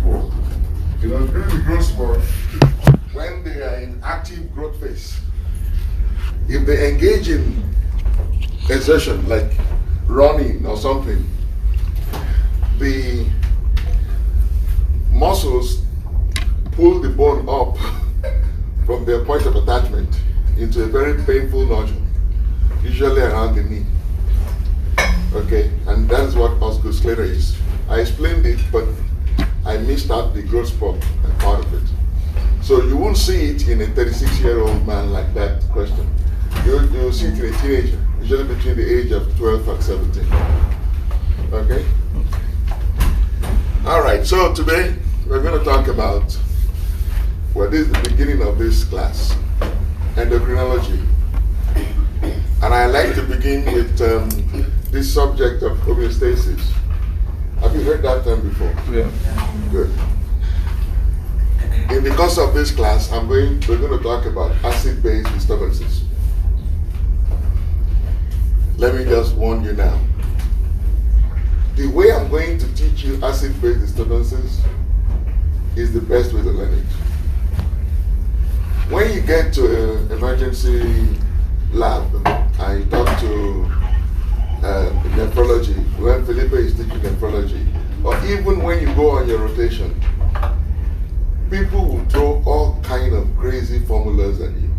growth spurt. During the growth spurt, when they are in active growth phase, if they engage in exertion like running or something, the muscles pull the bone up from their point of attachment into a very painful nodule, usually around the knee. Okay, and that's what osteosclera is. I explained it, but I missed out the growth spurt part of it. So you won't see it in a 36-year-old man like that question. You'll see it in a teenager, usually between the age of 12 and 17. Okay? All right, so today we're going to talk about, well, this is the beginning of this class, endocrinology. And I like to begin with this subject of homeostasis. Have you heard that term before? Yeah. Good. In the course of this class, we're going to talk about acid-base disturbances. Let me just warn you now. The way I'm going to teach you acid-base disturbances is the best way to learn it. When you get to an emergency lab and you talk to nephrology, when Felipe is teaching nephrology, or even when you go on your rotation, people will throw all kind of crazy formulas at you.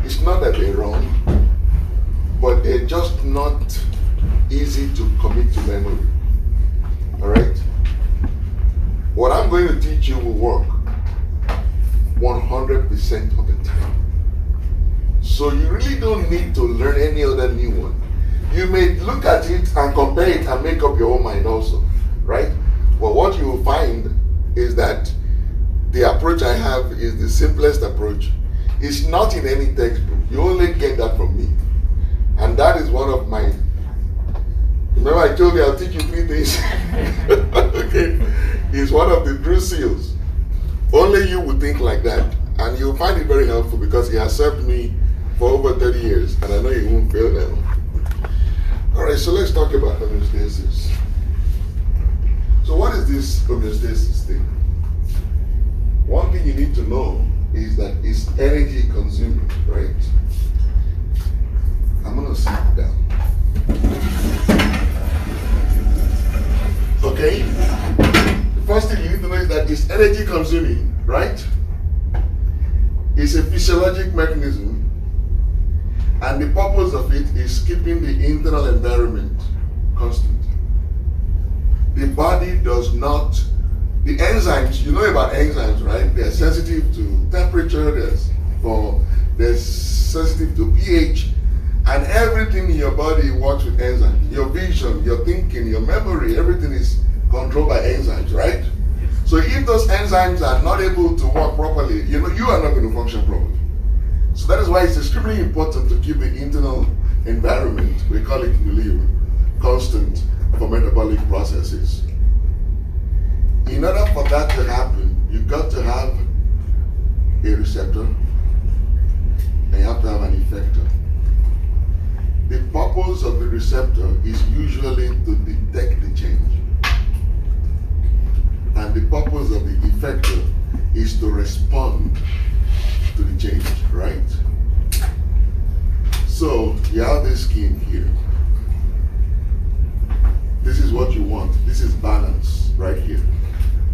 It's not that they're wrong, but they're just not easy to commit to memory. All right? What I'm going to teach you will work 100% of the time. So you really don't need to learn any other new one. You may look at it and compare it and make up your own mind also, right? But what you will find is that the approach I have is the simplest approach. It's not in any textbook. You only get that from me. And that is one of my, remember I told you I'll teach you 3 things? Okay? It's one of the true seals. Only you would think like that. And you'll find it very helpful because it has served me for over 30 years. And I know you won't fail now. All right, so let's talk about homeostasis. So what is this homeostasis thing? One thing you need to know is that it's energy consuming, right? I'm going to sit down. Okay? The first thing you need to know is that it's energy consuming, right? It's a physiologic mechanism, and the purpose of it is keeping the internal environment constant. The body does not, the enzymes, you know about enzymes, right? They're sensitive to temperature, they're sensitive to pH, and everything in your body works with enzymes. Your vision, your thinking, your memory, everything is controlled by enzymes, right? So if those enzymes are not able to work properly, you are not going to function properly. So that is why it's extremely important to keep the internal environment, we call it milieu, constant for metabolic processes. In order for that to happen, you've got to have a receptor and you have to have an effector. The purpose of the receptor is usually to detect the change. And the purpose of the effector is to respond to the change, right? So you have this scheme here. This is what you want. This is balance right here,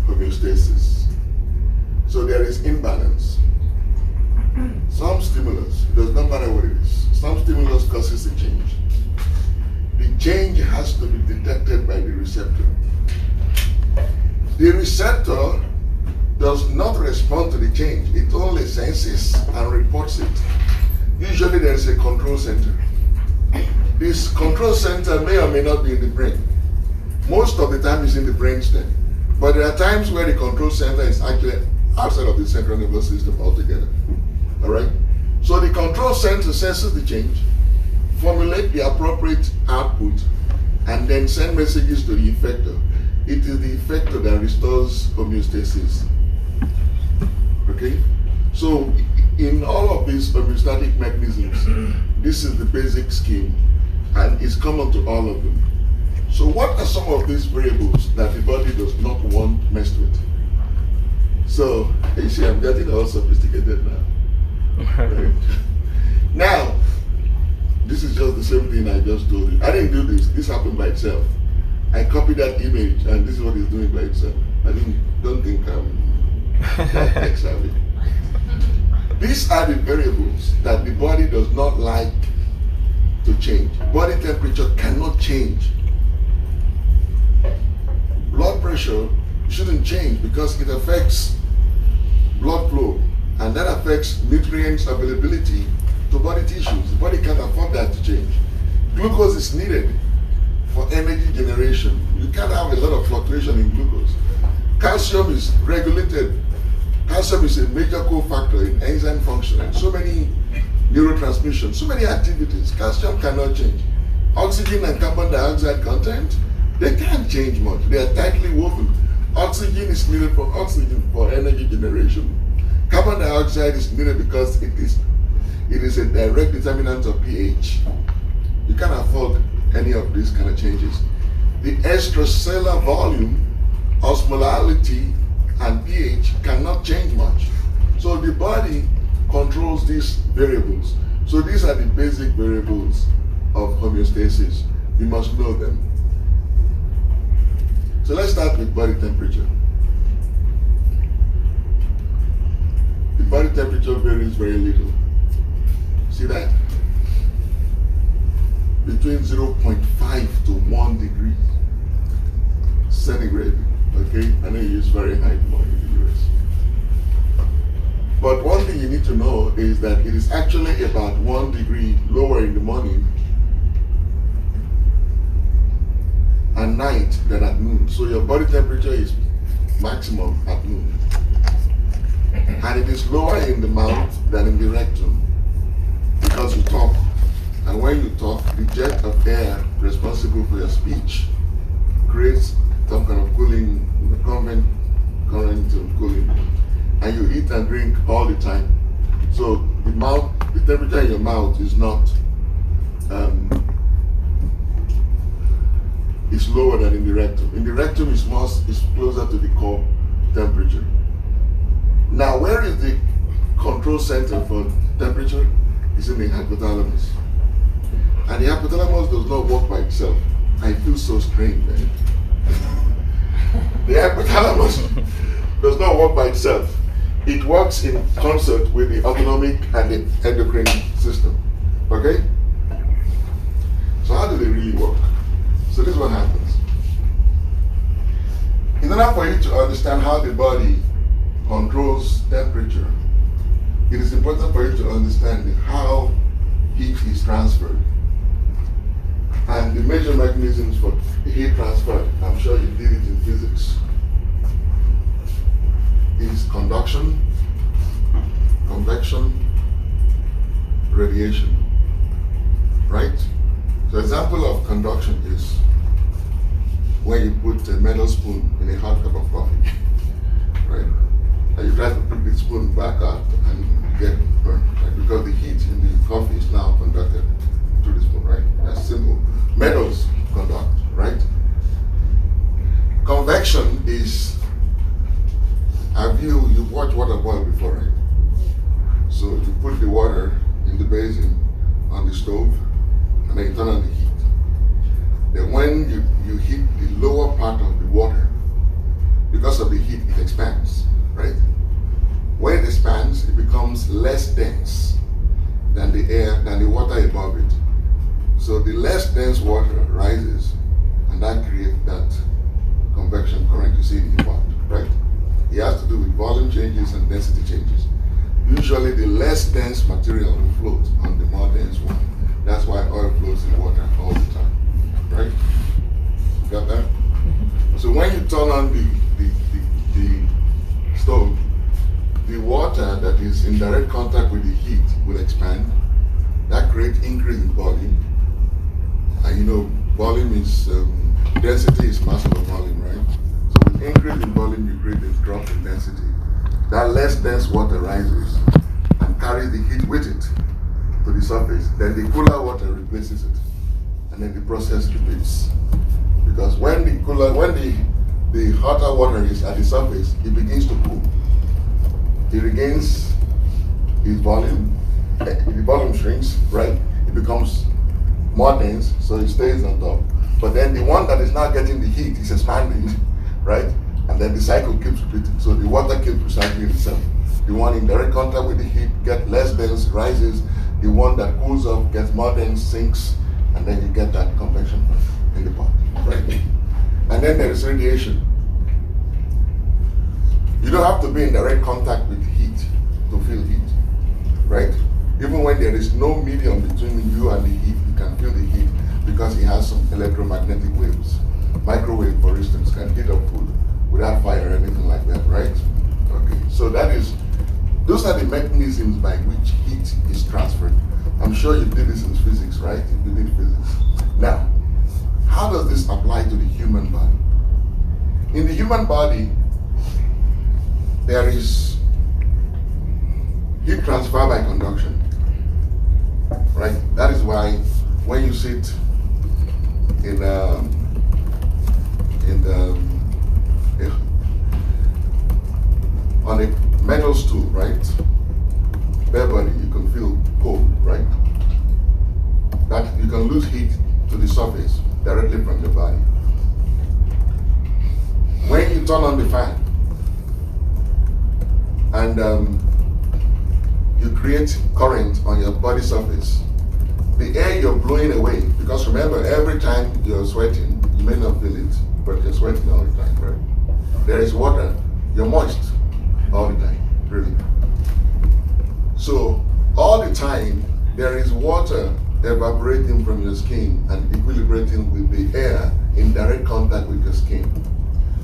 homeostasis. So there is imbalance. Some stimulus, it does not matter what it is, some stimulus causes a change. The change has to be detected by the receptor. The receptor does not respond to the change. It only senses and reports it. Usually there is a control center. This control center may or may not be in the brain. Most of the time it's in the brainstem. But there are times where the control center is actually outside of the central nervous system altogether. All right? So the control center senses the change, formulate the appropriate output, and then send messages to the effector. It is the effector that restores homeostasis. Okay? So in all of these homeostatic mechanisms, this is the basic scheme, and it's common to all of them. So what are some of these variables that the body does not want messed with? So, you see, I'm getting all sophisticated now. Right? Now, this is just the same thing I just told you. I didn't do this. This happened by itself. I copied that image, and this is what it's doing by itself. Don't think I'm that tech savvy. These are the variables that the body does not like to change. Body temperature cannot change. Blood pressure shouldn't change because it affects blood flow, and that affects nutrients availability to body tissues. The body can't afford that to change. Glucose is needed for energy generation. You can't have a lot of fluctuation in glucose. Calcium is regulated. Calcium is a major cofactor in enzyme function and so many neurotransmission, so many activities. Calcium cannot change. Oxygen and carbon dioxide content, they can't change much. They are tightly woven. Oxygen is needed for energy generation. Carbon dioxide is needed because it is a direct determinant of pH. You can't afford any of these kind of changes. The extracellular volume, osmolality, and pH cannot change much. So the body controls these variables. So these are the basic variables of homeostasis. You must know them. So let's start with body temperature. The body temperature varies very little. See that? Between 0.5 to 1 degree centigrade. Okay? I know you use very high more in the US. But one thing you need to know is that it is actually about 1 degree lower in the morning and night than at noon. So your body temperature is maximum at noon. And it is lower in the mouth than in the rectum because you talk. And when you talk, the jet of air responsible for your speech creates some kind of cooling, current and cooling. And you eat and drink all the time. So the temperature in your mouth is not, is lower than in the rectum. In the rectum is closer to the core temperature. Now, where is the control center for temperature? It's in the hypothalamus. And the hypothalamus does not work by itself. I feel so strange, man. The hypothalamus does not work by itself. It works in concert with the autonomic and the endocrine system. Okay? So how do they really work? So this is what happens. In order for you to understand how the body controls temperature, it is important for you to understand how heat is transferred. And the major mechanisms for heat transfer, I'm sure you did it in physics, is conduction, convection, radiation. Right? So example of conduction is when you put a metal spoon in a hot cup of coffee. Right? And you try to put the spoon back out and you get burned. Right? Because the heat in the coffee is now conducted through the spoon, right? That's simple. Metals conduct, right? Convection is, you've watched water boil before, right? So you put the water in the basin on the stove and then you turn on the heat. Then when you heat the lower part of the water, because of the heat, it expands, right? When it expands, it becomes less dense than the water above it. So the less dense water rises, and that creates that convection current you see in the pot, right? It has to do with volume changes and density changes. Usually the less dense material will float on the more dense one. That's why oil floats in water all the time, right? Got that? So when you turn on the stove, the water that is in direct contact with the heat will expand. That creates increase in volume. And you know, volume is, density is mass over volume, right? So with increase in volume, you create a drop in density. That less dense water rises and carries the heat with it to the surface. Then the cooler water replaces it. And then the process repeats. Because when the hotter water is at the surface, it begins to cool. It regains its volume. The volume shrinks, right? It becomes more dense, so it stays on top. But then the one that is now getting the heat is expanding, right? And then the cycle keeps repeating. So the water keeps recycling itself. The one in direct contact with the heat gets less dense, rises. The one that cools off gets more dense, sinks, and then you get that convection in the pot, right? And then there is radiation. You don't have to be in direct contact with heat to feel heat, right? Even when there is no medium between you and the heat, you can feel the heat because it has some electromagnetic waves. Microwave, for instance, can heat up food without fire or anything like that, right? Okay, so those are the mechanisms by which heat is transferred. I'm sure you did this in physics, right? If you did physics. Now, how does this apply to the human body? In the human body, there is heat transfer by conduction, right? That is why when you sit on a metal stool, right? Bare body, you can feel cold, right? That you can lose heat to the surface directly from your body. When you turn on the fan and you create current on your body surface, the air you're blowing away, because remember, every time you're sweating, you may not feel it, but you're sweating all the time, right? There is water, you're moist all the time, really. So all the time, there is water evaporating from your skin and equilibrating with the air in direct contact with your skin.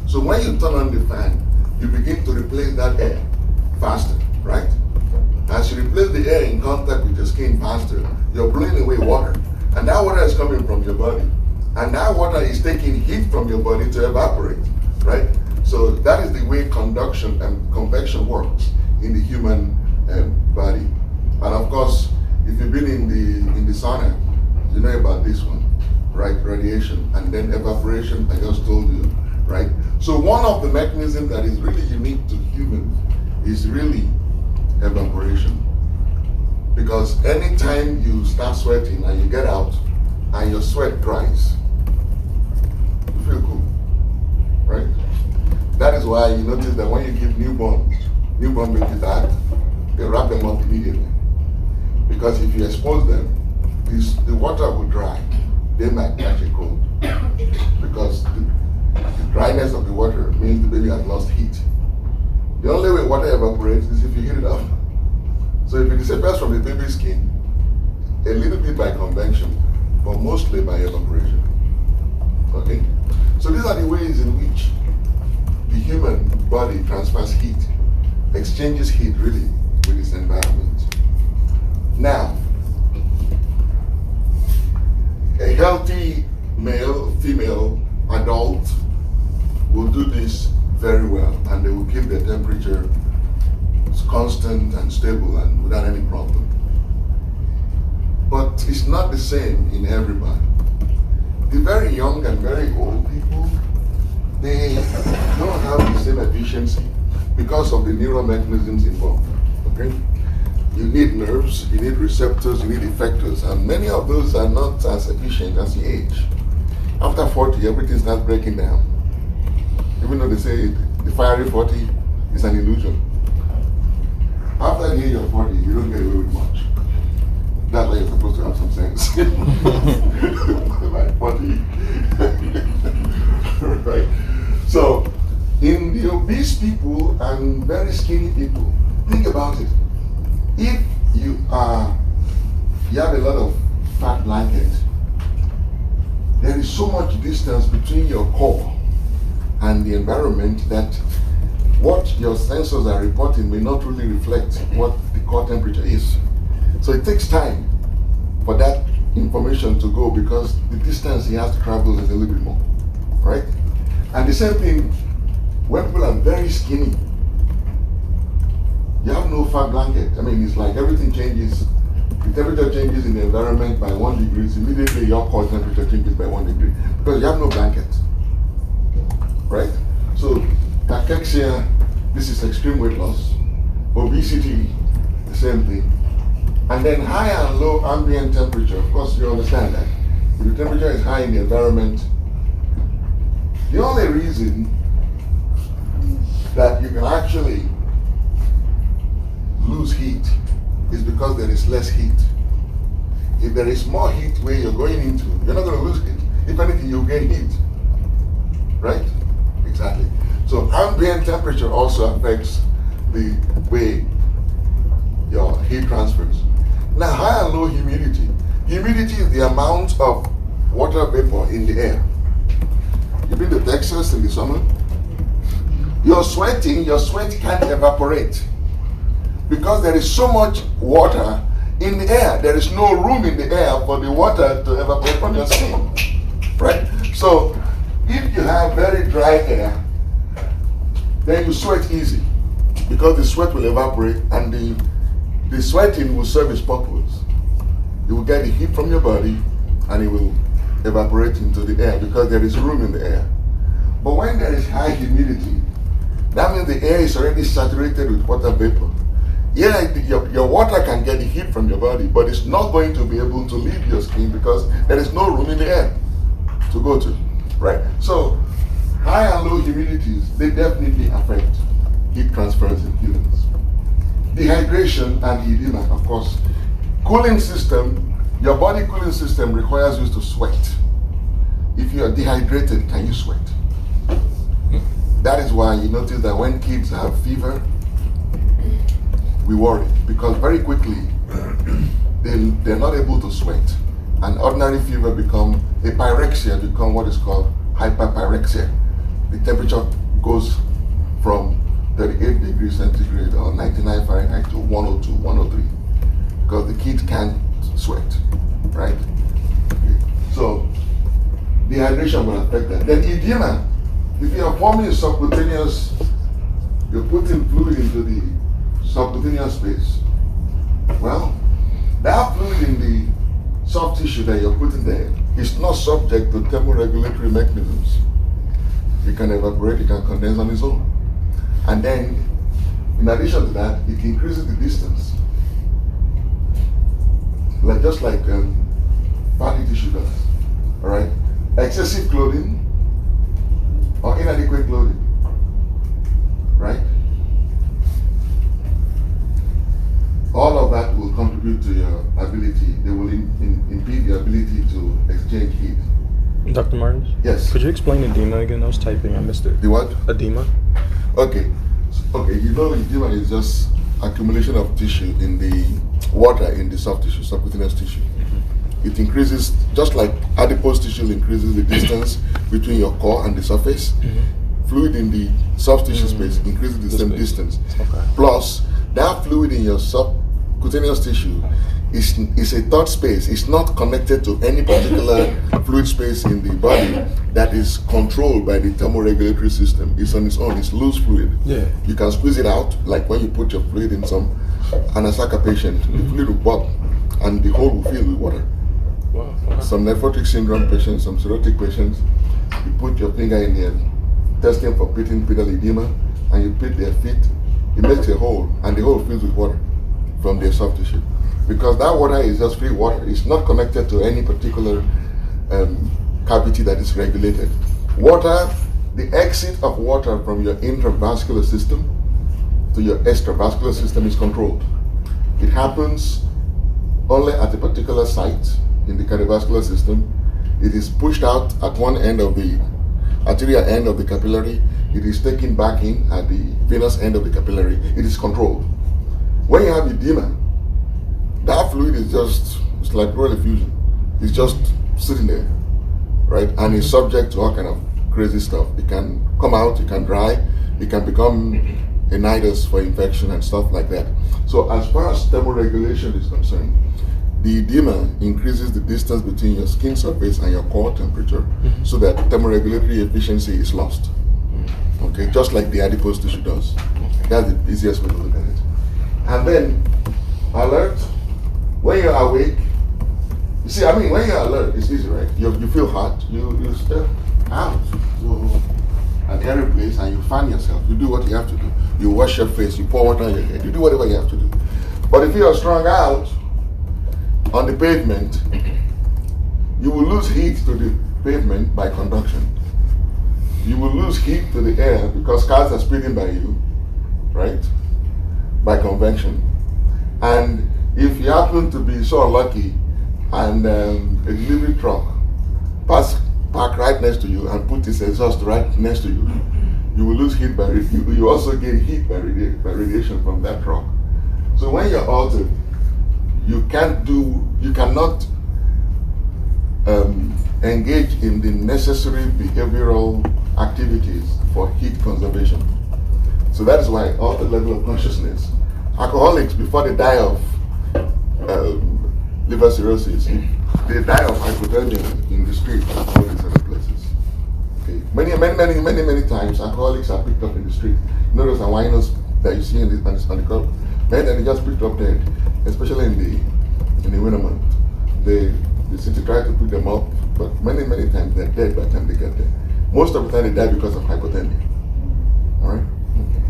So when you turn on the fan, you begin to replace that air faster, right? As you replace the air in contact with your skin faster, you're blowing away water. And that water is coming from your body. And that water is taking heat from your body to evaporate, right? So that is the way conduction and convection works in the human body. And of course, if you've been in the sauna, you know about this one, right? Radiation and then evaporation, I just told you, right? So one of the mechanisms that is really unique to humans is really evaporation. Because anytime you start sweating and you get out and your sweat dries, you feel cool, right? That is why you notice that when you give newborn babies that, they wrap them up immediately. Because if you expose them, the water will dry. They might catch a cold. Because the dryness of the water means the baby has lost heat. The only way water evaporates is if you heat it up. So if it disappears from the baby's skin, a little bit by convection, but mostly by evaporation. Okay? So these are the ways in which the human body transfers heat, exchanges heat really with its environment. Now, a healthy male, female, adult will do this very well, and they will keep their temperature constant and stable and without any problem. But it's not the same in everybody. The very young and very old people, they don't have the same efficiency because of the neural mechanisms involved. Okay? You need nerves, you need receptors, you need effectors, and many of those are not as efficient as you age. After 40, everything starts breaking down. Even though they say the fiery 40 is an illusion. After the age of 40, you don't get away with much. That's why you're supposed to have some sense. Like 40. Right? So, in the obese people and very skinny people, think about it. If you have a lot of fat blanket, there is so much distance between your core and the environment that what your sensors are reporting may not really reflect what the core temperature is. So it takes time for that information to go because the distance he has to travel is a little bit more, right? And the same thing, when people are very skinny, you have no fat blanket. I mean, it's like everything changes the temperature changes in the environment by 1 degree, immediately your core temperature changes by 1 degree because you have no blanket, right? So cachexia, this is extreme weight loss. Obesity, the same thing. And then high and low ambient temperature, of course you understand that. If the temperature is high in the environment, the only reason that you can actually lose heat is because there is less heat. If there is more heat where you're going into, you're not going to lose heat. If anything, you'll gain heat. Right? Exactly. So ambient temperature also affects the way your heat transfers. Now, high and low humidity. Humidity is the amount of water vapor in the air. You've been to Texas in the summer? You're sweating, your sweat can't evaporate because there is so much water in the air. There is no room in the air for the water to evaporate from your skin, right? So if you have very dry air, then you sweat easy because the sweat will evaporate and the sweating will serve its purpose. You will get the heat from your body and it will evaporate into the air because there is room in the air. But when there is high humidity, that means the air is already saturated with water vapor. Yeah, your water can get the heat from your body, but it's not going to be able to leave your skin because there is no room in the air to go to, right? So high and low humidities, they definitely affect heat transference in humans. Dehydration and edema, of course. Cooling system, your body cooling system requires you to sweat. If you are dehydrated, can you sweat? That is why you notice that when kids have fever, we worry because very quickly they're not able to sweat. And ordinary fever become a pyrexia, become what is called hyperpyrexia. The temperature goes from 38 degrees centigrade or 99 Fahrenheit to 102, 103 because the kids can't sweat, right? Okay. So dehydration will affect that. Then edema, if you are forming a subcutaneous, you're putting fluid into the subcutaneous space. Well, that fluid in the soft tissue that you're putting there is not subject to thermoregulatory mechanisms. It can evaporate, it can condense on its own. And then, in addition to that, it increases the distance. Just like fatty tissue does. All right? Excessive clothing or inadequate clothing. Right? All of that will contribute to your ability. They will impede your ability to exchange heat. Dr. Martins? Yes. Could you explain edema again? I was typing, I missed it. The what? Edema. Okay. Okay, you know edema is just accumulation of tissue in the water in the soft tissue, subcutaneous tissue. Mm-hmm. It increases, just like adipose tissue increases the distance between your core and the surface. Mm-hmm. Fluid in the soft tissue space increases the same distance. Okay. Plus, that fluid in your subcutaneous tissue is a third space. It's not connected to any particular fluid space in the body that is controlled by the thermoregulatory system. It's on its own. It's loose fluid. Yeah. You can squeeze it out, like when you put your fluid in some Anasaka patient, the fluid will pop and the hole will fill with water. Wow. Okay. Some nephrotic syndrome patients, some cirrhotic patients, you put your finger in there, testing for pedal edema, and you put their feet, it makes a hole, and the hole fills with water from their soft tissue. Because that water is just free water. It's not connected to any particular cavity that is regulated. Water, the exit of water from your intravascular system to your extravascular system is controlled. It happens only at a particular site in the cardiovascular system. It is pushed out at one end of the arterial end of the capillary. It is taken back in at the venous end of the capillary. It is controlled. When you have edema, that fluid is just, it's like pleural effusion. It's just sitting there, right? And it's subject to all kind of crazy stuff. It can come out, it can dry, it can become a nidus for infection and stuff like that. So as far as thermoregulation is concerned, the edema increases the distance between your skin surface and your core temperature, so that thermoregulatory efficiency is lost. Okay, just like the adipose tissue does. That's the easiest way to look at it. And then, alert, When you're awake, you see, I mean, when you're alert, it's easy, right? You feel hot, you step out to an airy place and you fan yourself. You do what you have to do. You wash your face, you pour water on your head, you do whatever you have to do. But if you're strung out on the pavement, you will lose heat to the pavement by conduction. You will lose heat to the air because cars are speeding by you, right? By convection. And if you happen to be so unlucky and a delivery truck park right next to you and put its exhaust right next to you, you will lose heat by you also gain heat by radiation from that truck. So when you're altered, you cannot engage in the necessary behavioral activities for heat conservation. So that is why altered level of consciousness. Alcoholics, before they die of liver cirrhosis, they die of hypothermia in the street and all these other places. Okay. Many times alcoholics are picked up in the street. You know those albinos that you see on the club? Many just picked up dead, especially in the winter month. The city try to pick them up, but many times they're dead by the time they get there. Most of the time they die because of hypothermia. All right? Okay.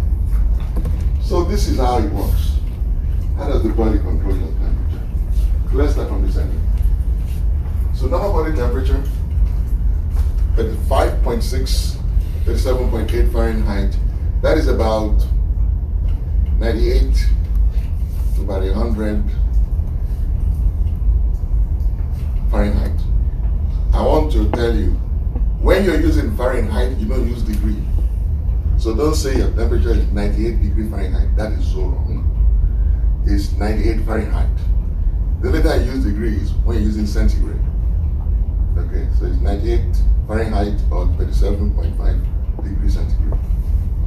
So this is how it works. How does the body control your temperature? So let's start from the center. So normal body temperature, 35.6, 37.8 Fahrenheit. That is about 98 to about 100 Fahrenheit. I want to tell you, when you're using Fahrenheit, you don't use degree. So don't say your temperature is 98 degrees Fahrenheit. That is so wrong. It's 98 Fahrenheit. The only time you use degree is when you're using centigrade. Okay, so it's 98 Fahrenheit or 37.5 degrees centigrade.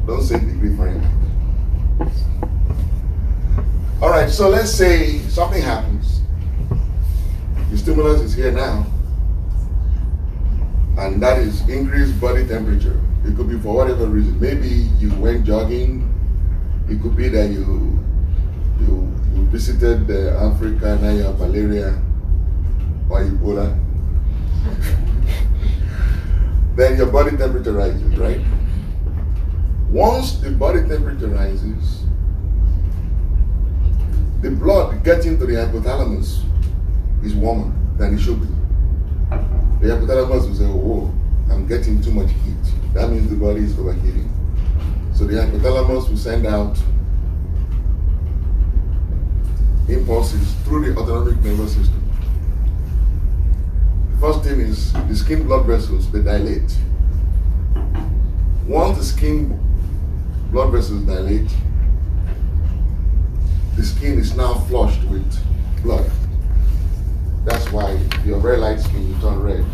Don't say degree Fahrenheit. All right, so let's say something happens. The stimulus is here now, and that is increased body temperature. It could be for whatever reason. Maybe you went jogging. It could be that you visited Africa, now you have malaria or Ebola. Then your body temperature rises, right? Once the body temperature rises, the blood getting to the hypothalamus is warmer than it should be. The hypothalamus will say, oh, I'm getting too much heat. That means the body is overheating. So the hypothalamus will send out impulses through the autonomic nervous system. The first thing is the skin blood vessels, they dilate. Once the skin blood vessels dilate, the skin is now flushed with blood. That's why if you're very light skin, you turn red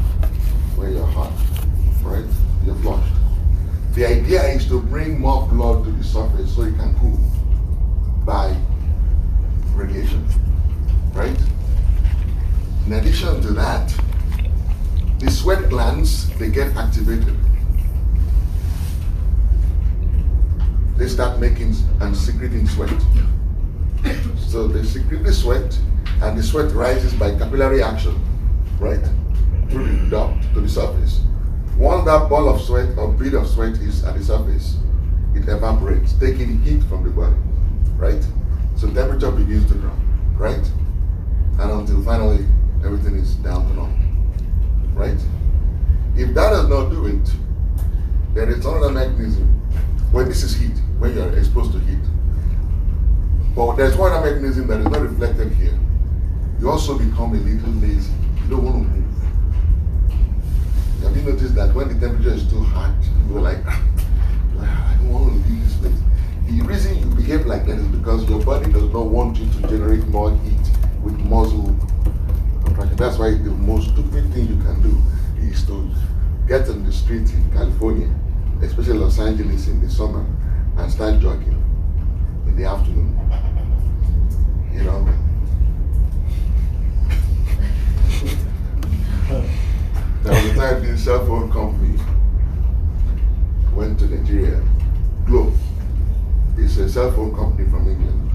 when you're hot, right? You're flushed. The idea is to bring more blood to the surface so it can cool by radiation, right? In addition to that, the sweat glands, they get activated. They start making and secreting sweat. So they secrete the sweat, and the sweat rises by capillary action, right? Through the duct to the surface. Once that ball of sweat or bead of sweat is at the surface, it evaporates, taking heat from the body, right? So temperature begins to drop, right? And until finally everything is down to normal, right? If that does not do it, there is another mechanism. When this is heat, when you are exposed to heat. But there's one other mechanism that is not reflected here. You also become a little lazy. You don't want to move. Have you noticed that when the temperature is too hot, you're like, I don't want to leave this place. The reason you behave like that is because your body does not want you to generate more heat with muscle contraction. That's why the most stupid thing you can do is to get on the street in California, especially Los Angeles in the summer, and start jogging in the afternoon. You know? There was a time the cell phone company went to Nigeria. Globe. It's a cell phone company from England.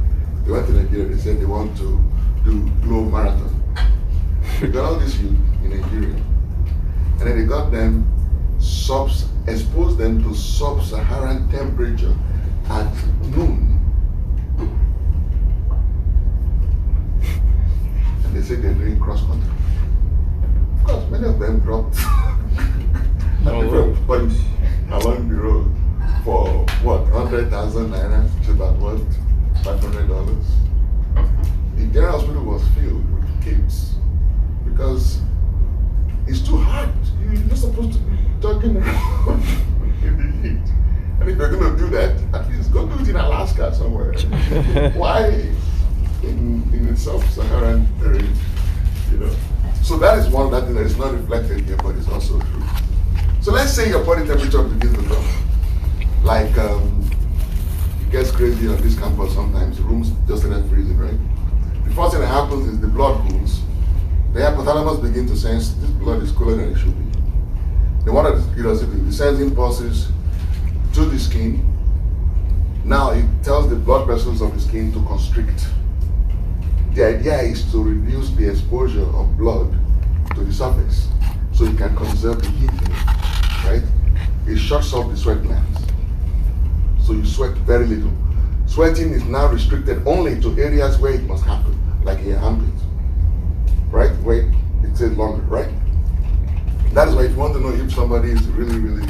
They went to Nigeria, they said they want to do Globe Marathon. They got all these youth in Nigeria, and then they got them exposed them to sub-Saharan temperature at noon. And they said they're doing cross country. Of course, many of them dropped at different points along the road for what, 100,000 naira, which is about what, $500. The general hospital was filled with kids because it's too hot. You're not supposed to be talking around in the heat. And if you're going to do that, at least go do it in Alaska somewhere. Why in the sub-Saharan area? You know. So that is one that is not reflected here, but it's also true. So let's say your body temperature begins to drop. Like it gets crazy on this campus sometimes. The rooms just start freezing, right? The first thing that happens is the blood cools. The hypothalamus begins to sense this blood is cooler than it should be. The one that it sends impulses to the skin. Now it tells the blood vessels of the skin to constrict. The idea is to reduce the exposure of blood to the surface so you can conserve the heat in it, right? It shuts off the sweat glands. So you sweat very little. Sweating is now restricted only to areas where it must happen, like in your armpit, right? Wait, it says longer, right? That is why if you want to know if somebody is really, really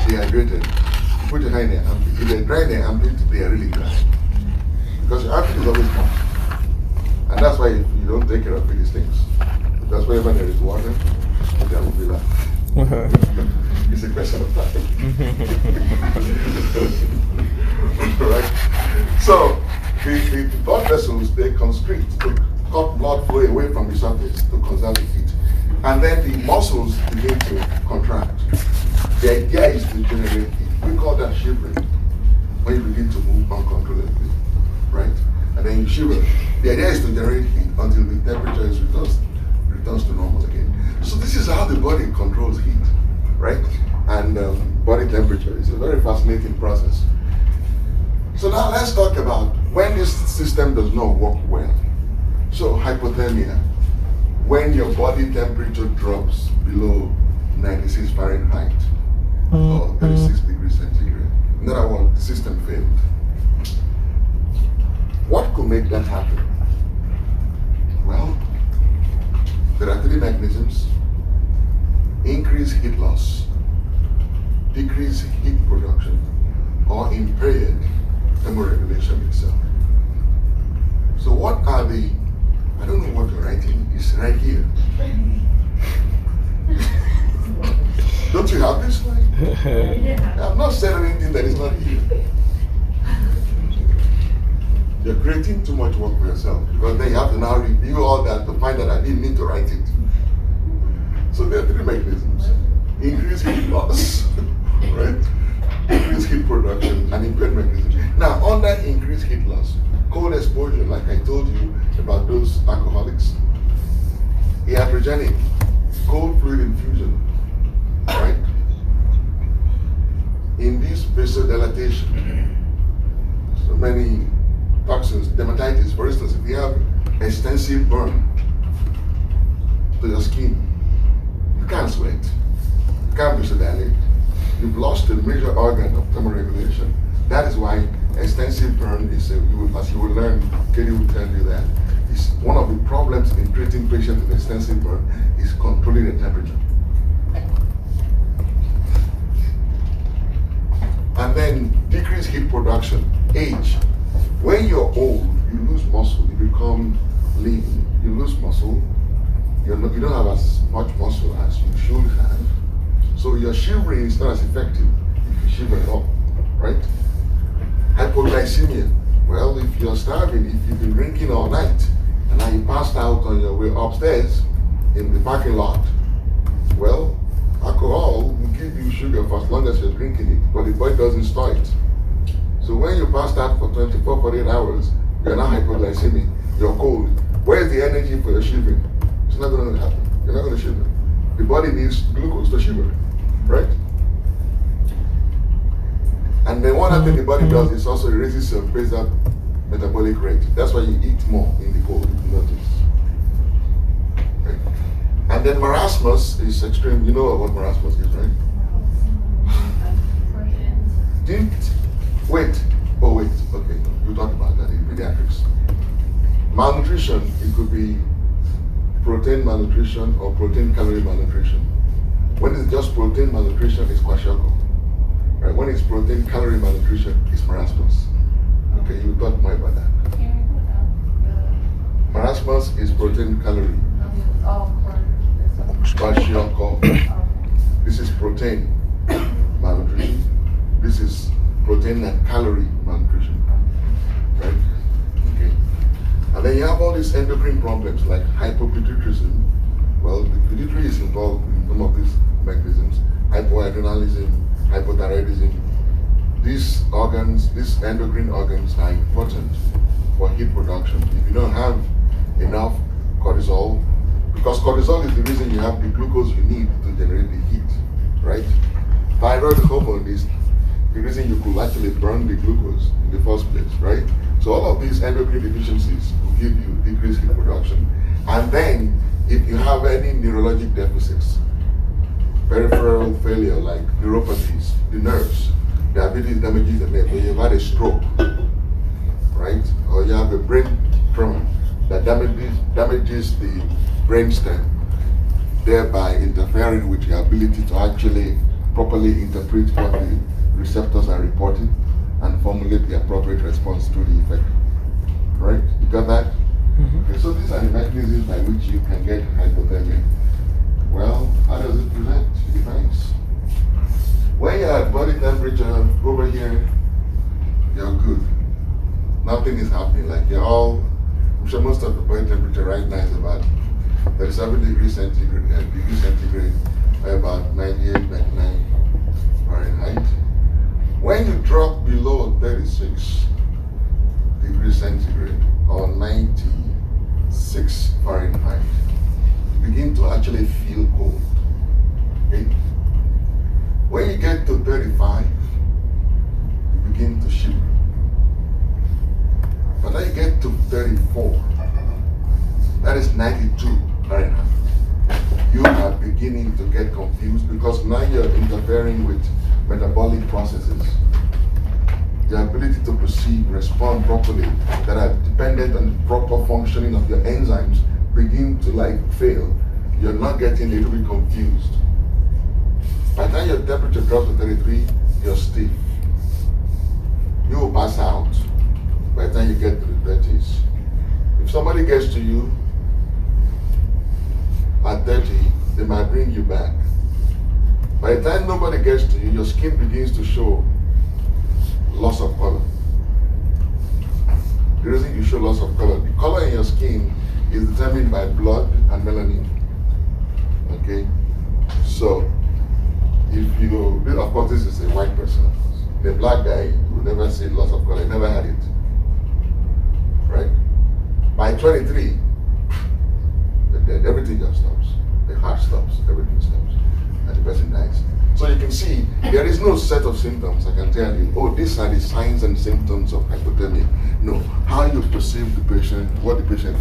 dehydrated, you put your hand in their armpit. If they're dry in their armpit, they are really dry. Because your armpit is always hot. And that's why if you don't take care of it, it stinks. That's why whenever there is water, there will be that. It's a question of time. Right? So the blood vessels, they constrict to cut blood flow away from the surface to conserve the heat. And then the muscles begin to contract. The idea is to generate heat. We call that shivering when you begin to move uncontrollably, right? And then you shiver. The idea is to generate heat until the temperature is returns to normal again. So this is how the body controls heat, right? And body temperature is a very fascinating process. So now let's talk about when this system does not work well. So hypothermia, when your body temperature drops below 96 Fahrenheit or 36 degrees centigrade. In other words, the system failed. What could make that happen? Well, there are three mechanisms: increased heat loss, decreased heat production, or impaired thermoregulation itself. So what are the, I don't know what you're writing, it's right here. Don't you have this slide? I've not said anything that is not here. You're creating too much work for yourself, because then you have to now review all that to find that I didn't need to write it. So there are three mechanisms: increased heat loss, right? Increased heat production, and impaired mechanism. Now, under increased heat loss, cold exposure, like I told you about those alcoholics, iatrogenic, cold fluid infusion, right? Induced vasodilatation, so many toxins, dermatitis, for instance, if you have extensive burn to your skin, you can't sweat, you can't vasodilate. You've lost the major organ of thermoregulation. That is why extensive burn is, as you will learn, Katie will tell you that, is one of the problems in treating patients with extensive burn is controlling the temperature. And then decreased heat production, age. When you're old, you lose muscle, you become lean, you lose muscle, you don't have as much muscle as you should have. So your shivering is not as effective if you shiver at all, right? Hypoglycemia. Well, if you're starving, if you've been drinking all night, and now you passed out on your way upstairs in the parking lot, well, alcohol will give you sugar for as long as you're drinking it, but the body doesn't store it. So when you passed out for 24, 48 hours, you're now hypoglycemic, you're cold. Where's the energy for your shivering? It's not going to happen. You're not going to shiver. The body needs glucose to shiver, right? And then one other thing the body does is also it raises your basal metabolic rate. That's why you eat more in the cold, if you notice. And then marasmus is extreme. You know what marasmus is, right? Wait. Oh, wait. Okay. You talked about that in pediatrics. Malnutrition, it could be protein malnutrition or protein calorie malnutrition. When it's just protein malnutrition, it's kwashiorkor. Right? When it's protein calorie malnutrition, it's marasmus. Okay, you talk more about that. Marasmus is protein calorie. Kwashiorkor. This is protein malnutrition. This is protein and calorie malnutrition. Right? Okay. And then you have all these endocrine problems like hypopituitarism. Well, the pituitary is involved in some of these mechanisms. Hypoadrenalism, hypothyroidism. These organs, these endocrine organs are important for heat production. If you don't have enough cortisol, because cortisol is the reason you have the glucose you need to generate the heat, right? Thyroid hormone is the reason you could actually burn the glucose in the first place, right? So all of these endocrine deficiencies will give you decreased heat production. And then if you have any neurologic deficits, peripheral failure like neuropathies, the nerves, diabetes damages the nerve, or you've had a stroke, right? Or you have a brain trauma that damages the brainstem, thereby interfering with your ability to actually properly interpret what the receptors are reporting and formulate the appropriate response to the effect. Right? You got that? Mm-hmm. Okay, so these are the mechanisms by which you can get hypothermia. Well, how does it present? It depends. When you're at body temperature over here, you're good. Nothing is happening. Like you're all, I'm sure most of the body temperature right now is about 37 degrees centigrade, by about 98, 99 Fahrenheit. When you drop below 36 degrees centigrade or 96 Fahrenheit, you begin to actually feel cold. Okay? When you get to 35, you begin to shiver. But then you get to 34, that is 92 Fahrenheit. You are beginning to get confused because now you're interfering with metabolic processes. The ability to perceive, respond properly, that are dependent on the proper functioning of your enzymes begin to fail. You're not getting a little bit confused. By the time your temperature drops to 33, you're stiff. You will pass out by the time you get to the 30s. If somebody gets to you at 30, they might bring you back. By the time nobody gets to you, your skin begins to show loss of color. The reason you show loss of color, the color in your skin is determined by blood and melanin. Okay? So, if you go, of course this is a white person. The black guy will never see loss of color, he never had it. Right? By 23, everything just stops. The heart stops, everything stops, and the person dies. So you can see, there is no set of symptoms I can tell you, oh, these are the signs and symptoms of hypothermia. No, how you perceive the patient, what the patient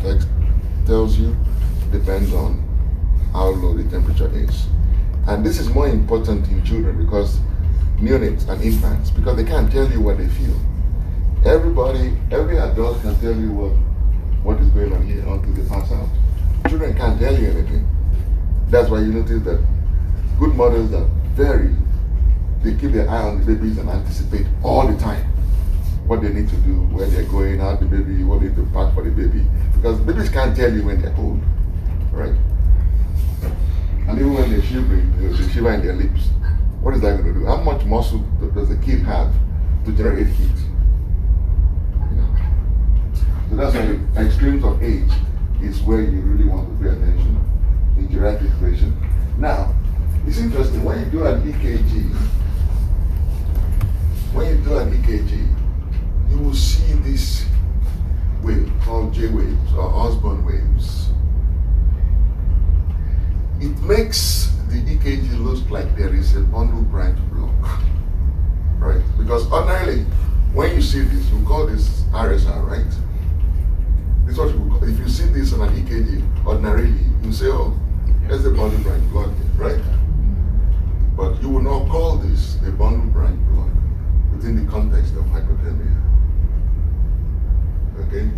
tells you, depends on how low the temperature is. And this is more important in children because neonates and infants, because they can't tell you what they feel. Every adult can tell you what is going on here until they pass out. Children can't tell you anything. That's why you notice that good mothers are they keep their eye on the babies and anticipate all the time what they need to do, where they're going, how the baby, what they need to pack for the baby. Because babies can't tell you when they're cold, right? And even when they're shivering, they shiver in their lips. What is that going to do? How much muscle does the kid have to generate heat? So that's why the extremes of age is where you really want to pay attention in geriatric patient. Now, it's interesting, when you do an EKG, you will see this wave called J waves or Osborne waves. It makes the EKG look like there is a bundle branch block, right? Because ordinarily, when you see this, you call this RSR, right? This is what you call, if you see this on an EKG, ordinarily, you say, oh, That's a bundle branch block, right? But you will not call this a bundle branch block within the context of hypothermia. Okay?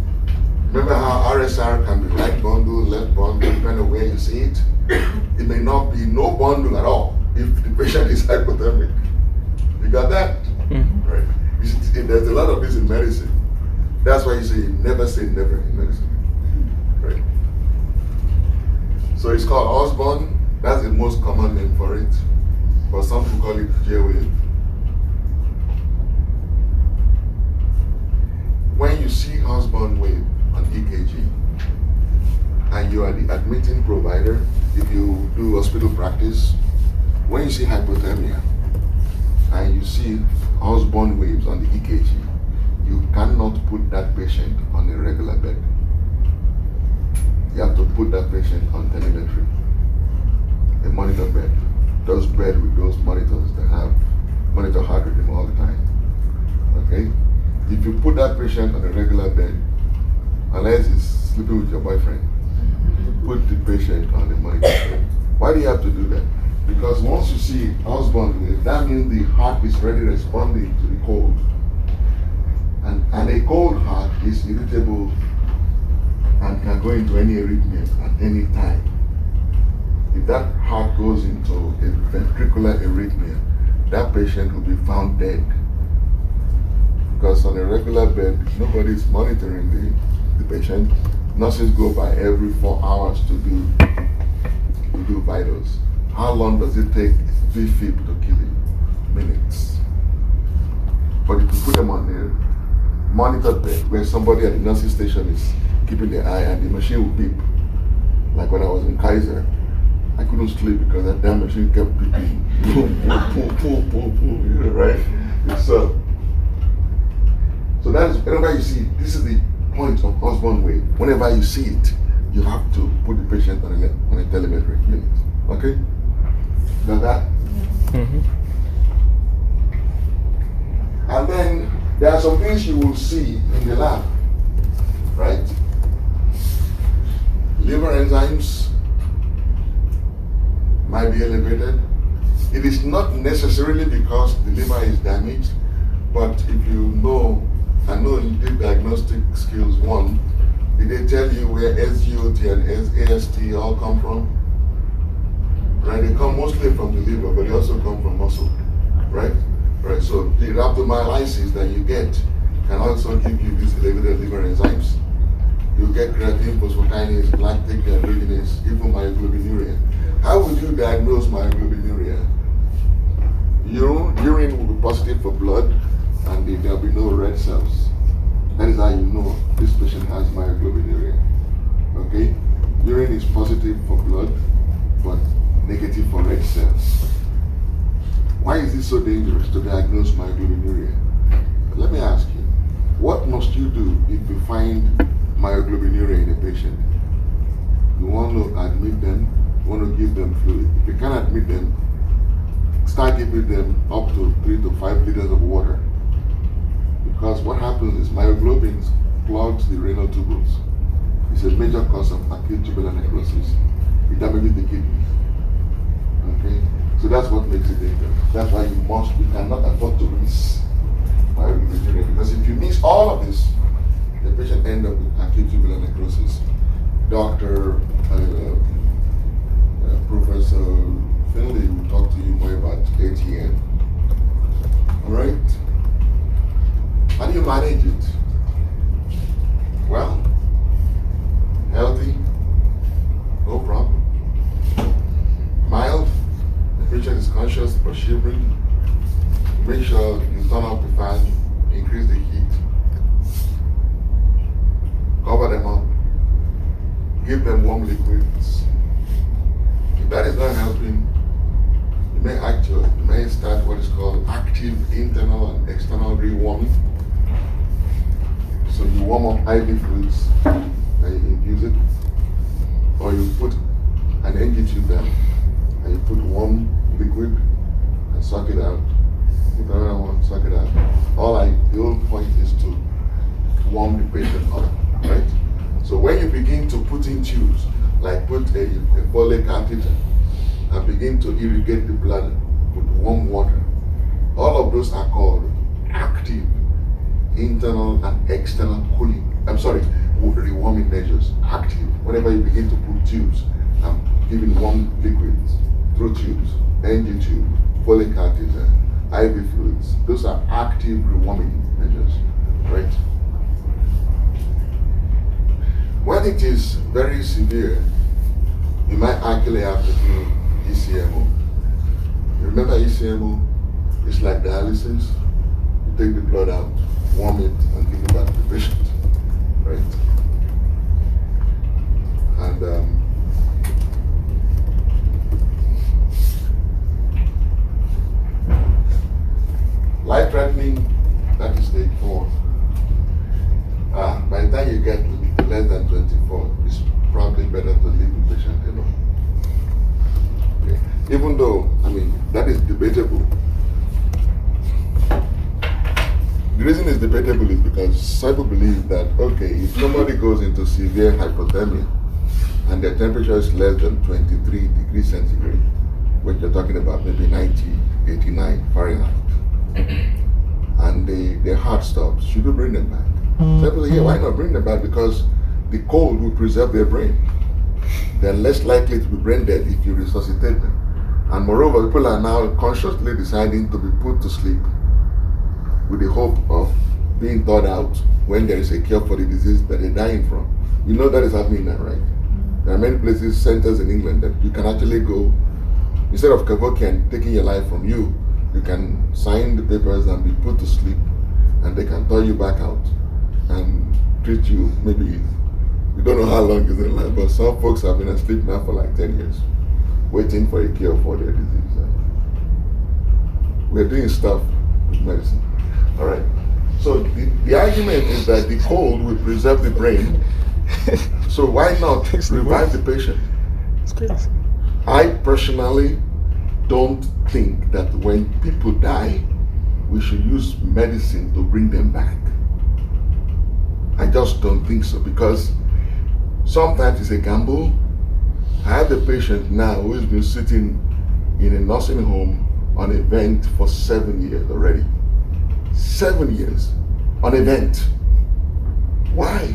Remember how RSR can be right bundle, left bundle, depending on where you see it? It may not be no bundle at all if the patient is hypothermic. You got that? Mm-hmm. Right. You see, there's a lot of this in medicine. That's why you say never in medicine. Right? So it's called Osborne. That's the most common name for it. But some people call it J-wave. When you see Osborne wave on EKG, and you are the admitting provider, if you do hospital practice, when you see hypothermia, and you see Osborne waves on the EKG, you cannot put that patient on a regular bed. You have to put that patient on telemetry, a monitor bed. Those beds with those monitors that have monitor heart rhythm all the time. Okay? If you put that patient on a regular bed, unless he's sleeping with your boyfriend, put the patient on the monitor bed. Why do you have to do that? Because once you see Osborne wave, that means the heart is already responding to the cold. And a cold heart is irritable and can go into any arrhythmia at any time. If that heart goes into a ventricular arrhythmia, that patient will be found dead. Because on a regular bed, nobody is monitoring the patient. Nurses go by every 4 hours to do vitals. How long does it take VFib to kill you? Minutes. But if you put them on a monitored bed where somebody at the nursing station is keeping their eye and the machine will beep. Like when I was in Kaiser, I couldn't sleep because that damn machine kept beeping. Boom, boom, boom, boom, boom, right? So that is, whenever you see, this is the point of Osborne wave. Whenever you see it, you have to put the patient on a telemetry unit. Okay? Got that? Mm-hmm. And then there are some things you will see in the lab, right? Liver enzymes might be elevated. It is not necessarily because the liver is damaged, but if you know, I know you did diagnostic skills 1, did they tell you where SGOT and AST all come from? Right, they come mostly from the liver, but they also come from muscle, right? Right, so the rhabdomyolysis that you get can also give you these elevated liver enzymes. You get creatine phosphokinase, lactic dehydrogenase, even myoglobinuria. How would you diagnose myoglobinuria? Urine will be positive for blood, and there will be no red cells. That is how you know this patient has myoglobinuria. Okay? Urine is positive for blood, but negative for red cells. Why is it so dangerous to diagnose myoglobinuria? Let me ask you, what must you do if you find myoglobinuria in a patient? You want to admit them, you want to give them fluid. If you can't admit them, start giving them up to 3 to 5 liters of water. Because what happens is myoglobin clogs the renal tubules. It's a major cause of acute tubular necrosis. It damages the kidney. Okay? So that's what makes it dangerous. That's why you cannot afford to miss myoglobinuria. Because if you miss all of this, the patient ends up with acute tubular necrosis. Professor Finley will talk to you more about ATN. All right? How do you manage it? Well, healthy, no problem. Mild, the patient is conscious but shivering. Make sure you turn off the fan, increase the heat. Cover them up. Give them warm liquids. If that is not helping, you may start what is called active internal and external rewarming. So you warm up IV fluids and you infuse it, or you put an NG tube down and you put warm liquid and suck it out. Put another one, suck it out. The whole point is to warm the patient up, right? So when you begin to put in tubes, like put a Foley catheter and begin to irrigate the bladder with warm water. All of those are called active internal and external cooling. Rewarming measures. Active. Whenever you begin to put tubes and giving warm liquids through tubes, NG tube, Foley catheter, IV fluids, those are active rewarming measures, right? When it is very severe, you might actually have to do ECMO. Remember ECMO? It's like dialysis. You take the blood out, warm it, and give it back to the patient, right? And life-threatening, that is stage 4. By the time you get less than 24, it's probably better to leave the patient alone. Okay. Even though, that is debatable. The reason it's debatable is because some people believe that, okay, if somebody goes into severe hypothermia and their temperature is less than 23 degrees centigrade, which you're talking about maybe 90, 89 Fahrenheit, and their heart stops, should we bring them back? Some people say, yeah, why not bring them back? Because the cold will preserve their brain. They're less likely to be brain dead if you resuscitate them. And moreover, people are now consciously deciding to be put to sleep with the hope of being thawed out when there is a cure for the disease that they're dying from. You know that is happening now, right? There are many places, centers in England that you can actually go, instead of Kevokian taking your life from you, you can sign the papers and be put to sleep, and they can thaw you back out and treat you. Maybe, we don't know how long is in life, but some folks have been asleep now for like 10 years, waiting for a cure for their disease. We're doing stuff with medicine. All right. So the argument is that the cold will preserve the brain. So why not revive the patient? It's crazy. I personally don't think that when people die, we should use medicine to bring them back. I just don't think so, because sometimes it's a gamble. I have a patient now who has been sitting in a nursing home on a vent for 7 years already. 7 years on a vent. Why?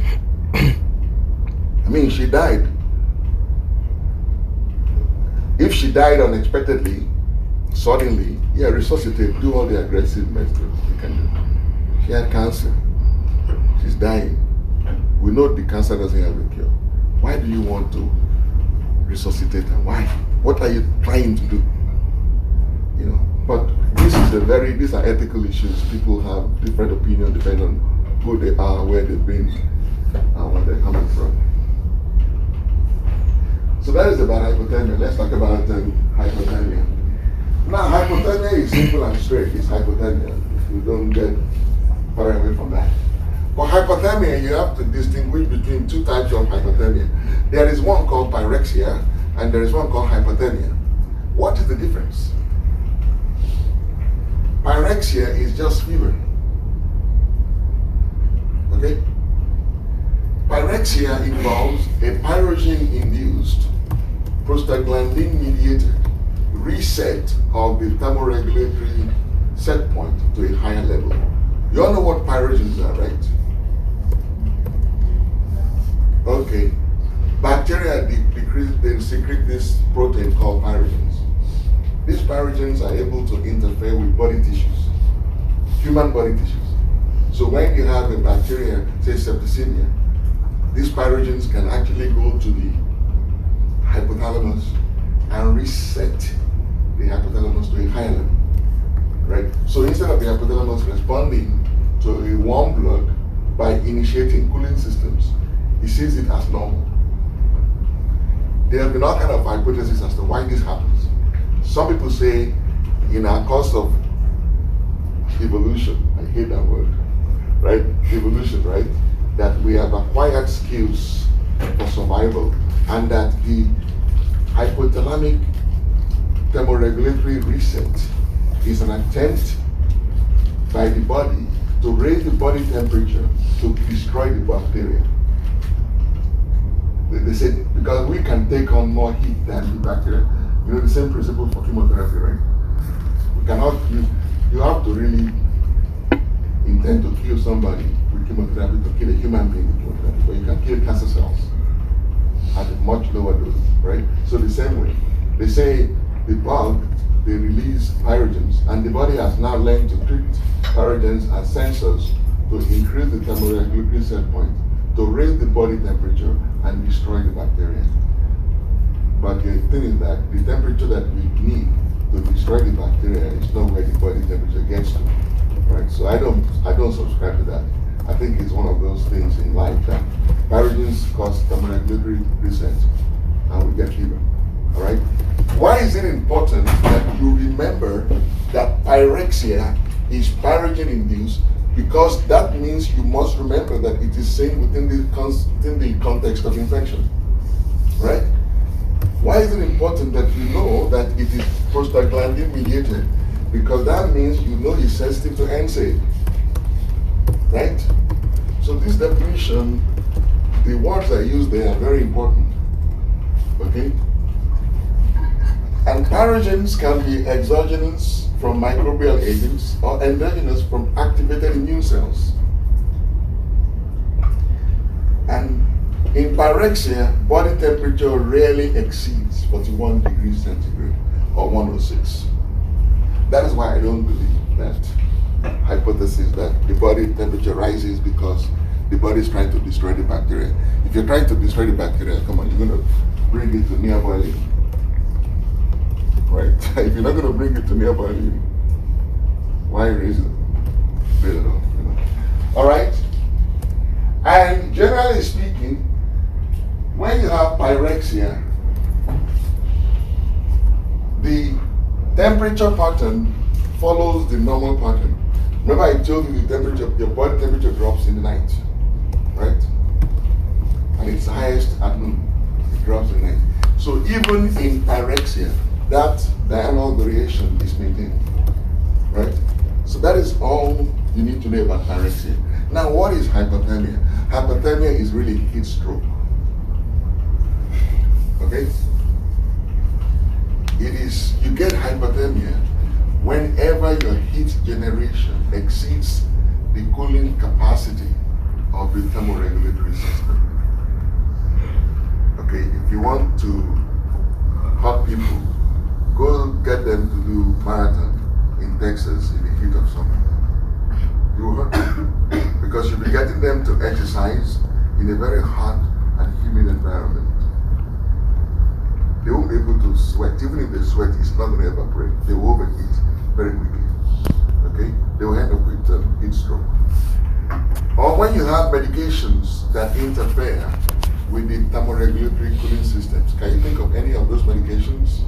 She died. If she died unexpectedly, suddenly, resuscitate, do all the aggressive methods you can do. She had cancer. She's dying. We know the cancer doesn't have a cure. Why do you want to resuscitate her? Why? What are you trying to do? But these are ethical issues. People have different opinions depending on who they are, where they've been, and where they're coming from. So that is about hypothermia. Let's talk about hypothermia. Now, hypothermia is simple and straight. It's hypothermia. If you don't get far away from that. For hypothermia, you have to distinguish between two types of hypothermia. There is one called pyrexia, and there is one called hypothermia. What is the difference? Pyrexia is just fever. Okay? Pyrexia involves a pyrogen-induced, prostaglandin-mediated reset of the thermoregulatory set point to a higher level. You all know what pyrogens are, right? Okay. Bacteria they secrete this protein called pyrogens. These pyrogens are able to interfere with body tissues, human body tissues. So when you have a bacteria, say septicemia, these pyrogens can actually go to the hypothalamus and reset the hypothalamus to a higher level, right? So instead of the hypothalamus responding to a warm blood by initiating cooling systems, it sees it as normal. There have been all kinds of hypotheses as to why this happens. Some people say in our course of evolution, I hate that word, right? Evolution, right? That we have acquired skills for survival, and that the hypothalamic thermoregulatory reset is an attempt by the body to raise the body temperature to destroy the bacteria. The They said because we can take on more heat than the bacteria. You know the same principle for chemotherapy, right? We cannot. You have to really intend to kill somebody with chemotherapy, to kill a human being with chemotherapy, but you can kill cancer cells at a much lower dose, right? So the same way, they say the bug, they release pyrogens, and the body has now learned to treat pyrogens as sensors to increase the thermoregulatory set point, to raise the body temperature and destroy the bacteria. But the thing is that the temperature that we need to destroy the bacteria is not where the body temperature gets to, right? So I don't subscribe to that. I think it's one of those things in life that pyrogens cause thermoregulatory reset and we get fever. All right? Why is it important that you remember that pyrexia is pyrogen induced? Because that means you must remember that it is seen within the context of infection. Right? Why is it important that you know that it is prostaglandin mediated? Because that means you know it's sensitive to NSAID. Right? So this definition, the words I use there are very important. Okay? And pyrogens can be exogenous from microbial agents or endogenous from activated immune cells. And in pyrexia, body temperature rarely exceeds 41 degrees centigrade or 106. That is why I don't believe that hypothesis that the body temperature rises because the body is trying to destroy the bacteria. If you're trying to destroy the bacteria, come on, you're going to bring it to near boiling. Right? If you're not going to bring it to near boiling, why raise it? Raise it up, you know. All right? And generally speaking, when you have pyrexia, the temperature pattern follows the normal pattern. Remember I told you the temperature, your body temperature drops in the night, right? And it's highest at noon. It drops in the night. So even in pyrexia, that diurnal variation is maintained, right? So that is all you need to know about pyrexia. Now, what is hypothermia? Hypothermia is really heat stroke. Okay? It is, you get hypothermia whenever your heat generation exceeds the cooling capacity of the thermoregulatory system. Okay, if you want to hot people, go get them to do marathon in Texas in the heat of summer. You will hurt them because you'll be getting them to exercise in a very hot and humid environment. They won't be able to sweat. Even if they sweat, it's not going to evaporate. They will overheat very quickly. Okay? They will end up with heat stroke. Or when you have medications that interfere with the thermoregulatory cooling systems, can you think of any of those medications?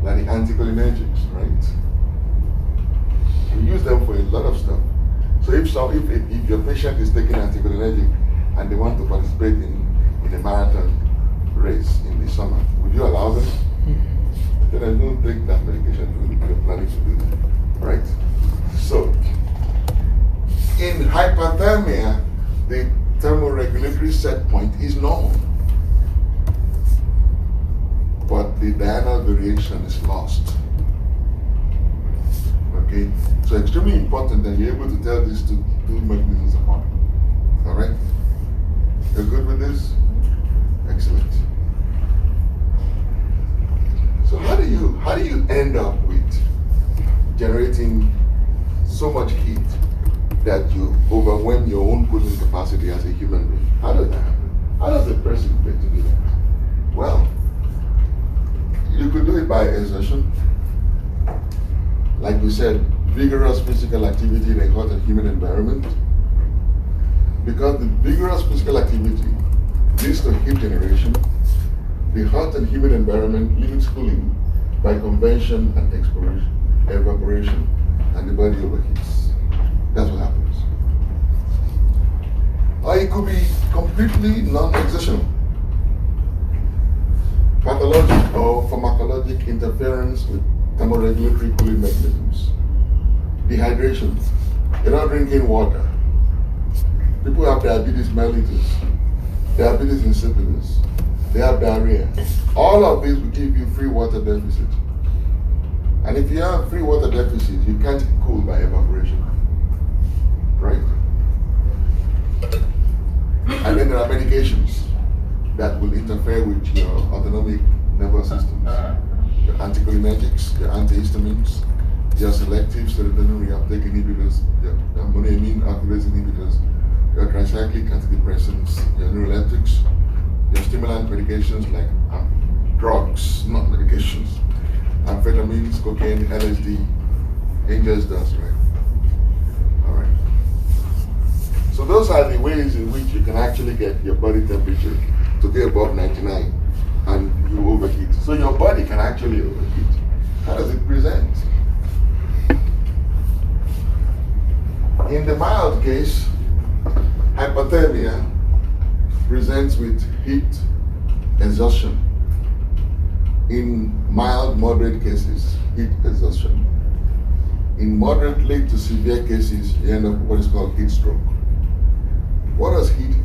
Like the anticholinergics, right? We use them for a lot of stuff. So if your patient is taking anticholinergic and they want to participate in a marathon race in the summer, would you allow them? Then I don't take that medication if you're planning to do that, right? So, in hypothermia, the thermoregulatory set point is known, but the diurnal variation is lost. Okay? So extremely important that you're able to tell these two mechanisms apart. Alright? You're good with this? Excellent. So how do you end up with generating so much heat that you overwhelm your own cooling capacity as a human being? How does that happen? How does a person get to do that? Well, you could do it by exertion. Like we said, vigorous physical activity in a hot and humid environment. Because the vigorous physical activity leads to heat generation. The hot and humid environment limits cooling by convection and evaporation, and the body overheats. That's what happens. Or it could be completely non-exertional. Pathologic or pharmacologic interference with thermoregulatory cooling mechanisms. Dehydration. You're not drinking water. People have diabetes mellitus. diabetes insipidus, they have diarrhea. All of these will give you free water deficit. And if you have free water deficit, you can't cool by evaporation. Right? And then there are medications that will interfere with your autonomic nervous systems. Your anticholinetics, your antihistamines, your selective serotonin reuptake inhibitors, your monoamine oxidase inhibitors, your tricyclic antidepressants, your neuroleptics, your stimulant medications like drugs, not medications, amphetamines, cocaine, LSD, angel's dust, right? All right. So those are the ways in which you can actually get your body temperature to get above 99 and you overheat. So your body can actually overheat. How does it present? In the mild case, hypothermia presents with heat exhaustion. In mild, moderate cases, heat exhaustion. In moderately to severe cases, you end up with what is called heat stroke. What does heat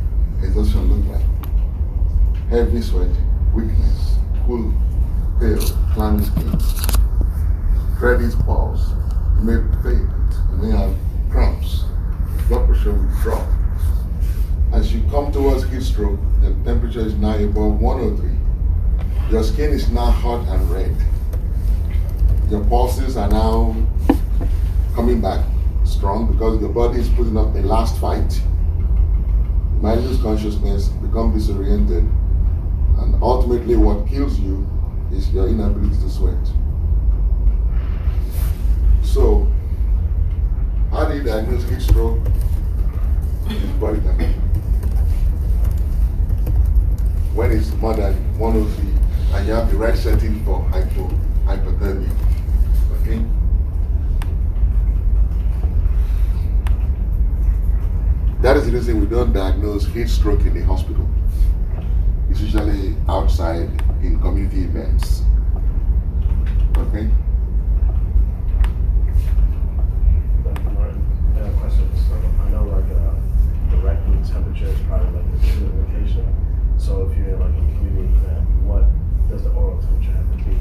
exhaustion look like? Heavy sweating, weakness, cool, pale, clammy skin, reddish pulse, you may faint, you may have cramps, blood pressure will drop. As you come towards heat stroke, the temperature is now above 103. Your skin is now hot and red. Your pulses are now coming back strong because your body is putting up a last fight. You might lose consciousness, become disoriented, and ultimately what kills you is your inability to sweat. So, how do you diagnose heat stroke? Body temperature. When it's more than 103 and you have the right setting for hypothermia. Okay? That is the reason we don't diagnose heat stroke in the hospital. It's usually outside in community events. Okay? Dr. Martin, I have a question. So I know the rectal temperature is probably like the true indication. So if you're like in a community event, what does the oral temperature have to be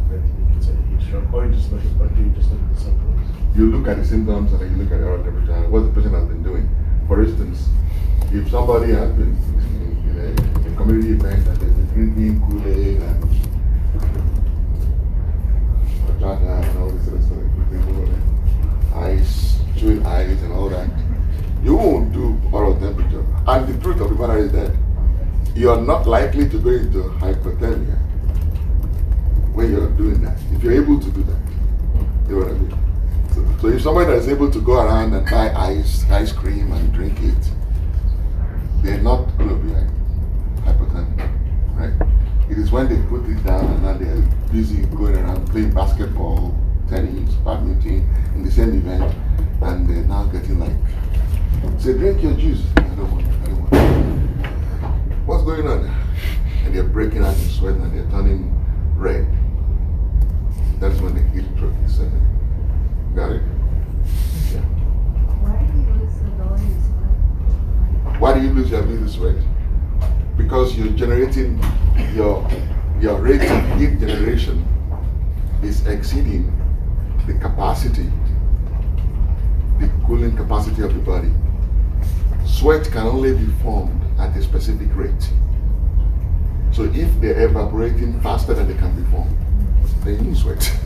for it to be considered heat stroke? Or do you just look at the symptoms? You look at the symptoms and then you look at the oral temperature and what the person has been doing. For instance, if somebody has been in a community event and they've been drinking Kool-Aid and horchata and all this other stuff, ice, chewing ice and all that, you won't do oral temperature. And the truth of the matter is that you are not likely to go into hypothermia when you're doing that. If you're able to do that, you know what I mean? So if somebody is able to go around and buy ice cream and drink it, they're not going to be like hypothermic, right? It is when they put it down and now they're busy going around playing basketball, tennis, badminton in the same event, and they're now getting like, say, drink your juice. I don't want. What's going on? And they're breaking out in sweat and they're turning red. That's when the heat stroke is setting. Got it? Yeah. Why do you lose the ability to sweat? Why do you lose your ability to sweat? Because you're generating your rate of heat generation is exceeding the capacity, the cooling capacity of the body. Sweat can only be formed at a specific rate. So if they're evaporating faster than they can be formed, then you sweat.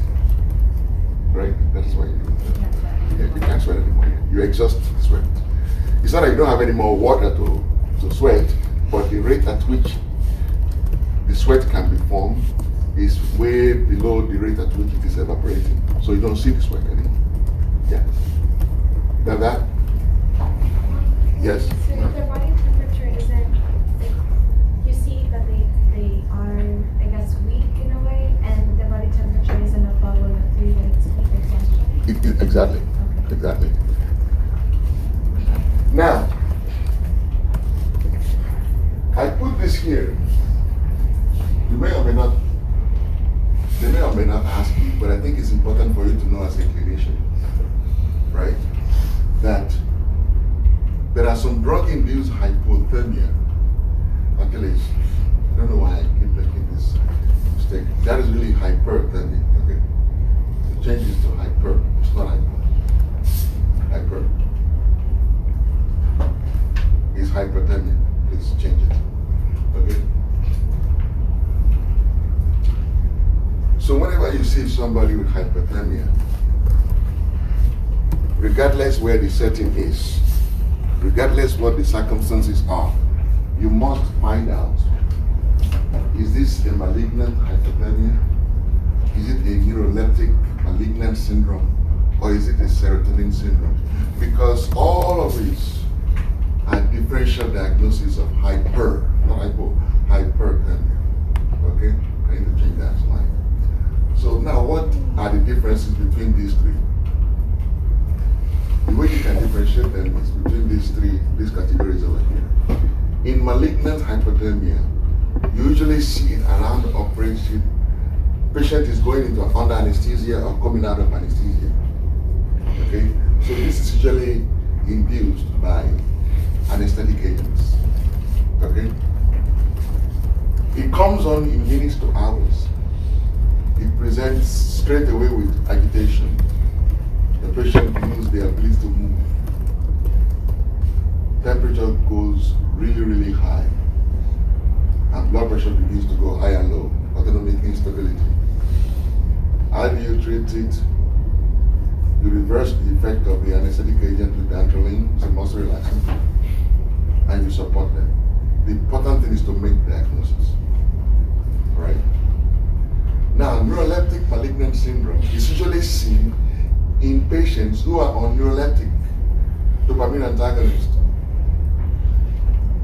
Right? That is why you do that. Yeah, you can't sweat anymore. You exhaust the sweat. It's not that you don't have any more water to sweat, but the rate at which the sweat can be formed is way below the rate at which it is evaporating. So you don't see the sweat anymore. Yeah. Now that? Yes. So if their body temperature isn't, like, you see that they are, I guess, weak in a way, and their body temperature isn't above 103, then it's heat exhaustion? Exactly. Okay. Exactly. Now, I put this here. You may or may not, they may or may not ask you, but I think it's important for you to know as a clinician, right? That there are some drug-induced hypothermia Actually, I don't know why I keep making this mistake. That is really hyperthermic. Okay, the change is to hyper. It's not hyper. Hyper. It's hyperthermic. Please change it. Okay. So whenever you see somebody with hyperthermia, regardless where the setting is, regardless what the circumstances are, you must find out, is this a malignant hyperthermia? Is it a neuroleptic malignant syndrome? Or is it a serotonin syndrome? Because all of these are differential diagnoses of hyper, not hypo, hyperthermia. Okay? I need to change that slide. So now what are the differences between these three? The way you can differentiate them is between these categories over here. In malignant hyperthermia, you usually see it around the operation. Patient is going into under anesthesia or coming out of anesthesia. Okay? So this is usually induced by anesthetic agents. Okay? It comes on in minutes to hours. It presents straight away with agitation. The patient loses their ability to move. Temperature goes really, really high. And blood pressure begins to go high and low, autonomic instability. How do you treat it? You reverse the effect of the anesthetic agent with dantrolene, it's a muscle relaxant, and you support them. The important thing is to make diagnosis. Right? Now, neuroleptic malignant syndrome is usually seen in patients who are on neuroleptic dopamine antagonist,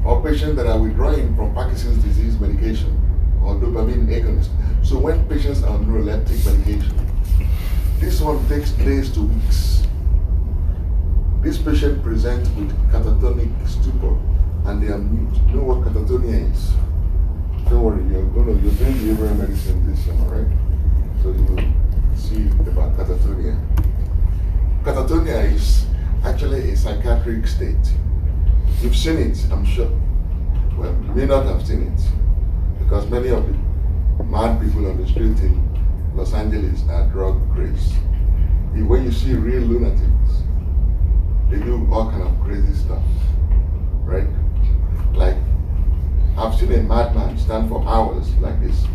or patients that are withdrawing from Parkinson's disease medication or dopamine agonist. So when patients are on neuroleptic medication, this one takes days to weeks. This patient presents with catatonic stupor and they are mute. You know what catatonia is? Don't worry, you're doing behavioral medicine this summer, right? So you will see about catatonia. Catatonia is actually a psychiatric state. You've seen it, I'm sure. Well, you may not have seen it because many of the mad people on the street in Los Angeles are drug crazed. When you see real lunatics, they do all kind of crazy stuff, right? Like, I've seen a madman stand for hours like this.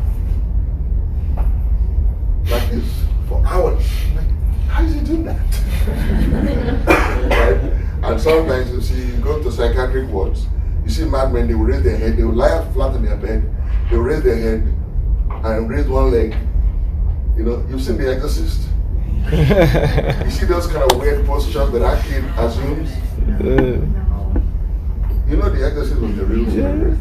Like this, for hours. Like, how is he doing that? Right? And sometimes you see, you go to psychiatric wards, you see madmen, they will raise their head, they will lie flat on their bed, they will raise their head and raise one leg. You know, you've seen The Exorcist. You see those kind of weird postures that our kid assumes? You know The Exorcist was the real story.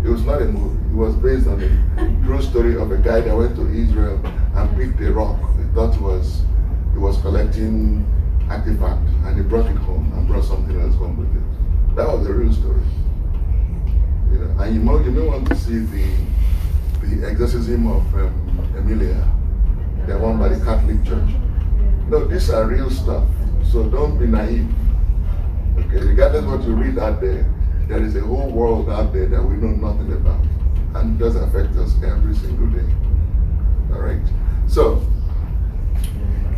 It was not a movie. It was based on a true story of a guy that went to Israel and picked a rock. He thought he was collecting artifact, and he brought it home and brought something else home with it. That was the real story. You know, and you may want to see the exorcism of Emilia, the one by the Catholic Church. No, these are real stuff, so don't be naive. Okay, regardless of what you read out there, there is a whole world out there that we know nothing about, and it does affect us every single day. All right. So,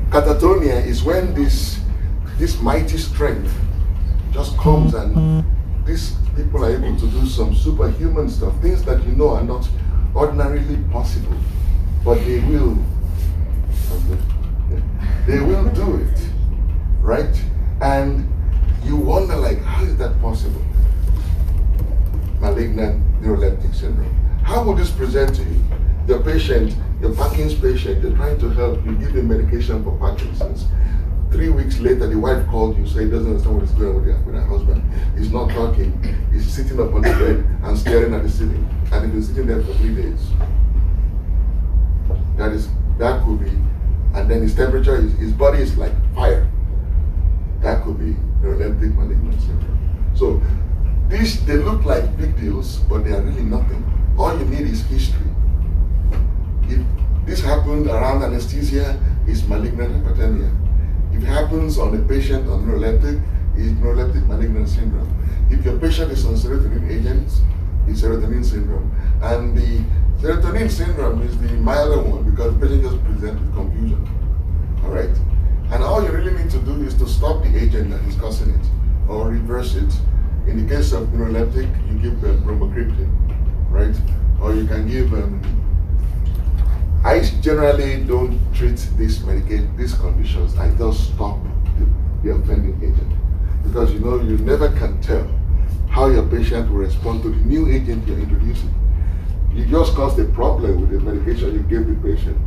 catatonia is when this mighty strength just comes, and these people are able to do some superhuman stuff, things that you know are not ordinarily possible, but they will. They will do it, right? And you wonder, like, how is that possible? Malignant neuroleptic syndrome. How would this present to you? Your patient, your Parkinson's patient, they're trying to help you, give him medication for Parkinson's. 3 weeks later, the wife called you, so he doesn't understand what is going on with her husband. He's not talking. He's sitting up on the bed and staring at the ceiling. And he's been sitting there for 3 days. That could be. And then his temperature, his body is like fire. That could be neuroleptic malignant syndrome. So they look like big deals, but they are really nothing. All you need is history. If this happened around anesthesia, it's malignant hyperthermia. If it happens on a patient on neuroleptic, it's neuroleptic malignant syndrome. If your patient is on serotonin agents, is serotonin syndrome. And the serotonin syndrome is the milder one because the patient just presents with confusion. All right? And all you really need to do is to stop the agent that is causing it or reverse it. In the case of neuroleptic, you give bromocriptine, right? Or you can give, I generally don't treat these conditions. I just stop the offending agent. Because you never can tell how your patient will respond to the new agent you're introducing. You just caused a problem with the medication you gave the patient.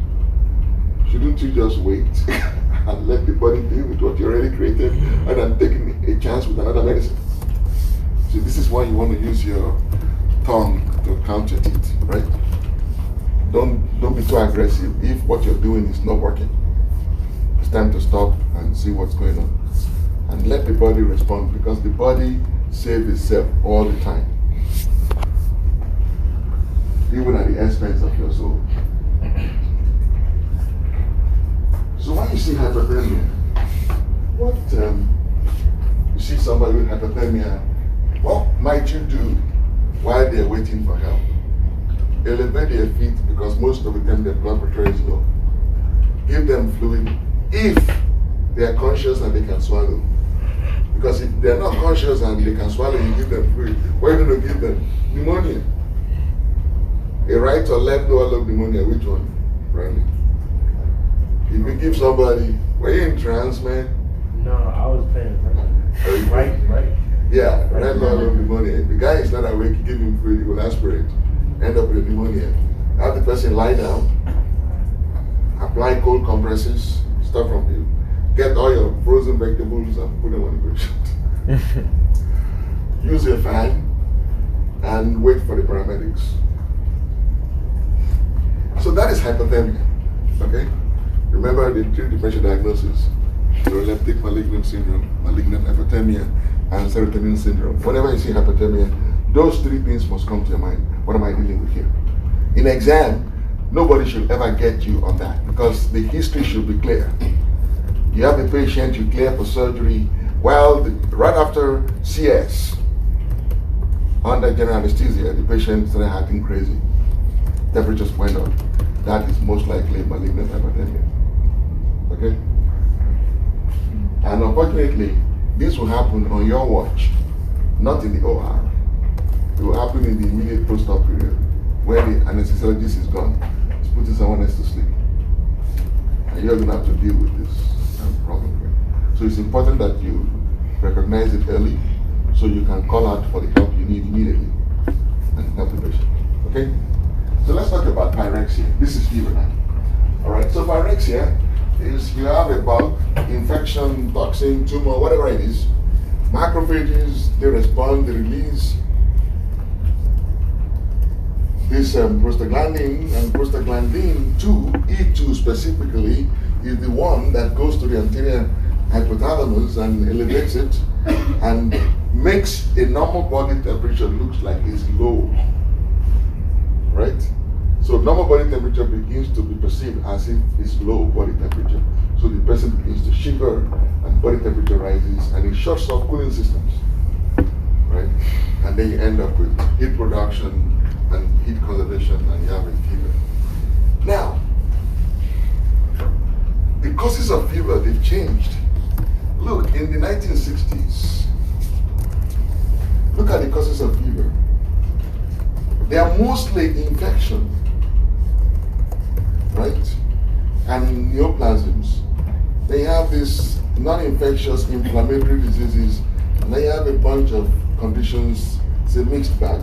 Shouldn't you just wait and let the body deal with what you already created and then taking a chance with another medicine? So this is why you want to use your tongue to counter it, right? Don't be too aggressive. If what you're doing is not working, it's time to stop and see what's going on. And let the body respond, because the body saves itself all the time, even at the expense of your soul. So when you see hypothermia, you see somebody with hypothermia, what might you do while they're waiting for help? Elevate their feet, because most of the time their blood pressure is low. Give them fluid if they are conscious and they can swallow. Because if they're not conscious and they can swallow, you give them fluid. What are you going to give them? Pneumonia. A right or left lower lobe pneumonia, which one? Brandy. If you give somebody, were you in trance, man? No, I was paying attention. Right? Yeah, right lower lobe pneumonia. If the guy is not awake, you give him fluid, he will aspirate. End up with pneumonia. Have the person lie down, apply cold compresses, start from you. Get all your frozen vegetables and put them on the patient. Use a fan and wait for the paramedics. So that is hypothermia. Okay? Remember the three differential diagnoses: neuroleptic malignant syndrome, malignant hypothermia, and serotonin syndrome. Whenever you see hypothermia, those three things must come to your mind. What am I dealing with here? In exam, nobody should ever get you on that, because the history should be clear. You have a patient, you clear for surgery, right after CS, under general anesthesia, the patient started acting crazy. Temperatures went up. That is most likely malignant hypothermia. Okay? And unfortunately, this will happen on your watch, not in the OR. It will happen in the immediate post-op period, where the anesthesiologist is gone. He's putting someone else to sleep. And you're going to have to deal with this problem. So it's important that you recognize it early, so you can call out for the help you need immediately and help the patient. Okay? So let's talk about pyrexia. This is fever now. Alright, so pyrexia is you have a bug, infection, toxin, tumor, whatever it is. Macrophages, they respond, they release this prostaglandin, and prostaglandin 2, E2 specifically, is the one that goes to the anterior hypothalamus and elevates it and makes a normal body temperature looks like it's low, right? So normal body temperature begins to be perceived as if it's low body temperature. So the person begins to shiver and body temperature rises, and it shuts off cooling systems, right? And then you end up with heat production and heat conservation, and you have a fever. Now, the causes of fever, they've changed. Look, in the 1960s, look at the causes of fever. They are mostly infection, right? And neoplasms. They have these non-infectious inflammatory diseases, and then you have a bunch of conditions. It's a mixed bag.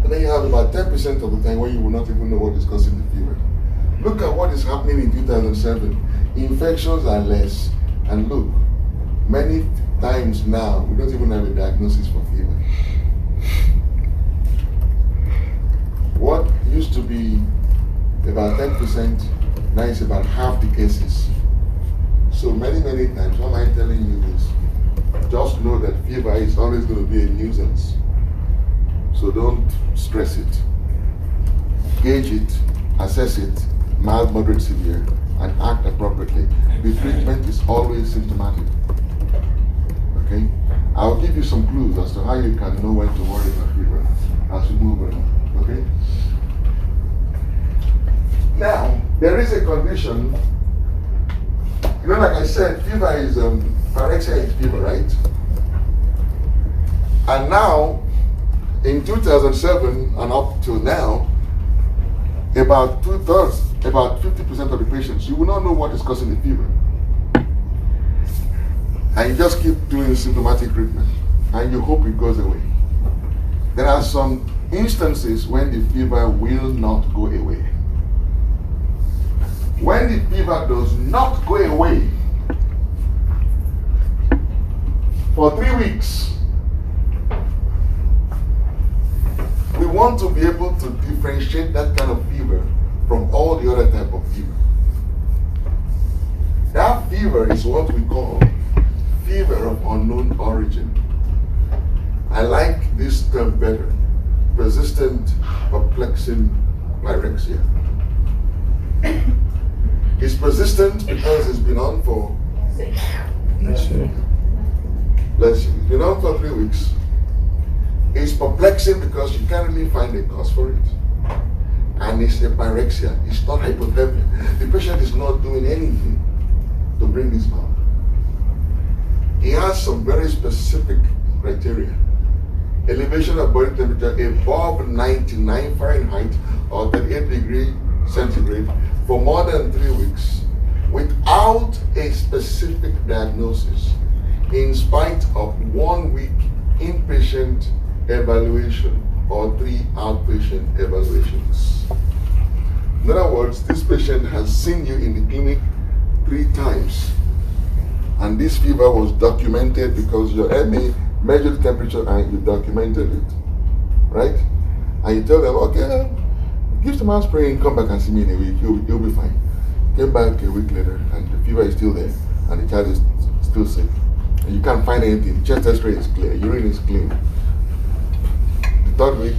And then you have about 10% of the time when you will not even know what is causing the fever. Look at what is happening in 2007. Infections are less. And look, many times now, we don't even have a diagnosis for fever. What used to be about 10%, now it's about half the cases. So many times, why am I telling you this? Just know that fever is always going to be a nuisance. So don't stress it. Gauge it, assess it, mild, moderate, severe, and act appropriately. The treatment is always symptomatic. Okay? I'll give you some clues as to how you can know when to worry about fever. as we move on. Okay? Now, there is a condition. You know, like I said, fever is, pyrexia is fever, right? And now, in 2007 and up till now, about 2/3, about 50% of the patients, you will not know what is causing the fever. And you just keep doing symptomatic treatment, and you hope it goes away. There are some instances when the fever will not go away. When the fever does not go away for 3 weeks, we want to be able to differentiate that kind of fever from all the other type of fever. That fever is what we call fever of unknown origin. I like this term better. Persistent, perplexing pyrexia. It's persistent because it's been on for, Let's see. let's see, it's been on for 3 weeks. It's perplexing because you can't really find a cause for it. And it's a pyrexia. It's not hypothermia. The patient is not doing anything to bring this on. He has some very specific criteria. Elevation of body temperature above 99 Fahrenheit or 38 degrees centigrade for more than 3 weeks without a specific diagnosis, in spite of 1 week inpatient evaluation or 3 outpatient evaluations. In other words, this patient has seen you in the clinic 3 times, and this fever was documented because your MA measured the temperature and you documented it, right? And you tell them, okay, give some aspirin, come back and see me in a week, you'll be fine. Came back a week later and the fever is still there and the child is still sick. And you can't find anything, chest x-ray is clear, urine is clean. The 3rd week,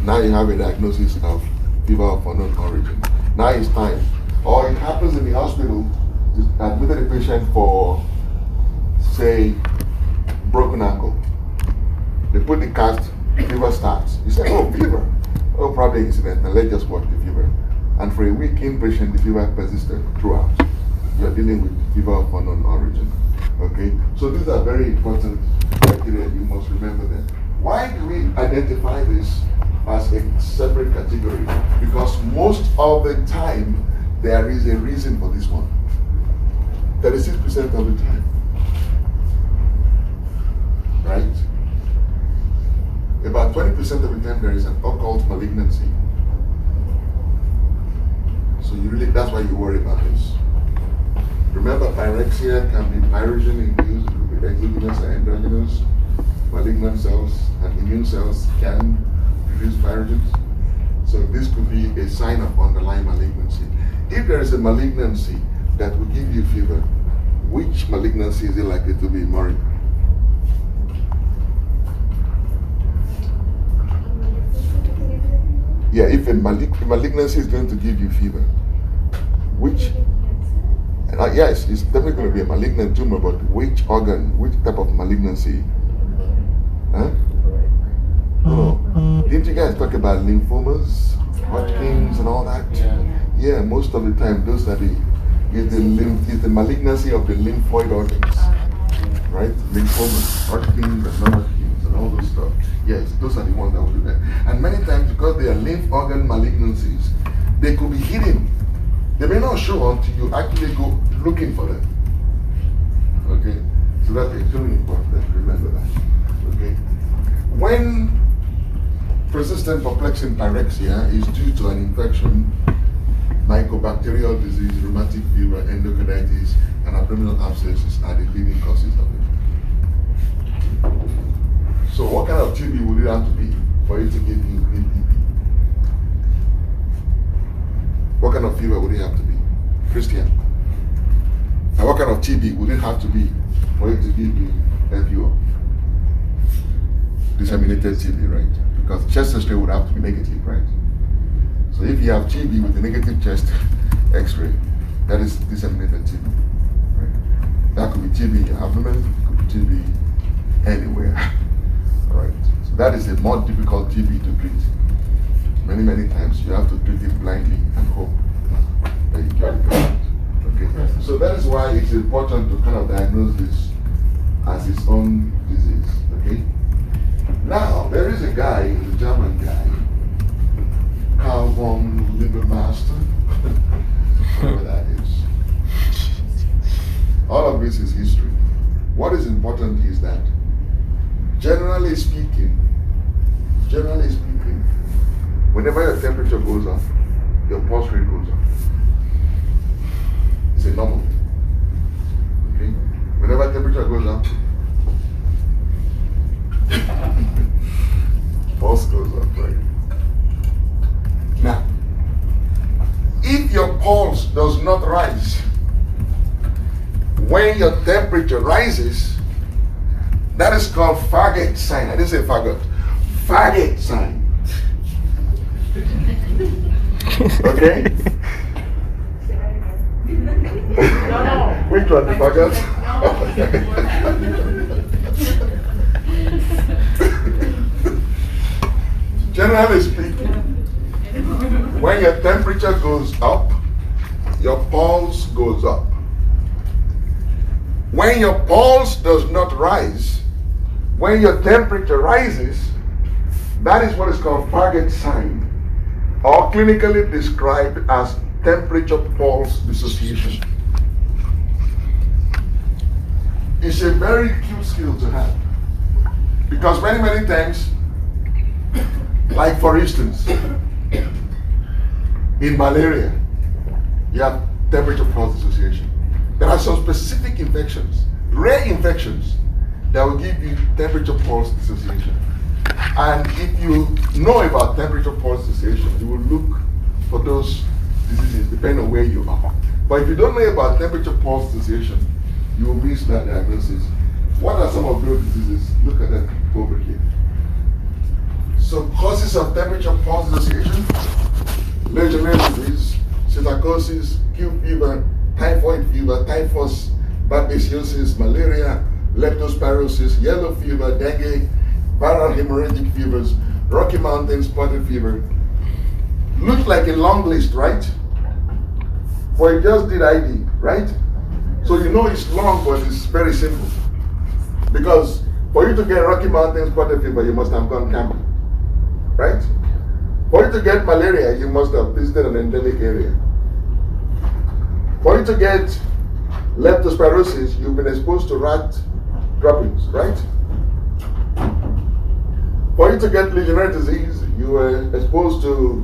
now you have a diagnosis of fever of unknown origin. Now it's time. Or it happens in the hospital, you admitted a patient for, say, broken ankle. They put the cast, fever starts. You say, oh, fever. Oh, probably incidental. Let's just watch the fever. And for a week inpatient, the fever persisted throughout. You're dealing with fever of unknown origin. Okay? So these are very important criteria. You must remember that. Why do we identify this as a separate category? Because most of the time, there is a reason for this one. 36% of the time. Right? About 20% of the time there is an occult malignancy. So you really, that's why you worry about this. Remember, pyrexia can be pyrogen induced, it could be exogenous or endogenous. Malignant cells and immune cells can produce pyrogens. So this could be a sign of underlying malignancy. If there is a malignancy that will give you fever, which malignancy is it likely to be, Maury? Yeah, if a malignancy is going to give you fever, which, yes, it's definitely going to be a malignant tumor, but which organ, which type of malignancy? Huh? Oh, didn't you guys talk about lymphomas, Hodgkin's and all that? Yeah, most of the time those are the malignancy of the lymphoid organs, right? Lymphomas, Hodgkin's and non-Hodgkin's and all those stuff. Yes, those are the ones that will do that. And many times, because they are lymph organ malignancies, they could be hidden. They may not show until you actually go looking for them. Okay? So that's extremely important that you remember that. Okay? When persistent perplexing pyrexia is due to an infection, mycobacterial disease, rheumatic fever, endocarditis, and abdominal abscesses are the leading causes of it. So what kind of TB would it have to be for it to give you APP? What kind of fever would it have to be? Christian. And what kind of TB would it have to be for it to give you FUO? Disseminated TB, right? Because chest x-ray would have to be negative, right? So if you have TB with a negative chest x-ray, that is disseminated TB, right? That could be TB in your abdomen, it could be TB anywhere. All right. So that is a more difficult TB to treat. Many, many times you have to treat it blindly and hope that you cure the patient. Okay? So that is why it's important to kind of diagnose this as its own disease. Okay? Now, there is a guy, a German guy, Karl von Liebermaster, whatever that is. All of this is history. What is important is that, generally speaking, whenever your temperature goes up, your pulse rate goes up. It's a normal thing. Okay? Whenever temperature goes up, pulse goes up, right? Now, if your pulse does not rise when your temperature rises, that is called faggot sign. I didn't say faggot. Faggot sign. Okay? No. Which one, the faggot? Generally speaking, when your temperature goes up, your pulse goes up. When your pulse does not rise, when your temperature rises, that is what is called Fargate sign, or clinically described as temperature-pulse dissociation. It's a very cute skill to have, because many, many times, like for instance, in malaria, you have temperature-pulse dissociation. There are some specific infections, rare infections, that will give you temperature pulse dissociation. And if you know about temperature pulse dissociation, you will look for those diseases depending on where you are. But if you don't know about temperature pulse dissociation, you will miss that diagnosis. What are some of those diseases? Look at them over here. So causes of temperature pulse dissociation: Legionnaires' disease, psittacosis, Q fever, typhoid fever, typhus, babesiosis, malaria, leptospirosis, yellow fever, dengue, viral hemorrhagic fevers, Rocky Mountain spotted fever. Looks like a long list, right? But it just did ID, right? So you know it's long, but it's very simple. Because for you to get Rocky Mountain spotted fever, you must have gone camping, right? For you to get malaria, you must have visited an endemic area. For you to get leptospirosis, you've been exposed to rat droppings, right? For you to get Legionnaires' disease, you were exposed to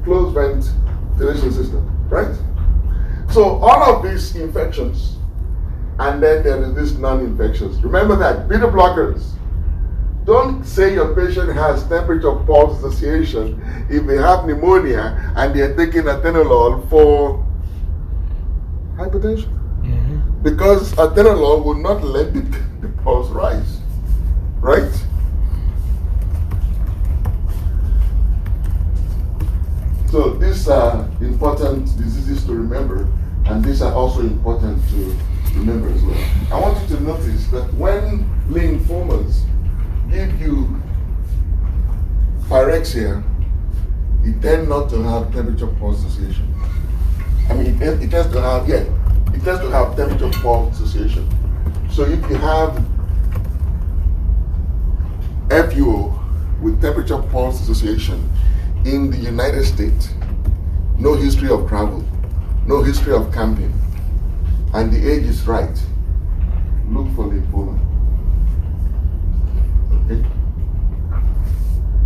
closed ventilation system, right? So all of these infections, and then there is this non-infections. Remember that, beta blockers. Don't say your patient has temperature pulse dissociation if they have pneumonia and they are taking atenolol for hypertension. Mm-hmm. Because atenolol will not let the pulse rise, right? So these are important diseases to remember, and these are also important to remember as well. I want you to notice that when lymphomas give you pyrexia, it tends not to have temperature pulse dissociation. I mean, it tends to have, it tends to have temperature pulse dissociation. So if you have FUO with temperature pulse dissociation in the United States, no history of travel, no history of camping, and the age is right, look for lymphoma. Okay?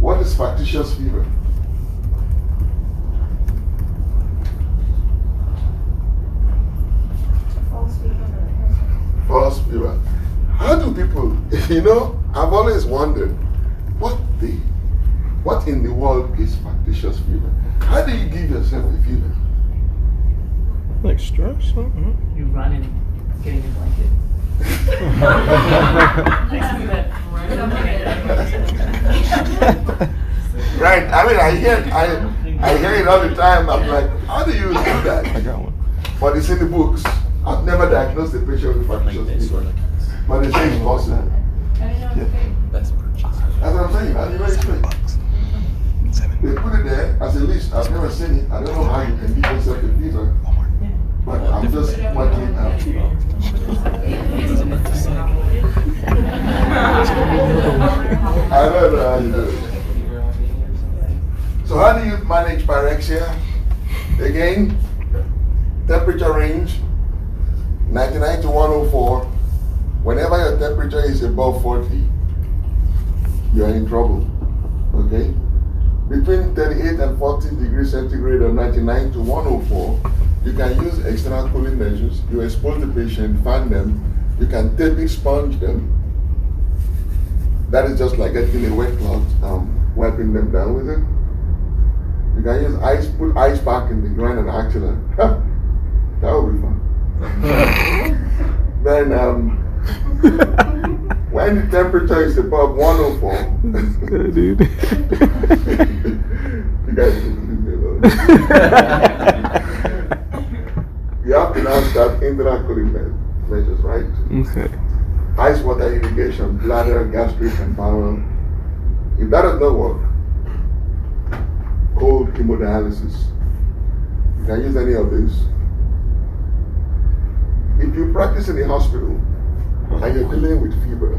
What is factitious fever? False fever. How do people, I've always wondered, what in the world is factitious fever? How do you give yourself a fever? Like strokes? Mm-hmm. You run and get in your blanket. Right. I mean, I hear it all the time. I'm like, how do you do that? I got one. But it's in the books. I've never diagnosed a patient with factitious fever. But they say it's possible. Yeah. That's what I'm saying. How do you explain? They put it there as a list. I've never seen it. I don't know how you can give yourself a fever. But I'm just pointing it out. I don't know how you do it. So how do you manage pyrexia? Again, temperature range 99 to 104. Whenever your temperature is above 40, you're in trouble. Okay? Between 38 and 40 degrees centigrade or 99 to 104, you can use external cooling measures. You expose the patient, fan them. You can tape sponge them. That is just like getting a wet cloth, wiping them down with it. You can use ice, put ice pack in the groin and axilla. That would be fun. Then, when the temperature is above 104, Dude. you guys can leave me alone. You have to now start internal cooling measures, right? Okay. Ice water irrigation, bladder, gastric, and bowel. If that does not work, cold hemodialysis. You can use any of these. If you practice in a hospital and you're dealing with fever,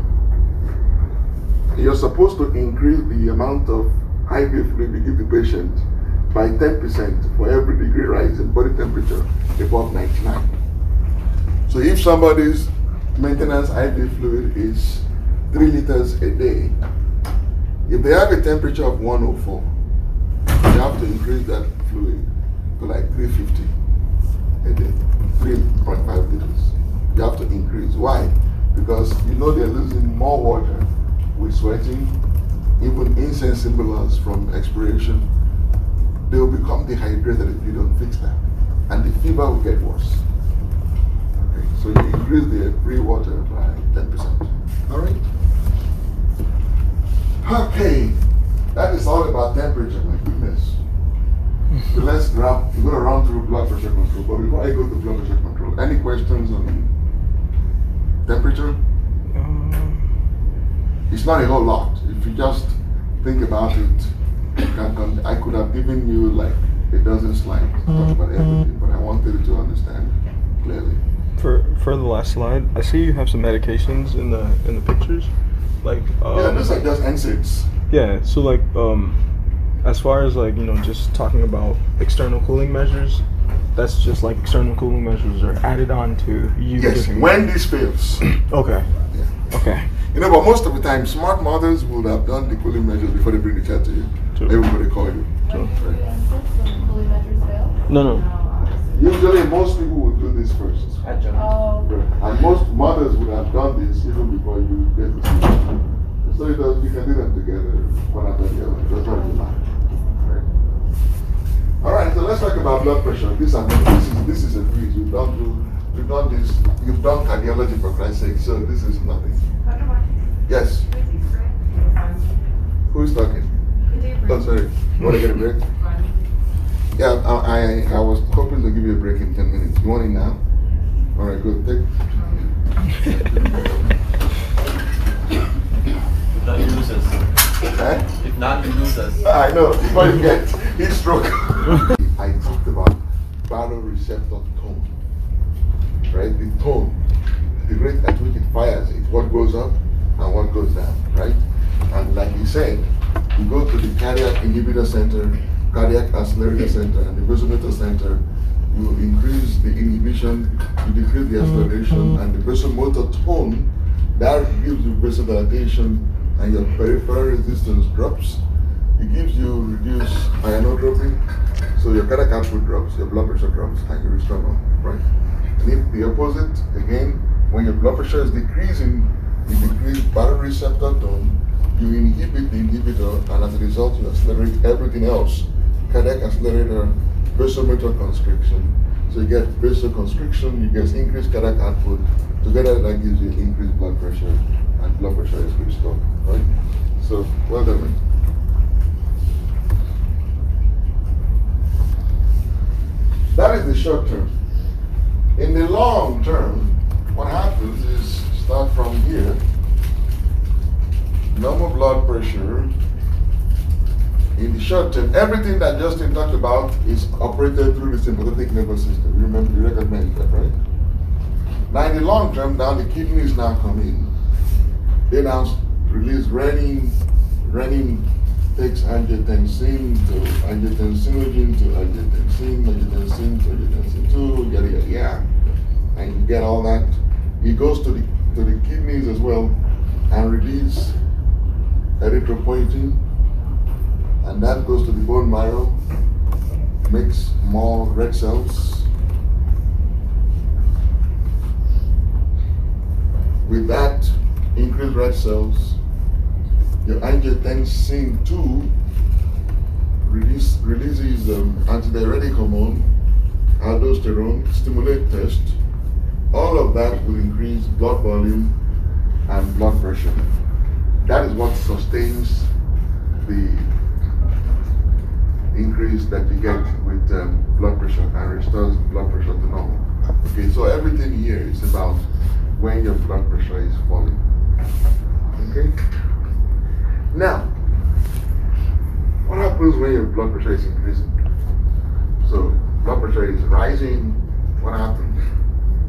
you're supposed to increase the amount of IV fluid you give the patient by 10% for every degree rise in body temperature above 99. So if somebody's maintenance IV fluid is 3 liters a day, if they have a temperature of 104, you have to increase that fluid to like 350 a day, 3.5 liters. You have to increase. Why? Because you know they're losing more water with sweating, even insensible from expiration. They will become dehydrated if you don't fix that. And the fever will get worse. Okay, so you increase the free water by 10%. All right? Okay, that is all about temperature, my goodness. So let's go around through blood pressure control. But before I go to blood pressure control, any questions on temperature? It's not a whole lot. If you just think about it, I could have given you like a dozen slides to talk about everything, but I wanted you to understand clearly. For the last slide, I see you have some medications in the pictures, like yeah, those are just NSAIDs. yeah. So like as far as like just talking about external cooling measures, that's just like external cooling measures are added on to you. Yes, when this fails. Okay. Yeah. Okay. But most of the time, smart mothers would have done the cooling measures before they bring the child to you. True. Everybody call you. True. Right. No. Usually, most people would do this first. Oh. And most mothers would have done this even before you get to see them. So you can do them together, one after the other. That's what you like. Right. All right, so let's talk about blood pressure. This is a breeze. You've done this. You've done cardiology for Christ's sake. So this is nothing. Yes. Who is talking? Oh, sorry. You want to get a break? Yeah, I was hoping to give you a break in 10 minutes. You want it now? All right, good. If not, you lose us. Huh? If not, you lose us. I know. Before you get heat stroke. I talked about baroreceptor tone. Right? The tone, the rate at which it fires it, what goes up and what goes down, right? And like you said, you go to the cardiac inhibitor center, cardiac accelerator center, and the vasomotor center, you increase the inhibition, you decrease the acceleration, and the vasomotor tone, that gives you vasodilatation, and your peripheral resistance drops. It gives you reduced ionotropy, so your cardiac output drops, your blood pressure drops, and you restore normal, right? And if the opposite, again, when your blood pressure is decreasing, you decrease baroreceptor tone, you inhibit the inhibitor, and as a result, you accelerate everything else. Cardiac accelerator, vasomotor constriction. So you get vasoconstriction, you get increased cardiac output. Together, that gives you increased blood pressure, and blood pressure is restored, right? So, well done, man. That is the short term. In the long term, what happens is start from here. Normal blood pressure, in the short term, everything that Justin talked about is operated through the sympathetic nervous system. You remember, you recognize that, right? Now in the long term, now the kidneys now come in. They now release renin. Renin takes angiotensin to angiotensinogen to angiotensin, angiotensin to angiotensin 2, yada yada yada. And you get all that. It goes to the kidneys as well and release erythropoietin. And that goes to the bone marrow, makes more red cells. With that increased red cells, your angiotensin 2 releases antidiuretic hormone, aldosterone, stimulate test. All of that will increase blood volume and blood pressure. That is what sustains the increase that you get with blood pressure and restores blood pressure to normal. Okay, so everything here is about when your blood pressure is falling. Okay? Now, what happens when your blood pressure is increasing? So, blood pressure is rising, what happens?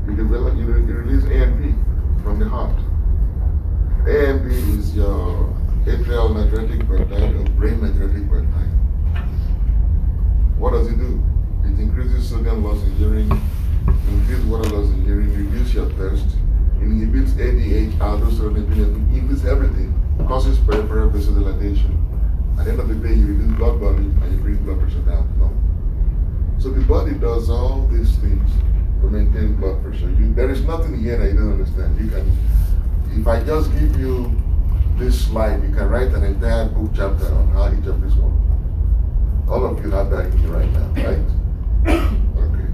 You release ANP from the heart. ANP is your atrial natriuretic peptide or brain natriuretic peptide. What does it do? It increases sodium loss in urine, increases water loss in urine, reduces your thirst, inhibits ADH, aldosterone, epinephrine, inhibits everything, causes peripheral vasodilation. At the end of the day, you reduce blood volume and you bring blood pressure down to normal. So the body does all these things to maintain blood pressure. There is nothing here that you don't understand. You can, if I just give you this slide, you can write an entire book chapter on how each of these works. All of you have that in you right now, right? Okay.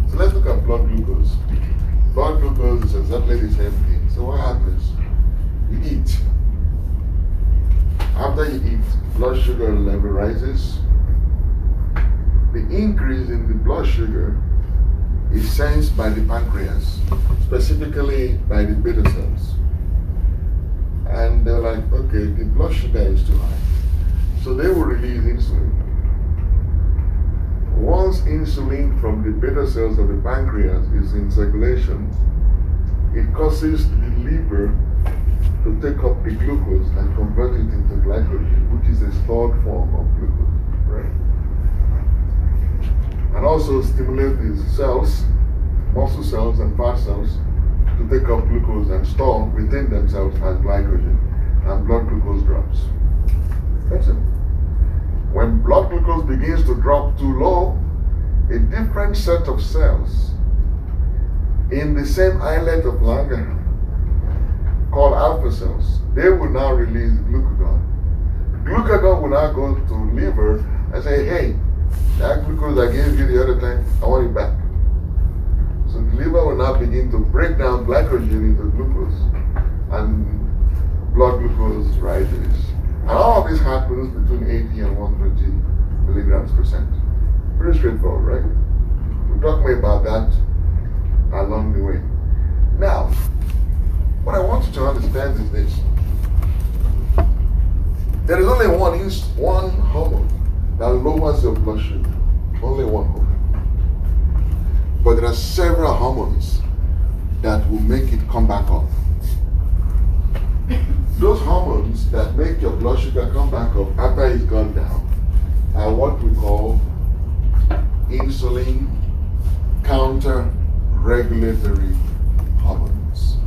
So let's look at blood glucose. Blood glucose is exactly the same thing. So what happens? You eat. After you eat, blood sugar level rises. The increase in the blood sugar is sensed by the pancreas, specifically by the beta cells. And they're like, okay, the blood sugar is too high. So they will release insulin. Once insulin from the beta cells of the pancreas is in circulation, it causes the liver to take up the glucose and convert it into glycogen, which is a stored form of glucose, right? And also stimulate these cells, muscle cells and fat cells, to take up glucose and store within themselves as glycogen, and blood glucose drops. That's it. When blood glucose begins to drop too low, a different set of cells in the same islet of Langerhans, called alpha cells, they will now release glucagon. Glucagon will now go to liver and say, hey, that glucose I gave you the other time, I want it back. So the liver will now begin to break down glycogen into glucose, and blood glucose rises. And all of this happens between 80 and 120 milligrams percent. Pretty straightforward, right? We'll talk more about that along the way. Now, what I want you to understand is this. There is only one hormone that lowers your blood sugar. Only one hormone. But there are several hormones that will make it come back up. Those hormones that make your blood sugar come back up after it's gone down are what we call insulin counter-regulatory hormones.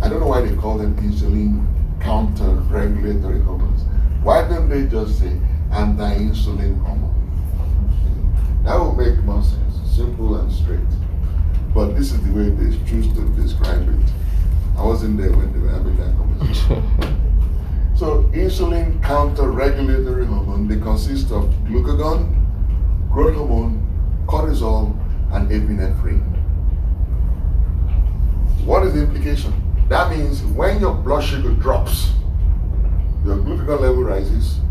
I don't know why they call them insulin counter-regulatory hormones. Why don't they just say anti-insulin hormone? That would make more sense, simple and straight. But this is the way they choose to describe it. I wasn't there when they were having that conversation. So insulin counter-regulatory hormone, they consist of glucagon, growth hormone, cortisol, and epinephrine. What is the implication? That means when your blood sugar drops, your glucagon level rises,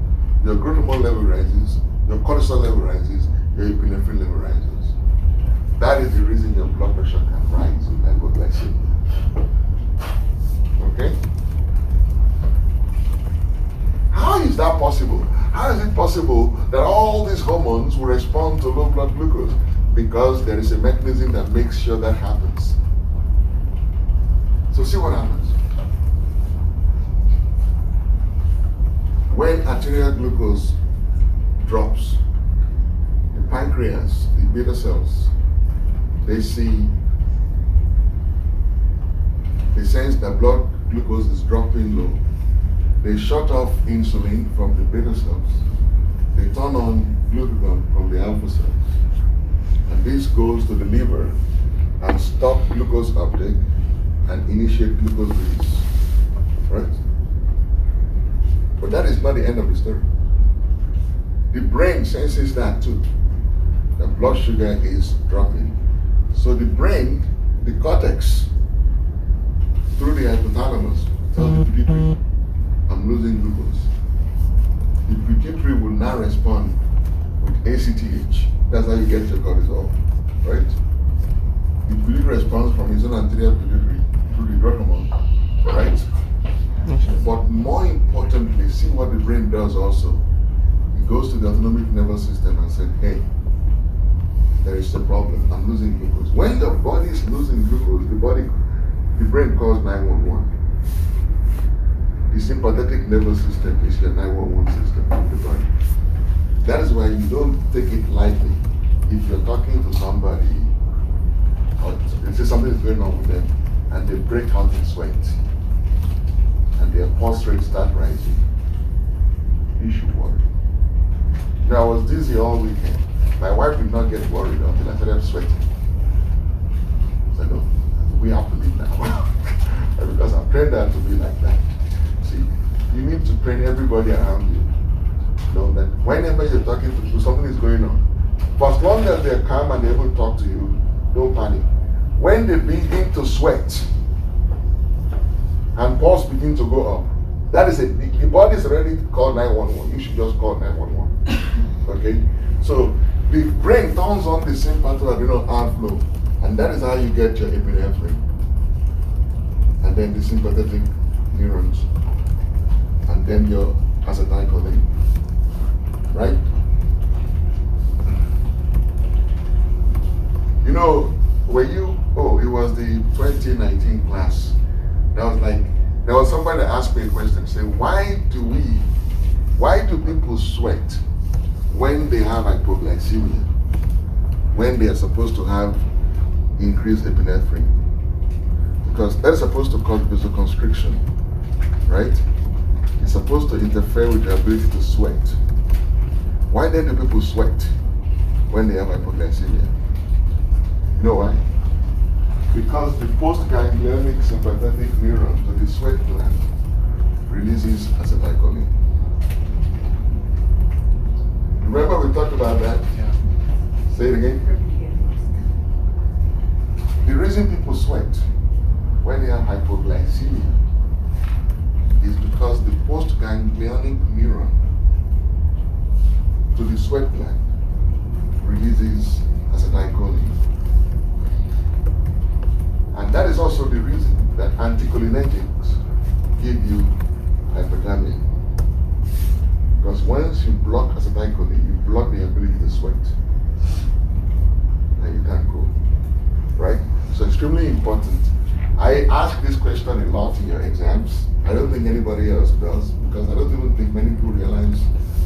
your growth hormone level rises, your cortisol level rises, your epinephrine level rises. That is the reason your blood pressure can rise with hypoglycemia. Okay? possible? How is it possible that all these hormones will respond to low blood glucose? Because there is a mechanism that makes sure that happens. So see what happens. When arterial glucose drops, the pancreas, the beta cells, they sense that blood glucose is dropping low. They shut off insulin from the beta cells. They turn on glucagon from the alpha cells. And this goes to the liver and stop glucose uptake and initiate glucose release. Right? But that is not the end of the story. The brain senses that too. The blood sugar is dropping. So the brain, the cortex, through the hypothalamus, tells the pituitary, I'm losing glucose. The pituitary will now respond with ACTH. That's how you get your cortisol, right? The pituitary responds from its own anterior pituitary through the growth hormone, right? But more importantly, see what the brain does also. It goes to the autonomic nervous system and says, hey, there is a problem, I'm losing glucose. When the body is losing glucose, the brain calls 911. The sympathetic nervous system is your 911 system of the body. That is why you don't take it lightly. If you're talking to somebody, or they say something is going on with them, and they break out in sweat, and their pulse rate starts rising, you should worry. Now, I was dizzy all weekend. My wife did not get worried until I started sweating. So no, we have to leave now. Because I've trained her to be like that. See, you need to train everybody around you. Know that whenever you're talking to people, something is going on. For as long as they're calm and they're able to talk to you, don't panic. When they begin to sweat and pulse begin to go up, that is it. The body is ready to call 911. You should just call 911. Okay? So the brain turns on the sympathetic outflow, and that is how you get your epinephrine. And then the sympathetic neurons, and then your acetylcholine. Right? You know, it was the 2019 class. There was somebody that asked me a question, say, why do people sweat when they have hypoglycemia, when they are supposed to have increased epinephrine? Because that's supposed to cause vasoconstriction, right? It's supposed to interfere with your ability to sweat. Why then do people sweat when they have hypoglycemia? You know why? Because the postganglionic sympathetic neuron to the sweat gland releases acetylcholine. Remember we talked about that? Yeah. Say it again. The reason people sweat when they have hypoglycemia is because the postganglionic neuron to the sweat gland releases acetylcholine. And that is also the reason that anticholinergics give you hyperthermia. Because once you block acetylcholine, you block the ability to sweat. And you can't go. Right? So extremely important. I ask this question a lot in your exams. I don't think anybody else does, because I don't even think many people realize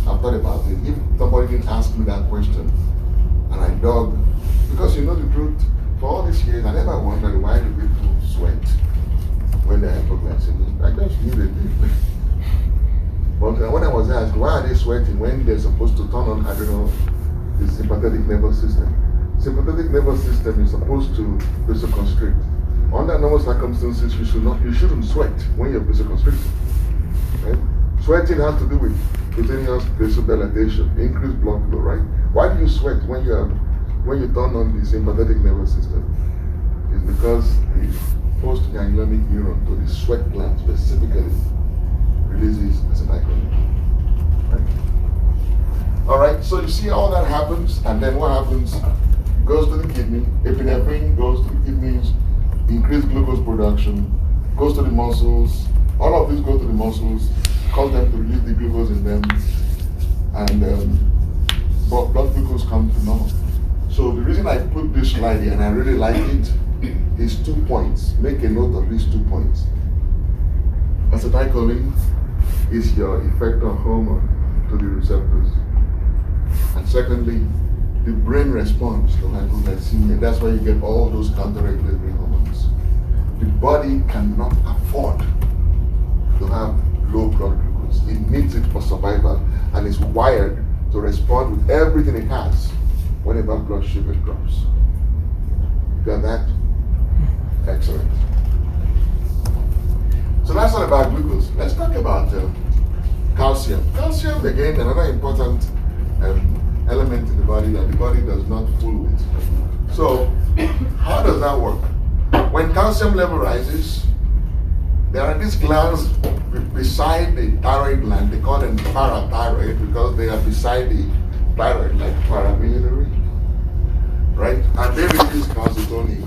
I've thought about it. If somebody didn't ask me that question, and I dug, because you know the truth, for all these years, I never wondered why do people sweat when they're hypoglycemic. I just knew they did. But when I was asked, why are they sweating when they're supposed to turn on the sympathetic nervous system? Sympathetic nervous system is supposed to vasoconstrict. Under normal circumstances, you shouldn't sweat when you're vasoconstricting. Right? Sweating has to do with cutaneous vasodilatation, increased blood flow, right? Why do you sweat when you turn on the sympathetic nervous system? It's because the postganglionic neuron to the sweat gland specifically releases acetylcholine. Right? All right, so you see all that happens, and then what happens? It goes to the kidney, epinephrine goes to the kidneys, increased glucose production, goes to the muscles, all of this goes to the muscles, cause them to release the glucose in them, and blood glucose comes to normal. So the reason I put this slide here, and I really like it, is 2 points. Make a note of these 2 points. Acetylcholine is your effector hormone to the receptors. And secondly, the brain responds to hypoglycemia. That's why you get all those counter-regulatory hormones. The body cannot afford to have low blood glucose. It needs it for survival, and it's wired to respond with everything it has whenever blood sugar drops. Got that? Excellent. So that's all about glucose. Let's talk about calcium. Calcium, again, another important element in the body that the body does not fool with. So, how does that work? When calcium level rises, there are these glands beside the thyroid gland. They call them parathyroid because they are beside the thyroid, like paramilitary, right? And they release calcitonin.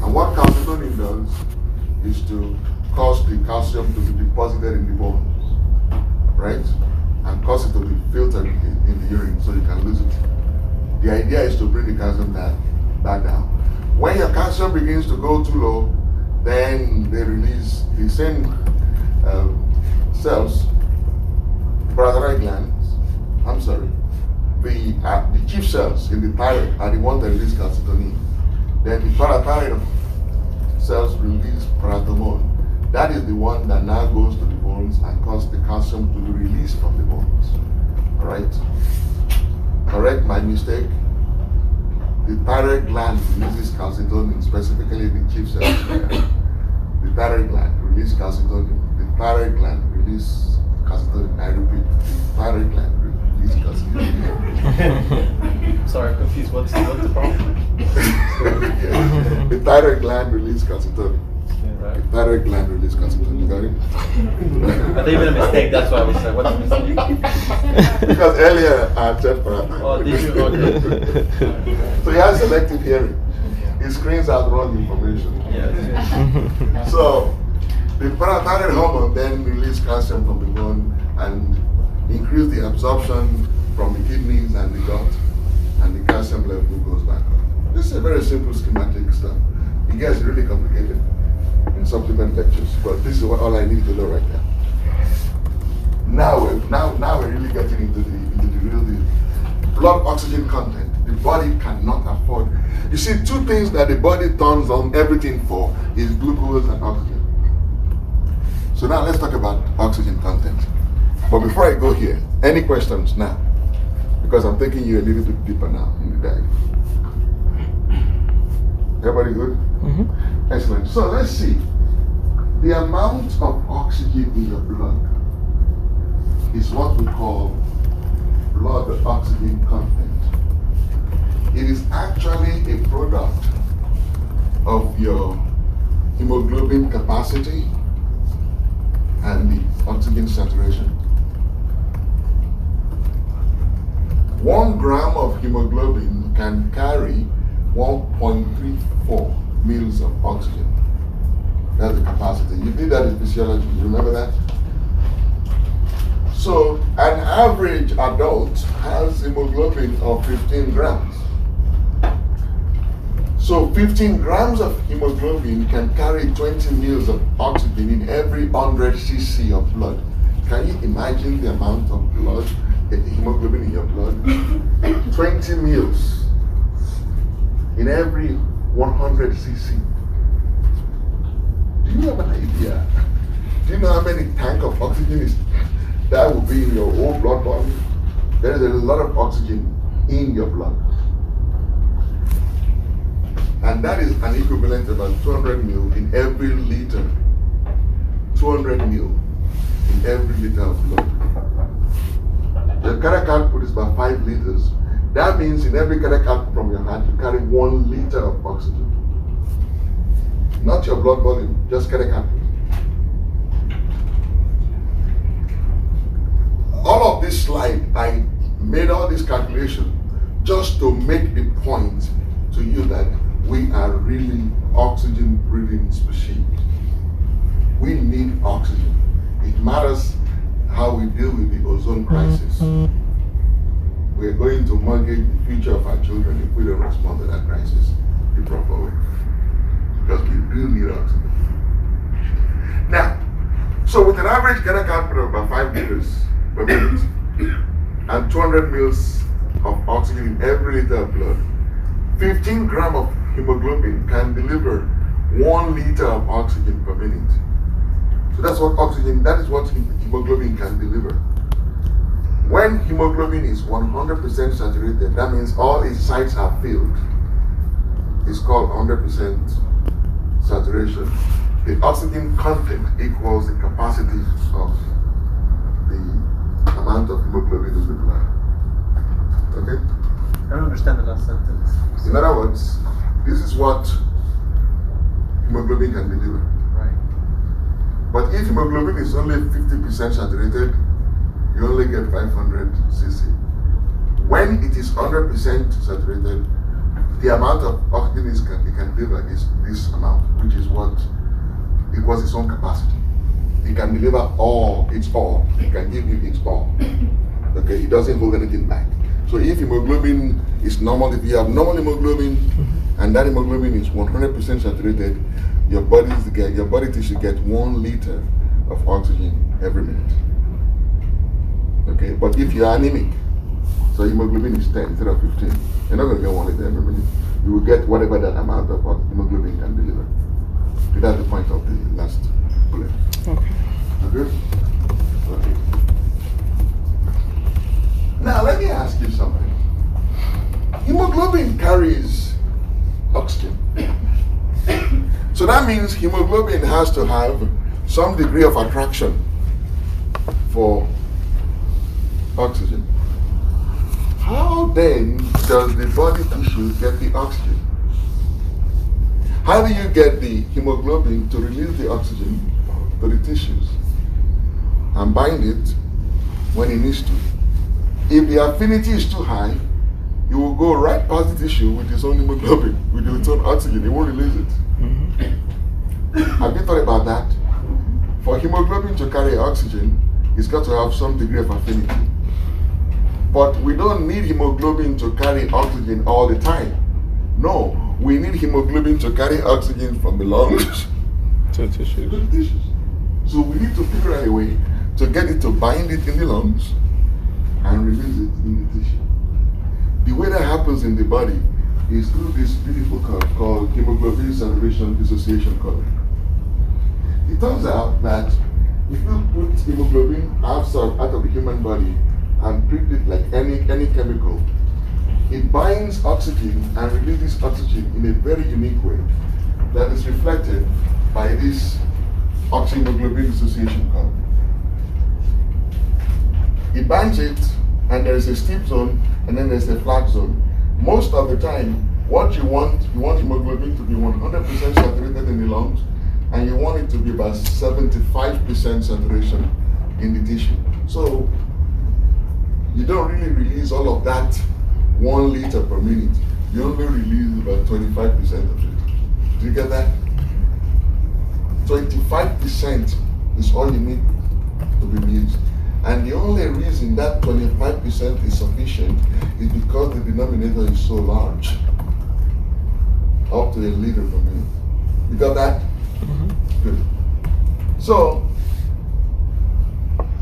And what calcitonin does is to cause the calcium to be deposited in the bones, right? And cause it to be filtered in the urine so you can lose it. The idea is to bring the calcium back down. When your calcium begins to go too low, then they release the same cells, parathyroid glands, the chief cells in the thyroid are the ones that release calcitonin. Then the parathyroid cells release parathormone. That is the one that now goes to the bones and causes the calcium to be released from the bones. All right? Correct my mistake. The thyroid gland releases calcitonin, specifically the chief cells. The thyroid gland releases calcitonin. The thyroid gland releases calcitonin. I repeat, the thyroid gland releases calcitonin. Sorry, I'm confused. What's the problem? The thyroid gland releases calcitonin. Right. The thyroid gland releases calcitonin. You got it? I think you made a mistake. That's why I was like, what's the mistake? Because earlier I said parathyroid. Oh, did you? Okay. So he has selective hearing. He screens out wrong information. Yes. So the parathyroid hormone then release calcium from the bone and increase the absorption from the kidneys and the gut, and the calcium level goes back up. This is a very simple schematic stuff. It gets really complicated in subsequent lectures, but this is all I need to know right now. Now we're really getting into the real deal. Blood oxygen content. The body cannot afford. You see, 2 things that the body turns on everything for is glucose and oxygen. So now let's talk about oxygen content. But before I go here, any questions now? Because I'm taking you a little bit deeper now in the bag. Everybody good? Mm-hmm. Excellent. So let's see. The amount of oxygen in your blood is what we call blood oxygen content. It is actually a product of your hemoglobin capacity and the oxygen saturation. 1 gram of hemoglobin can carry 1.34 mils of oxygen. That's the capacity. You did that in physiology. You remember that? So an average adult has hemoglobin of 15 grams. So 15 grams of hemoglobin can carry 20 mils of oxygen in every 100 cc of blood. Can you imagine the amount of blood, the hemoglobin in your blood? 20 mils in every 100 cc. Do you have an idea? Do you know how many tanks of oxygen that will be in your whole blood body? There is a lot of oxygen in your blood. And that is an equivalent of about 200 mil in every liter. 200 mil in every liter of blood. The cardiac output is about 5 liters. That means in every cardiac output from your heart, you carry 1 liter of oxygen. Not your blood volume, just cardiac output. All of this slide, I made all this calculation just to make the point to you that we are really oxygen breathing species. We need oxygen. It matters how we deal with the ozone crisis. We're going to mortgage the future of our children if we don't respond to that crisis the proper way. Because we do need oxygen. Now, so with an average cardiac output of about 5 liters per minute and 200 mils of oxygen in every liter of blood, 15 grams of hemoglobin can deliver 1 liter of oxygen per minute. So that is what hemoglobin can deliver. When hemoglobin is 100% saturated, that means all its sites are filled. It's called 100% saturation. The oxygen content equals the capacity of the amount of hemoglobin in the blood. Okay? I don't understand the last sentence. In other words, this is what hemoglobin can deliver. Right. But if hemoglobin is only 50% saturated, you only get 500 cc. When it is 100% saturated, the amount of oxygen it can deliver is this amount, which is what equals its own capacity. It can deliver its all. It can give you its all. Okay, it doesn't hold anything back. So if hemoglobin is normal, if you have normal hemoglobin and that hemoglobin is 100% saturated, your body tissue get 1 liter of oxygen every minute. Okay, but if you are anemic, so hemoglobin is 10 instead of 15, you're not going to get 1 liter every minute. You will get whatever that amount of hemoglobin can deliver. Okay, that's the point of the last bullet. Okay. Okay? Okay. Now let me ask you something. Hemoglobin carries oxygen. So that means hemoglobin has to have some degree of attraction for oxygen. How then does the body tissue get the oxygen? How do you get the hemoglobin to release the oxygen to the tissues and bind it when it needs to? If the affinity is too high, it will go right past the tissue with its own hemoglobin, with its own oxygen. It won't release it. Have you thought about that? For hemoglobin to carry oxygen, it's got to have some degree of affinity. But we don't need hemoglobin to carry oxygen all the time. No, we need hemoglobin to carry oxygen from the lungs To the tissues. to the tissues. So we need to figure out a way to get it to bind it in the lungs and release it in the tissue. The way that happens in the body is through this beautiful curve called hemoglobin saturation dissociation curve. It turns out that if you put hemoglobin outside out of the human body and treat it like any chemical, it binds oxygen and releases oxygen in a very unique way that is reflected by this oxyhemoglobin dissociation curve. It binds it, and there is a steep zone, and then there's a flat zone. Most of the time, what you want hemoglobin to be 100% saturated in the lungs, and you want it to be about 75% saturation in the tissue. So you don't really release all of that 1 liter per minute. You only release about 25% of it. Do you get that? 25% is all you need to be released. And the only reason that 25% is sufficient is because the denominator is so large, up to 1 liter per minute. You got that? Good. So,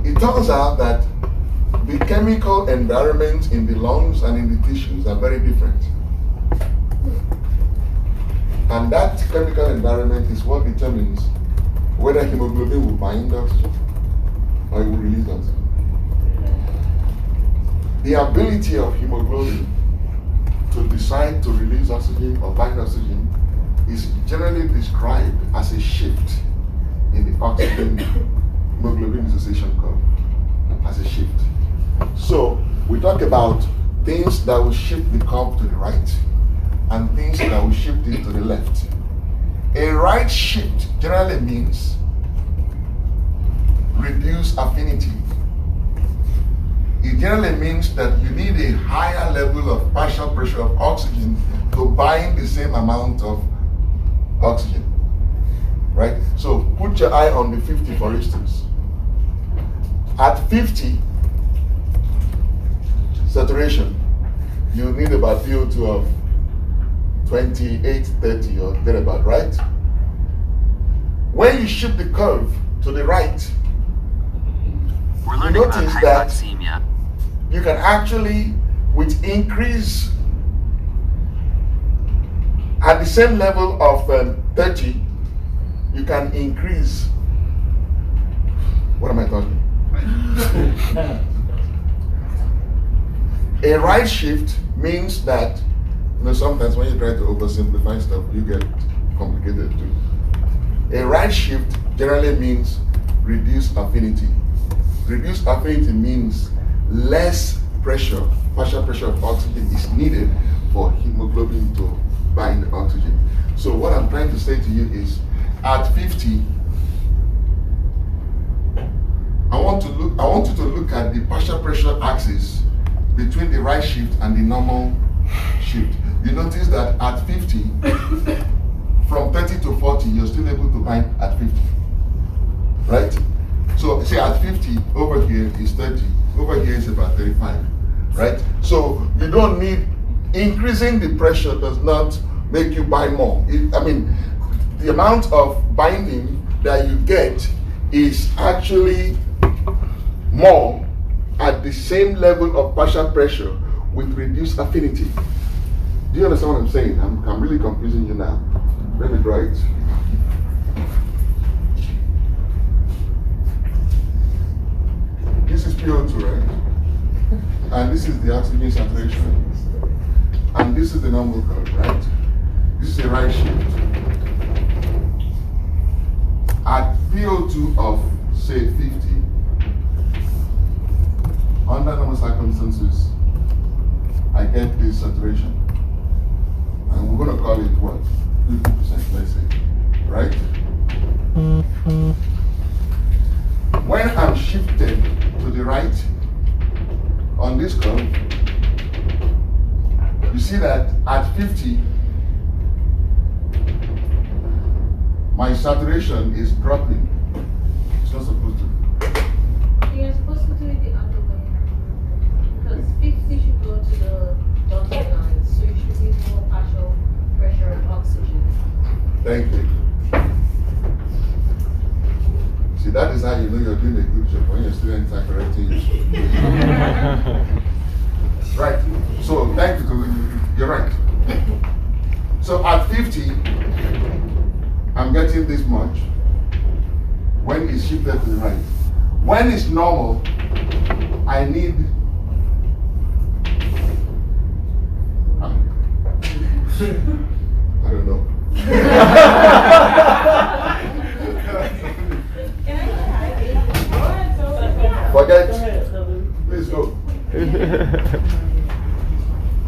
it turns out that the chemical environment in the lungs and in the tissues are very different. And that chemical environment is what determines whether hemoglobin will bind oxygen or it will release oxygen. The ability of hemoglobin to decide to release oxygen or bind oxygen is generally described as a shift in the oxygen hemoglobin dissociation curve, as a shift. So we talk about things that will shift the curve to the right and things that will shift it to the left. A right shift generally means reduced affinity. It generally means that you need a higher level of partial pressure of oxygen to bind the same amount of oxygen, right? So put your eye on the 50, for instance. At 50 saturation, you need about VO2 of 28, 30 or thereabout, right? When you shift the curve to the right, We're you learning about notice that hypoxemia. you can actually, with increase at the same level of 30, you can increase. What am I talking? A right shift means that, sometimes when you try to oversimplify stuff, you get complicated too. A right shift generally means reduced affinity. Reduced affinity means less pressure, partial pressure of oxygen is needed for hemoglobin to bind oxygen. So what I'm trying to say to you is, at 50, I want you to look at the partial pressure axis between the right shift and the normal shift. You notice that at 50, from 30 to 40, you're still able to bind at 50, right? So say at 50, over here is 30, over here is about 35, right? So you don't need, increasing the pressure does not make you bind more. The amount of binding that you get is actually more at the same level of partial pressure with reduced affinity. Do you understand what I'm saying? I'm really confusing you now. Let me draw it. This is PO2, right? And this is the oxygen saturation. And this is the normal curve, right? This is a right shift. At PO2 of, say, 50, under normal circumstances, I get this saturation. And we're going to call it what? 50%, let's say. Right? When I'm shifted to the right on this curve, you see that at 50, my saturation is dropping. It's not supposed to. You're supposed to do it the other way. Because 50 should go to the dotted line, so you should give more partial pressure of oxygen. Thank you. See, that is how you know you're doing a good job, when your students are correcting you. Right. So, thank you. You're right. So, at 50, I'm getting this much when it's shifted to the right. When it's normal, I need. I don't know. Forget. Please go.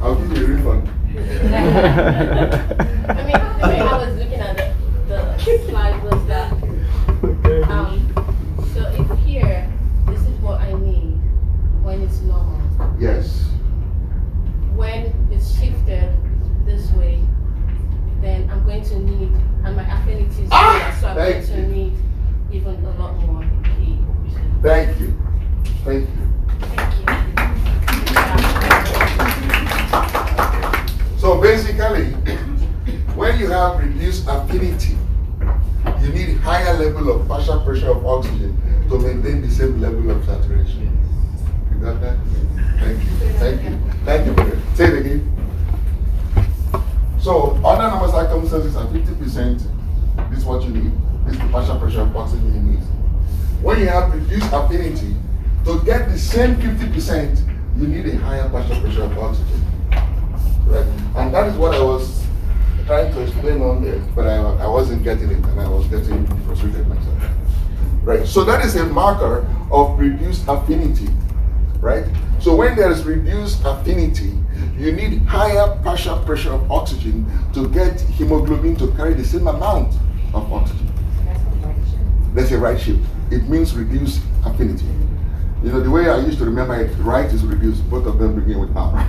I'll give you a refund. I mean, the way I was looking at the slide was that, so if here, this is what I need when it's normal. Yes. When it's shifted this way, then I'm going to need, and my affinity is higher, so I'm going to need even a lot more heat. Thank you. Thank you. So basically, when you have reduced affinity, you need higher level of partial pressure of oxygen to maintain the same level of saturation. You got that? Thank you. Thank you. Thank you for it. Say it again. So under normal circumstances at 50%, this is what you need. This is the partial pressure of oxygen you need. When you have reduced affinity, to get the same 50%, you need a higher partial pressure of oxygen. Right? And that is what I was trying to explain on there, but I wasn't getting it, and I was getting frustrated myself. Right? So that is a marker of reduced affinity. Right? So when there is reduced affinity, you need higher partial pressure of oxygen to get hemoglobin to carry the same amount of oxygen. That's a right shift. It means reduced affinity. You know, the way I used to remember it, right is reduced. Both of them begin with R.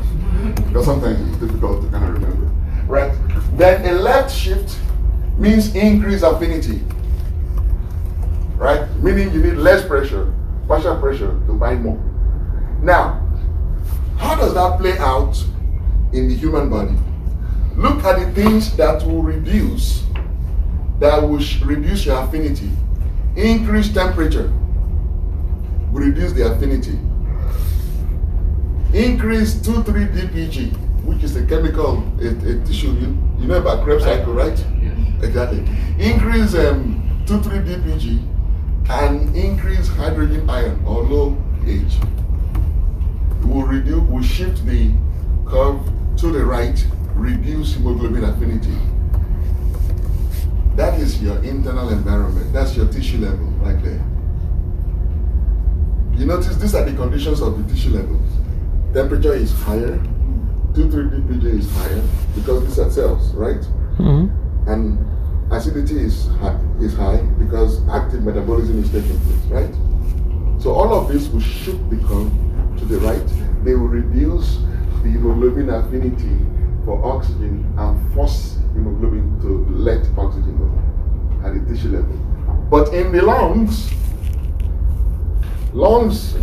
Because sometimes it's difficult to kind of remember. Right? Then a left shift means increased affinity. Right? Meaning you need less pressure partial pressure to bind more. Now, how does that play out in the human body? Look at the things that will reduce your affinity. Increased temperature will reduce the affinity. Increased 2,3 DPG, which is a chemical, a tissue. You know about Krebs cycle, right? Yes. Exactly. Increase 2,3 DPG and increase hydrogen ion or low H. Will shift the curve to the right, reduce hemoglobin affinity. That is your internal environment. That's your tissue level right there. You notice these are the conditions of the tissue levels. Temperature is higher, 2,3 DPG is higher because these are cells, right? Mm-hmm. And acidity is high because active metabolism is taking place, right? So all of this will shift the curve to the right. They will reduce the hemoglobin affinity for oxygen and force hemoglobin to let oxygen go at the tissue level. But in the lungs,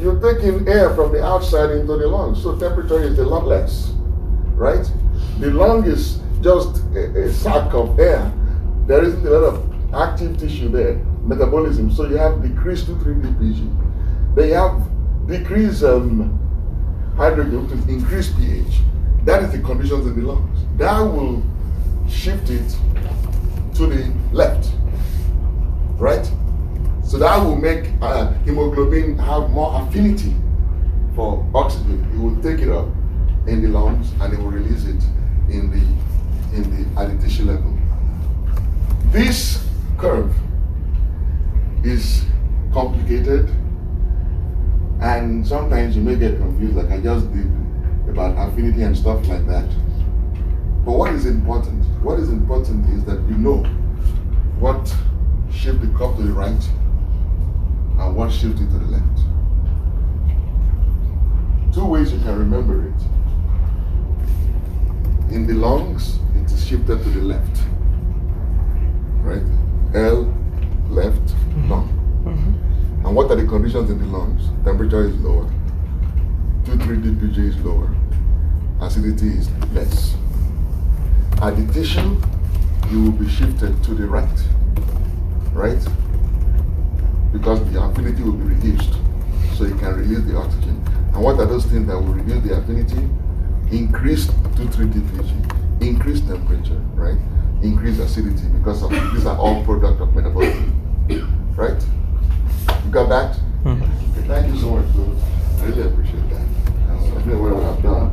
you're taking air from the outside into the lungs, so temperature is a lot less, right? The lung is just a sac of air. There isn't a lot of active tissue there, metabolism, so you have decreased 2,3 DPG. They have decreased hydrogen, which is increased pH. That is the conditions in the lungs. That will shift it to the left, right? So that will make hemoglobin have more affinity for oxygen. It will take it up in the lungs and it will release it at the tissue level. This curve is complicated, and sometimes you may get confused, like I just did, about affinity and stuff like that. But what is important? What is important is that you know what shift the curve to the right and what shift it to the left. Two ways you can remember it. In the lungs, it is shifted to the left. Right? L, left, lung. And what are the conditions in the lungs? Temperature is lower. 2,3 DPG is lower. Acidity is less. At the tissue, you will be shifted to the right. Right? Because the affinity will be reduced. So you can release the oxygen. And what are those things that will reduce the affinity? Increased 2,3 DPG, increased temperature, right? Increased acidity, because of these are all product of metabolism, right? You got that? Mm-hmm. Okay, thank you so much, Lou. I really appreciate that. I think what I've done.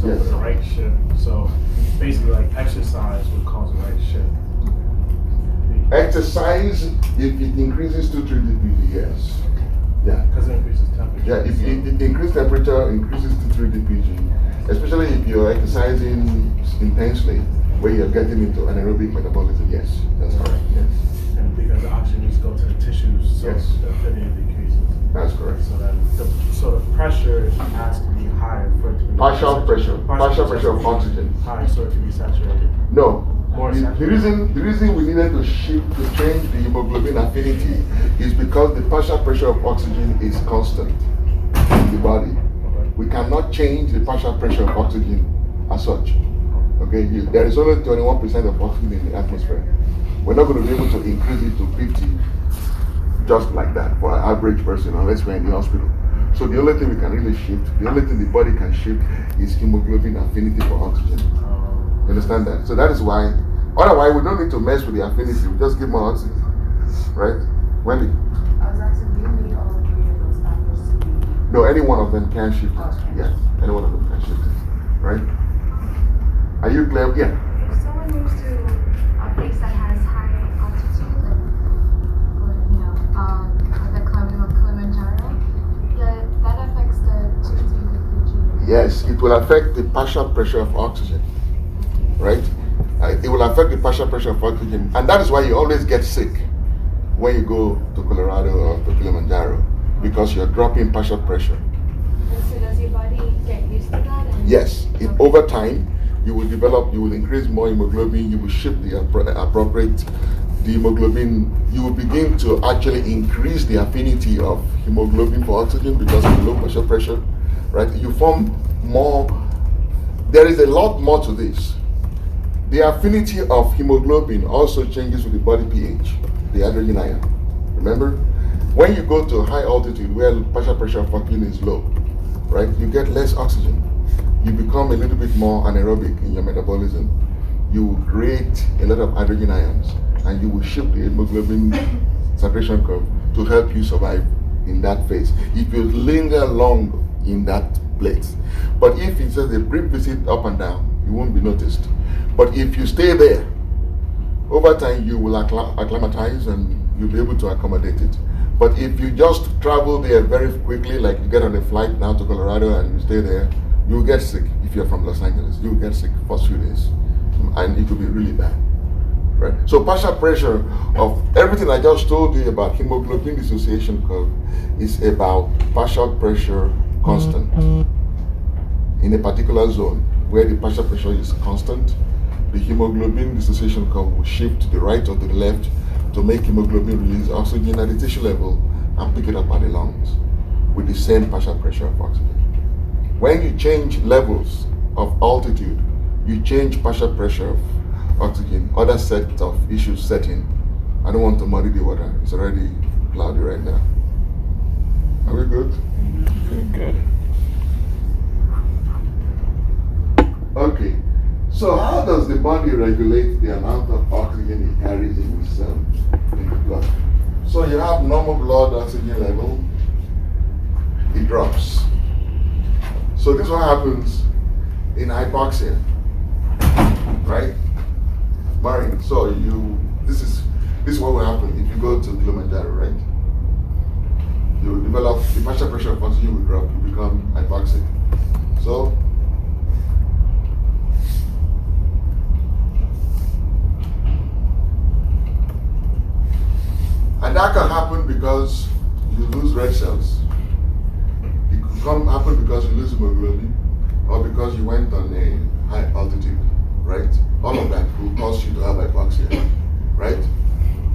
So Yes. the right shift. So basically, like exercise would cause a right shift. Exercise, if it increases 2,3 DPG, yes. Yeah. Because it increases temperature. Yeah, if it increases temperature, increases 2,3 DPG, especially if you're exercising intensely, where you're getting into anaerobic metabolism, yes, that's correct, yes. And because the oxygen needs to go to the tissues, so Yes. the affinity decreases. That's correct. So then the pressure has to be higher for it to be Partial pressure of oxygen. high, so it can be saturated. No. More The saturated. reason we needed to change the hemoglobin affinity is because the partial pressure of oxygen is constant in the body. We cannot change the partial pressure of oxygen as such. Okay, there is only 21% of oxygen in the atmosphere. We're not going to be able to increase it to 50 just like that for an average person unless we're in the hospital. So the only thing we can really shift, the only thing the body can shift is hemoglobin affinity for oxygen. You understand that? So that is why, otherwise we don't need to mess with the affinity, we just give more oxygen. Right? Wendy? I was asking, do you need all three of those factors to be? No, any one of them can shift it. Okay. Yeah, any one of them can shift it. Right? Are you clear? Yeah. If someone moves to a place that has high altitude, like the climbing of Kilimanjaro, that affects the 2,3 DPG. Yes, it will affect the partial pressure of oxygen. Right? It will affect the partial pressure of oxygen. And that is why you always get sick when you go to Colorado or to Kilimanjaro, because you're dropping partial pressure. And so does your body get used to that? Yes, over time, you will increase more hemoglobin, you will shift the appropriate the hemoglobin, you will begin to actually increase the affinity of hemoglobin for oxygen because of low partial pressure, right? You form more. There is a lot more to this. The affinity of hemoglobin also changes with the body pH, the hydrogen ion. Remember, when you go to high altitude where partial pressure of oxygen is low, right, you get less oxygen. You become a little bit more anaerobic in your metabolism. You create a lot of hydrogen ions, and you will shift the hemoglobin saturation curve to help you survive in that phase if you linger long in that place. But if it's just a brief visit up and down, you won't be noticed. But if you stay there, over time you will acclimatize and you'll be able to accommodate it. But if you just travel there very quickly, like you get on a flight now to Colorado and you stay there, you'll get sick. If you're from Los Angeles, you'll get sick for a few days, and it will be really bad. Right? So partial pressure of everything I just told you about hemoglobin dissociation curve is about partial pressure constant in a particular zone where the partial pressure is constant. The hemoglobin dissociation curve will shift to the right or to the left to make hemoglobin release oxygen at the tissue level and pick it up by the lungs with the same partial pressure of oxygen. When you change levels of altitude, you change partial pressure of oxygen, other set of issues set in. I don't want to muddy the water. It's already cloudy right now. Are we good? Good. Okay. So how does the body regulate the amount of oxygen it carries in the blood? So you have normal blood oxygen level, it drops. So this is what happens in hypoxia, right? Marin, so this is what will happen if you go to Kilimanjaro, right? You will develop, the partial pressure of oxygen will drop, you become hypoxic. So, and that can happen because you lose red cells. It can happen because you lose hemoglobin or because you went on a high altitude, right? All of that will cause you to have hypoxia, right?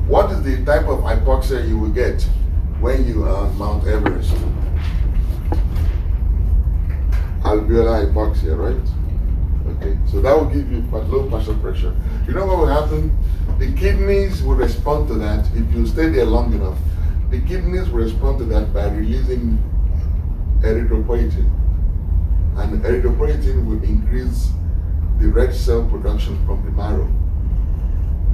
What is the type of hypoxia you will get when you are on Mount Everest? Alveolar hypoxia, right? Okay, so that will give you low partial pressure. You know what will happen? The kidneys will respond to that if you stay there long enough. The kidneys will respond to that by releasing erythropoietin. And erythropoietin will increase the red cell production from the marrow.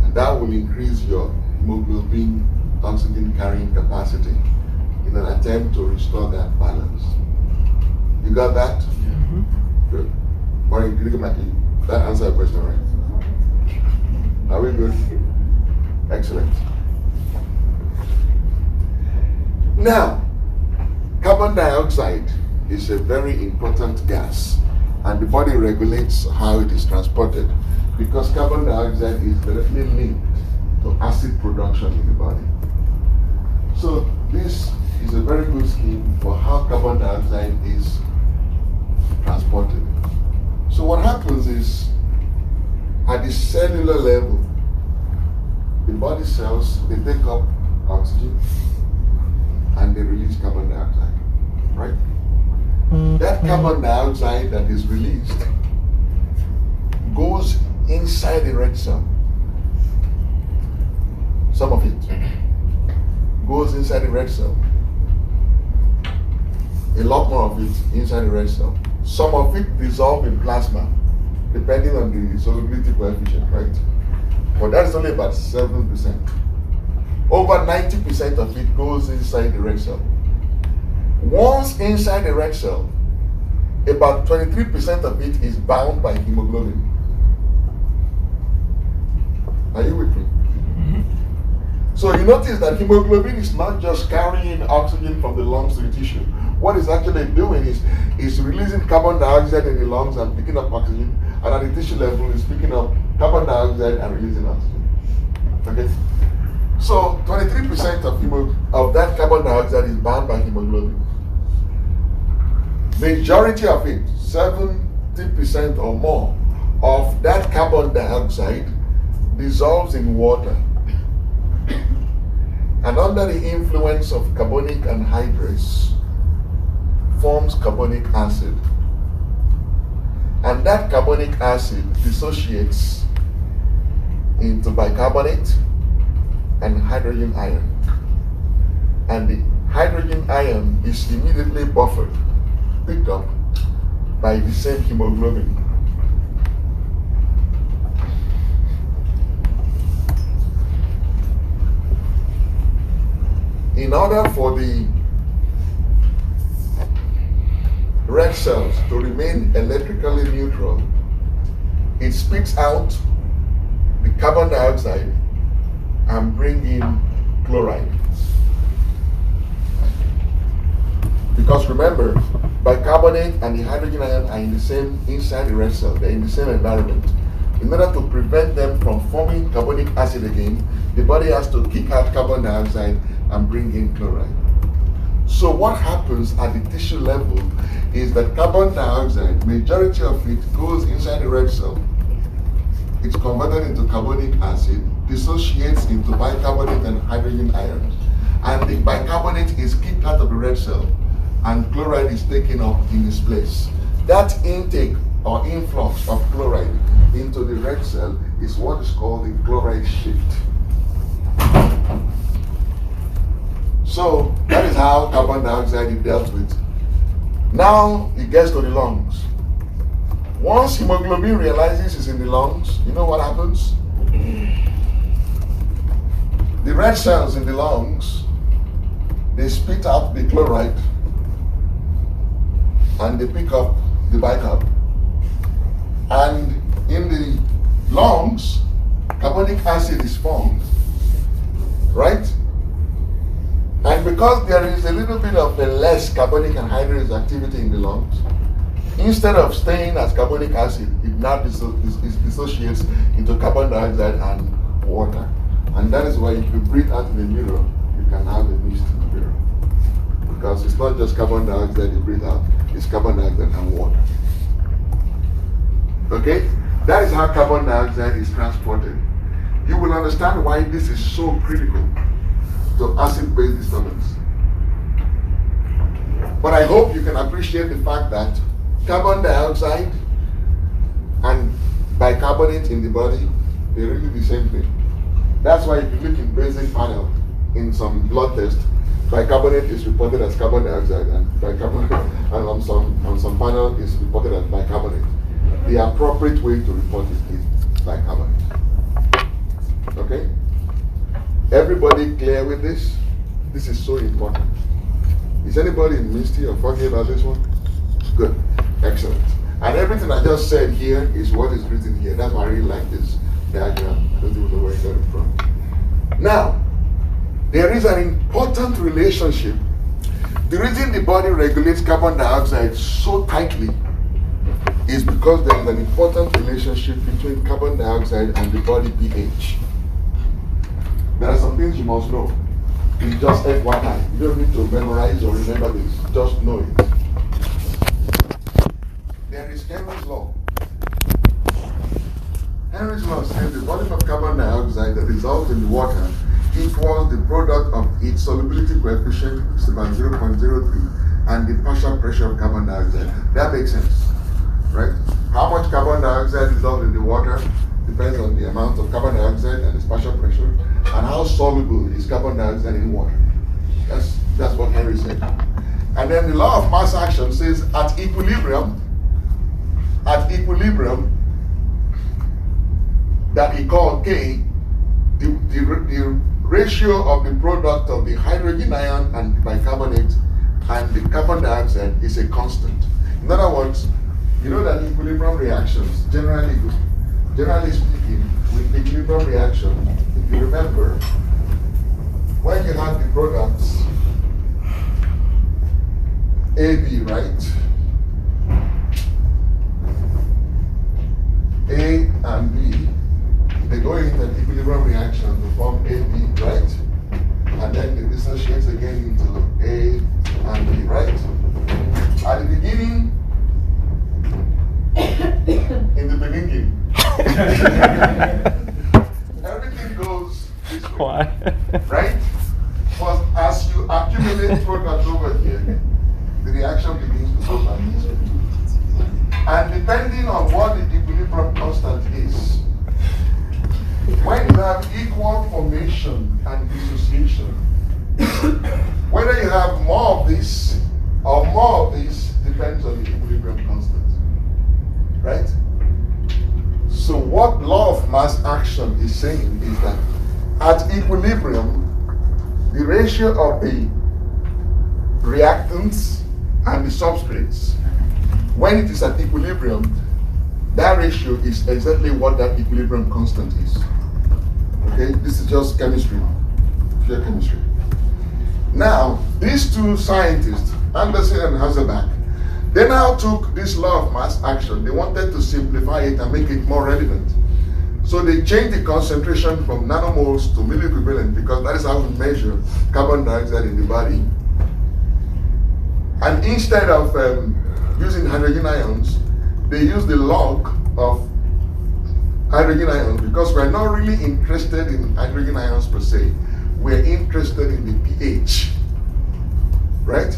And that will increase your hemoglobin oxygen carrying capacity in an attempt to restore that balance. You got that? Mm-hmm. Good. Maureen, can you come back in? That answer your question, right? Are we good? Excellent. Now, carbon dioxide is a very important gas, and the body regulates how it is transported because carbon dioxide is directly linked to acid production in the body. So this is a very good scheme for how carbon dioxide is transported. So what happens is, at the cellular level, the body cells, they take up oxygen and they release carbon dioxide, right? That carbon dioxide that is released goes inside the red cell. Some of it goes inside the red cell. A lot more of it inside the red cell. Some of it dissolve in plasma, depending on the solubility coefficient, right? But that's only about 7%. Over 90% of it goes inside the red cell. Once inside the red cell, about 23% of it is bound by hemoglobin. Are you with me? So you notice that hemoglobin is not just carrying oxygen from the lungs to the tissue. What it's actually doing is releasing carbon dioxide in the lungs and picking up oxygen, and at the tissue level is picking up carbon dioxide and releasing oxygen. Okay? So 23% of that carbon dioxide is bound by hemoglobin. Majority of it, 70% or more of that carbon dioxide dissolves in water and under the influence of carbonic anhydrase forms carbonic acid. And that carbonic acid dissociates into bicarbonate and hydrogen ion. And the hydrogen ion is immediately buffered, picked up by the same hemoglobin. In order for the red cells to remain electrically neutral, it spits out the carbon dioxide and bring in chloride. Because remember, bicarbonate and the hydrogen ion are in the same, inside the red cell, they're in the same environment. In order to prevent them from forming carbonic acid again, the body has to kick out carbon dioxide and bring in chloride. So what happens at the tissue level is that carbon dioxide, majority of it goes inside the red cell. It's converted into carbonic acid, dissociates into bicarbonate and hydrogen ions, and the bicarbonate is kicked out of the red cell and chloride is taken up in its place. That intake or influx of chloride into the red cell is what is called the chloride shift. So that is how carbon dioxide is dealt with. Now it gets to the lungs. Once hemoglobin realizes it's in the lungs, you know what happens? The red cells in the lungs, they spit out the chloride and they pick up the bicarb. And in the lungs, carbonic acid is formed, right? And because there is a little bit of a less carbonic anhydrase activity in the lungs, instead of staying as carbonic acid, it now dissociates into carbon dioxide and water. And that is why if you breathe out in the mirror, you can have a mist in the mirror. Because it's not just carbon dioxide you breathe out, it's carbon dioxide and water. Okay? That is how carbon dioxide is transported. You will understand why this is so critical to acid-base disturbance. But I hope you can appreciate the fact that carbon dioxide and bicarbonate in the body, they're really the same thing. That's why if you look in basic panel, in some blood test, bicarbonate is reported as carbon dioxide and bicarbonate, and on some panel is reported as bicarbonate. The appropriate way to report it is bicarbonate. Okay? Everybody clear with this? This is so important. Is anybody misty or foggy about this one? Good. Excellent. And everything I just said here is what is written here. That's why I really like this diagram. I don't even know where I got it from. Now, there is an important relationship. The reason the body regulates carbon dioxide so tightly is because there is an important relationship between carbon dioxide and the body pH. There are some things you must know. It's just FYI. You don't need to memorize or remember this. Just know it. There is Henry's law. Henry's law says the volume of carbon dioxide that dissolves in the water equals the product of its solubility coefficient, which is about 0.03, and the partial pressure of carbon dioxide. That makes sense, right? How much carbon dioxide dissolved in the water depends on the amount of carbon dioxide and its partial pressure, and how soluble is carbon dioxide in water. That's what Henry said. And then the law of mass action says at equilibrium, that we call K, the ratio of the product of the hydrogen ion and the bicarbonate and the carbon dioxide is a constant. In other words, you know that equilibrium reactions, generally speaking, with equilibrium reaction, if you remember, when you have the products AB, right? A and B, they go into an equilibrium reaction to form AB, right? And then they dissociate again into A and B, right? At the beginning, in the beginning, everything goes this way, Why? right? At equilibrium, the ratio of the reactants and the substrates, when it is at equilibrium, that ratio is exactly what that equilibrium constant is. Okay, this is just chemistry, pure chemistry. Now, these two scientists, Anderson and Hasselbalch, they now took this law of mass action. They wanted to simplify it and make it more relevant. So they changed the concentration from nanomoles to milliequivalent, because that is how we measure carbon dioxide in the body. And instead of using hydrogen ions, they use the log of hydrogen ions, because we're not really interested in hydrogen ions per se. We're interested in the pH, right?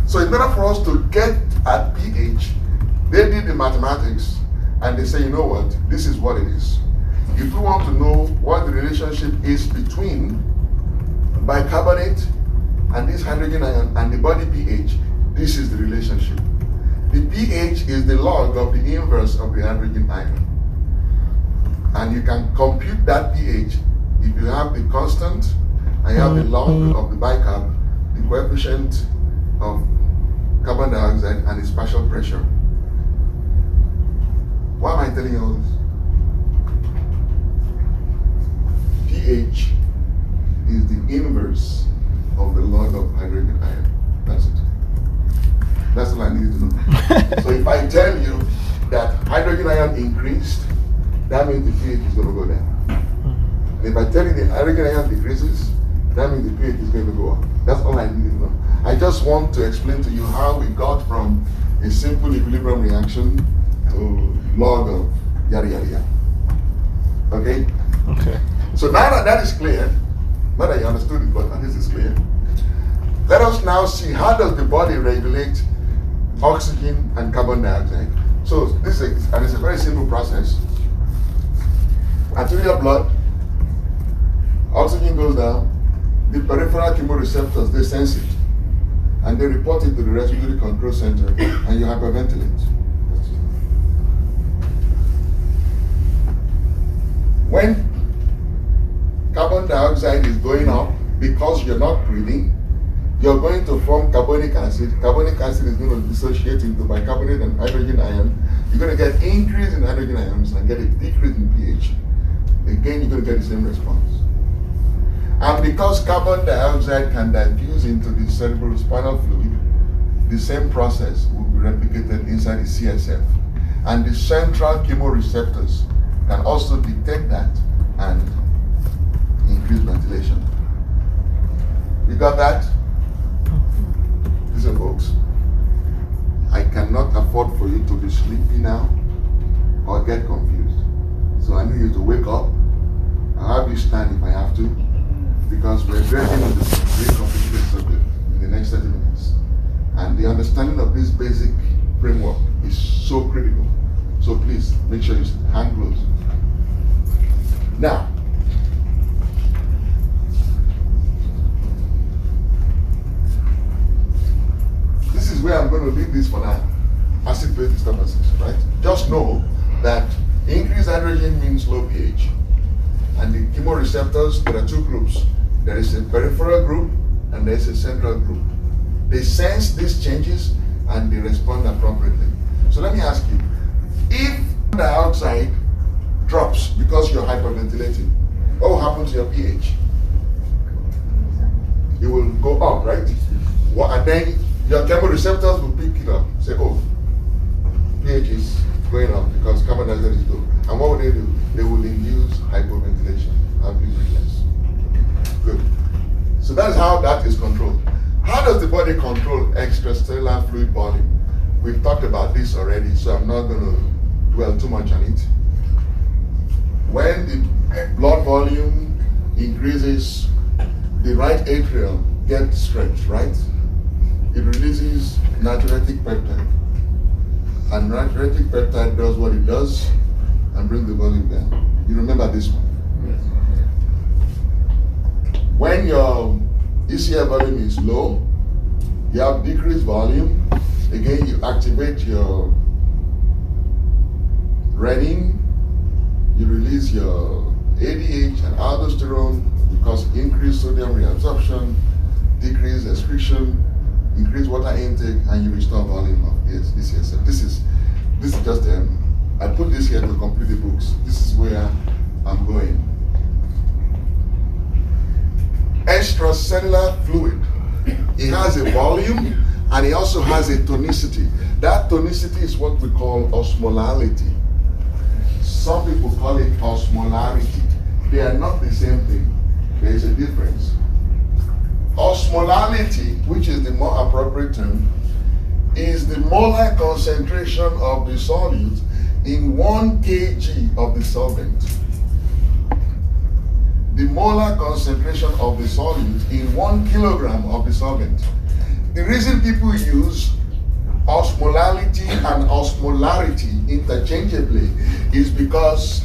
So in order for us to get at pH, they did the mathematics and they say, you know what, this is what it is. If we want to know what the relationship is between bicarbonate and this hydrogen ion and the body pH, this is the relationship. The pH is the log of the inverse of the hydrogen ion. And you can compute that pH if you have the constant and you have the log of the bicarb, the coefficient of carbon dioxide and its partial pressure. Why am I telling you all this? pH is the inverse of the log of hydrogen ion. That's it. That's all I need to know. So if I tell you that hydrogen ion increased, that means the pH is going to go down. And if I tell you the hydrogen ion decreases, that means the pH is going to go up. That's all I need to know. I just want to explain to you how we got from a simple equilibrium reaction to log of yada yada yada. Okay? Okay. So now that that is clear, not that you understood it, but this is clear. Let us now see, how does the body regulate oxygen and carbon dioxide? So this is, and it's a very simple process. Arterial blood, oxygen goes down, the peripheral chemoreceptors, they sense it, and they report it to the respiratory control center, and you hyperventilate. When carbon dioxide is going up because you're not breathing, you're going to form carbonic acid. Carbonic acid is going to dissociate into bicarbonate and hydrogen ion. You're going to get increase in hydrogen ions and get a decrease in pH. Again, you're going to get the same response. And because carbon dioxide can diffuse into the cerebrospinal fluid, the same process will be replicated inside the CSF. And the central chemoreceptors can also detect that and increase ventilation. You got that? Listen, folks. I cannot afford for you to be sleepy now or get confused. So I need you to wake up. I'll have you stand if I have to, because we're getting into this very complicated subject in the next 30 minutes. And the understanding of this basic framework is so critical. So please make sure you hang close. Now, this is where I'm going to leave this for now. Acid-base disturbances, right? Just know that increased hydrogen means low pH. And the chemoreceptors, there are two groups. There is a peripheral group and there is a central group. They sense these changes and they respond appropriately. So let me ask you, if dioxide drops because you're hyperventilating, what will happen to your pH? It will go up, right? And then your chemoreceptors will pick it up. Say, oh, pH is going up because carbon dioxide is low. And what will they do? They will induce hyperventilation and be less. Good. So that's how that is controlled. How does the body control extracellular fluid volume? We've talked about this already, so I'm not going to dwell too much on it. When the blood volume increases, the right atrium gets stretched, right? It releases natriuretic peptide. And natriuretic peptide does what it does and brings the volume down. You remember this one? Yes. When your ECF volume is low, you have decreased volume. Again, you activate your renin, you release your ADH and aldosterone, because increased sodium reabsorption, decreased excretion, increased water intake, and you restore volume of this ECSF. This is just I put this here to complete the books. This is where I'm going. Extracellular fluid. It has a volume and it also has a tonicity. That tonicity is what we call osmolality. Some people call it osmolarity. They are not the same thing. There is a difference. Osmolality, which is the more appropriate term, is the molar concentration of the solute in 1 kg of the solvent. The molar concentration of the solute in 1 kilogram of the solvent. The reason people use osmolality and osmolarity interchangeably is because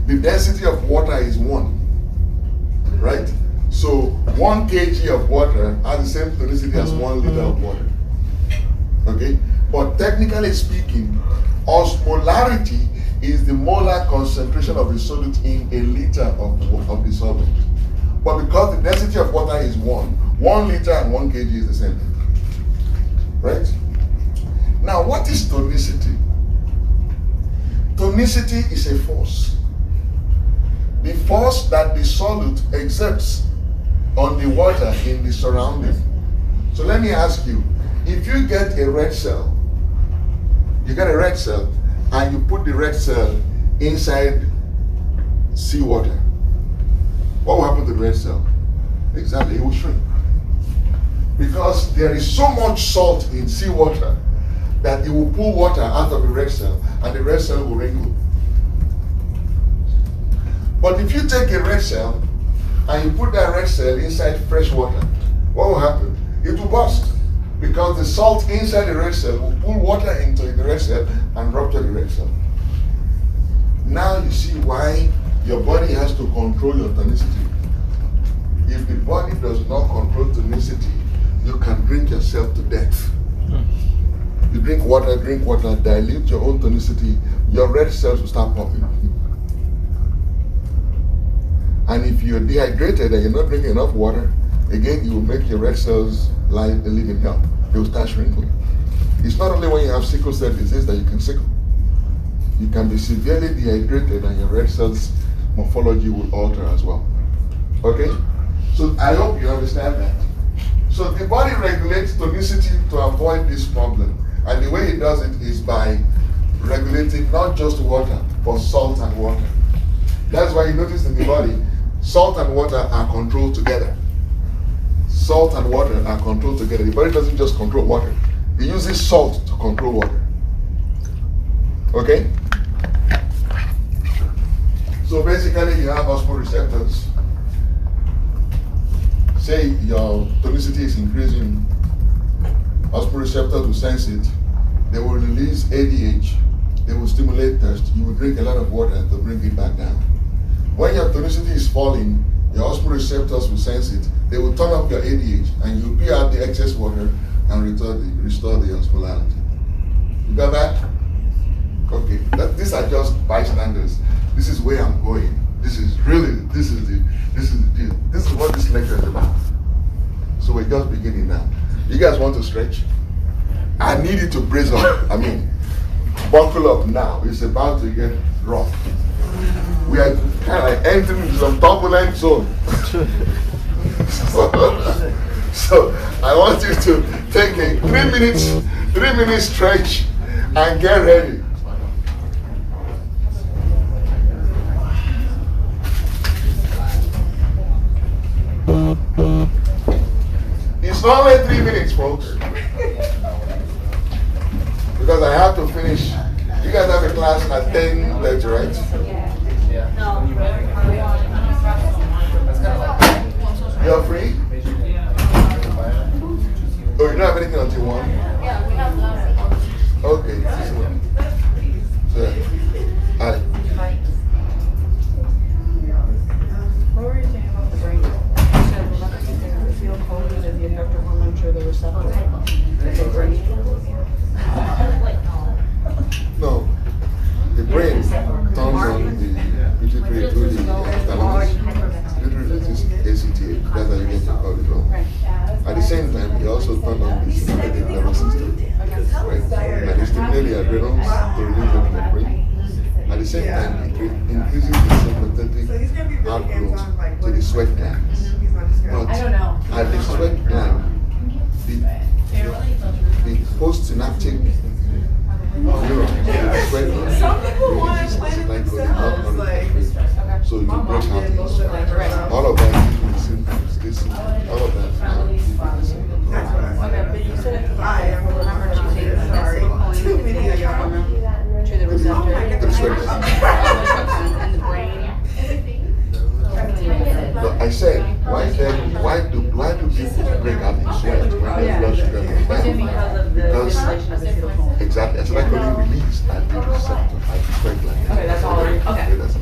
the density of water is 1, right? So 1 kg of water has the same tonicity as 1 liter of water. Okay? But technically speaking, osmolarity is the molar concentration of the solute in a liter of the solvent. But because the density of water is 1 liter and 1 kg is the same thing. Right? Now, what is tonicity? Tonicity is a force. The force that the solute exerts on the water in the surrounding. So let me ask you, if you get a red cell, and you put the red cell inside seawater, what will happen to the red cell? Exactly, it will shrink. Because there is so much salt in seawater that it will pull water out of the red cell and the red cell will wrinkle. But if you take a red cell and you put that red cell inside fresh water, what will happen? It will burst. Because the salt inside the red cell will pull water into the red cell and rupture the red cell. Now you see why your body has to control your tonicity. If the body does not control tonicity, you can drink yourself to death. You drink water, dilute your own tonicity, your red cells will start popping. And if you're dehydrated and you're not drinking enough water, again, you will make your red cells live in hell. They will start shrinking. It's not only when you have sickle cell disease that you can sickle. You can be severely dehydrated and your red cells morphology will alter as well. Okay? So I hope you understand that. So the body regulates tonicity to avoid this problem. And the way it does it is by regulating not just water, but salt and water. That's why you notice in the body, salt and water are controlled together. Salt and water are controlled together. The body doesn't just control water. It uses salt to control water. Okay? So basically you have osmoreceptors. Say your tonicity is increasing, osmoreceptors will sense it. They will release ADH. They will stimulate thirst. You will drink a lot of water to bring it back down. When your tonicity is falling, your osmoreceptors will sense it. They will turn up your ADH and you'll pee out the excess water and restore the osmolality. You got that? Okay. These are just bystanders. This is where I'm going. This is the deal. This is what this lecture is about. So we're just beginning now. You guys want to stretch? I need you to brace up. Buckle up now. It's about to get rough. We are kind of like entering into some turbulent zone. So I want you to take a 3 minute stretch and get ready. It's only 3 minutes, folks. Because I have to finish. You guys have a class at 10:30, right? You're free? Oh, you don't have anything until 1? Yeah, we have lots of. Okay. So, hi. What were you saying about the brain? You said the feel cold and the inductor hormone trigger the receptor. The brain. No. The brain turns on the pituitary through the hypothalamus. The found on the sympathetic nervous system. Right? And they stimulate the adrenals to release epinephrine. At the same time, it increases the sympathetic outgrowth to the sweat glands. But at the sweat gland, the postsynaptic neuron, the sweat gland, releases acetylcholine, not norepinephrine. So you break out in sweat. All of that is the symptoms. All of that is now the symptoms. But you said I remember choosing the to the receptor in the brain. No, I said, why do people break out in sweat when their blood sugar goes down? Because exactly, acetylcholine released at the receptor at the sweat gland. Okay, that's all. Okay. That's all.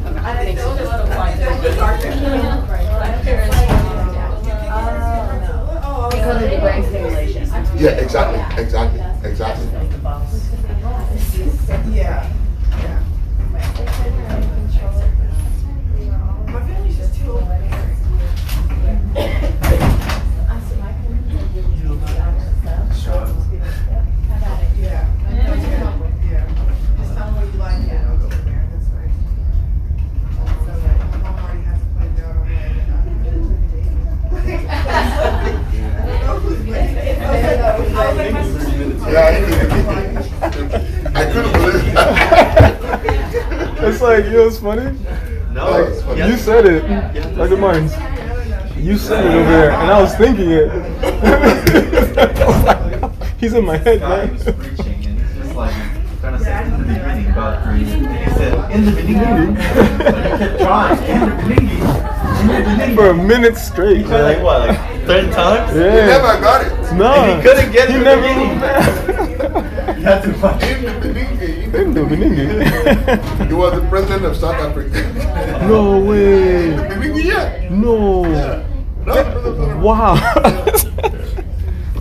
Because of the brain stimulation. Yeah, exactly. Yeah. My family's just too old. Yeah. Just tell me what you like and I'll go in there. That's fine. So my mom already has to play down on I couldn't believe that. It's like, you know what's funny? No, Like, it's you said it. Like the mines. You said it over there, and I was thinking it. I was like, he's in my head, guy man. was preaching, and he's just like trying to say in the beginning about breathing. He said, in the beginning. But he kept trying. In the beginning. For a minute straight, He tried like what, like 10 times? You Yeah. never got it. No. And he couldn't get it He in the never beginning. moved back. You had to find In the beginning, He he was the president of South Africa. No way. Yeah. No. Yeah. No. Wow.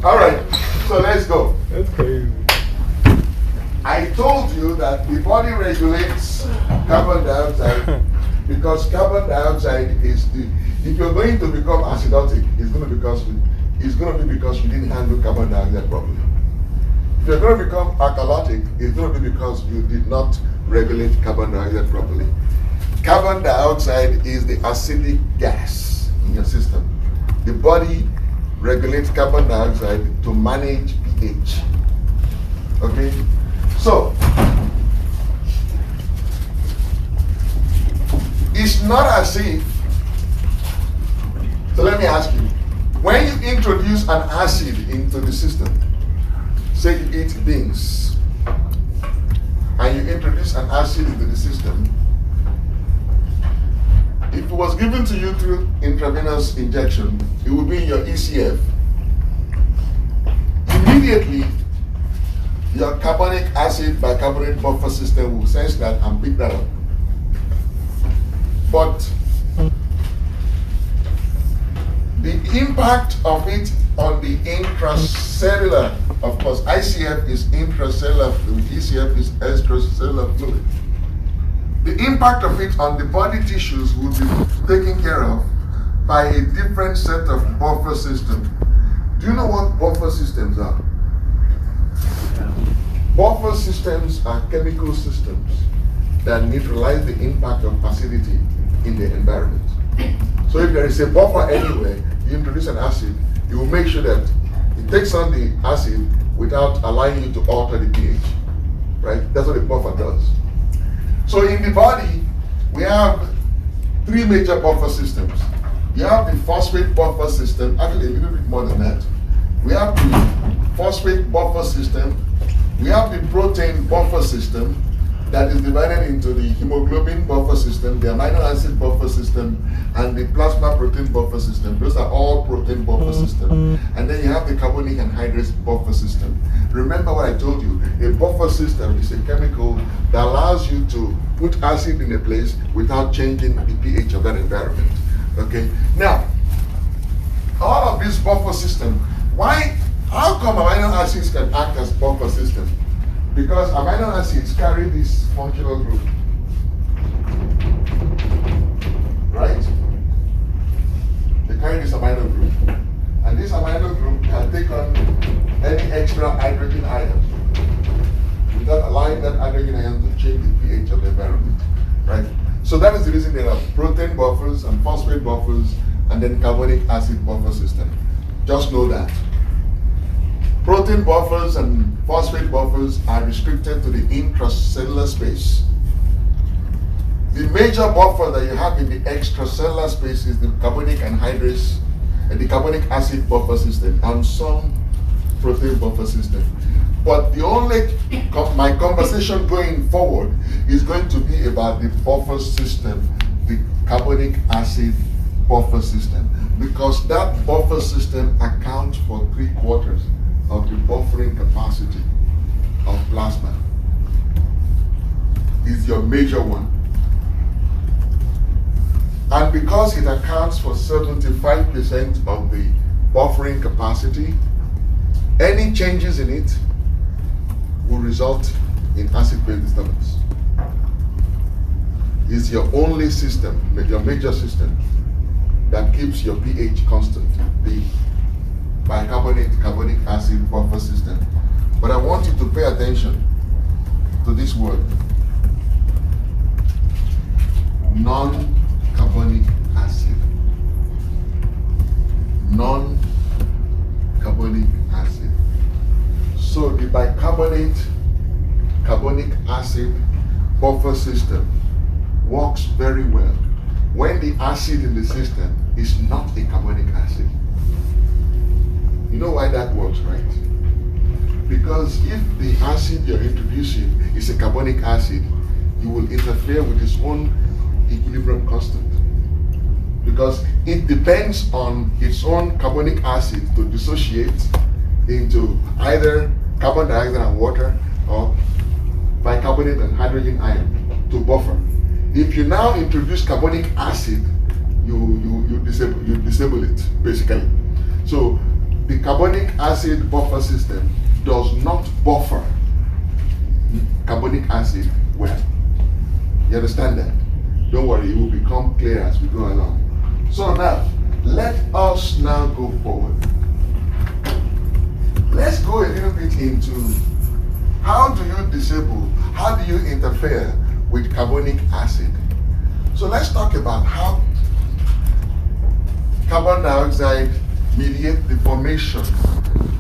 All right, so let's go. That's crazy. I told you that the body regulates carbon dioxide because carbon dioxide is if you're going to become acidotic, it's going to be because you didn't handle carbon dioxide properly. If you're going to become alkalotic, it's going to be because you did not regulate carbon dioxide properly. Carbon dioxide is the acidic gas in your system. The body regulates carbon dioxide to manage pH. Okay? So, it's not as if, so let me ask you, when you introduce an acid into the system, say you eat beans, and you introduce an acid into the system, if it was given to you through intravenous injection, it would be in your ECF. Immediately, your carbonic acid bicarbonate buffer system will sense that and pick that up. But the impact of it on the intracellular, of course, ICF is intracellular fluid, ECF is extracellular fluid. The impact of it on the body tissues will be taken care of by a different set of buffer systems. Do you know what buffer systems are? Buffer systems are chemical systems that neutralize the impact of acidity in the environment. So if there is a buffer anywhere, you introduce an acid, you will make sure that it takes on the acid without allowing you to alter the pH. Right? That's what a buffer does. So in the body, we have three major buffer systems. You have the phosphate buffer system, actually a little bit more than that. We have the phosphate buffer system, we have the protein buffer system that is divided into the hemoglobin buffer system, the amino acid buffer system, and the plasma protein buffer system. Those are all protein buffer systems. And then you have the carbonic anhydrase buffer system. Remember what I told you, a buffer system is a chemical that allows you to put acid in a place without changing the pH of that environment. Okay? Now, all of this buffer system, how come amino acids can act as buffer system? Because amino acids carry this functional group. Right? They carry this amino group. And this amino group can take on So that is the reason there are protein buffers and phosphate buffers and then carbonic acid buffer system. Just know that. Protein buffers and phosphate buffers are restricted to the intracellular space. The major buffer that you have in the extracellular space is the carbonic anhydrase and the carbonic acid buffer system and some protein buffer system. But the only, my conversation going forward is going to be about the buffer system, the carbonic acid buffer system, because that buffer system accounts for 3/4 of the buffering capacity of plasma. Is your major one. And because it accounts for 75% of the buffering capacity, any changes in it will result in acid-base disturbance. It's your only system, your major system, that keeps your pH constant, the bicarbonate carbonic acid buffer system. But I want you to pay attention to this word, non-carbonic acid. Non-carbonic acid. So the bicarbonate carbonic acid buffer system works very well when the acid in the system is not a carbonic acid. You know why that works, right? Because if the acid you're introducing is a carbonic acid, you will interfere with its own equilibrium constant. Because it depends on its own carbonic acid to dissociate into either carbon dioxide and water or bicarbonate and hydrogen ion to buffer. If you now introduce carbonic acid, you disable it basically. So the carbonic acid buffer system does not buffer carbonic acid well. You understand that? Don't worry, it will become clear as we go along. So now, let us now go forward. Let's go a little bit into how do you disable, how do you interfere with carbonic acid? So let's talk about how carbon dioxide mediates the formation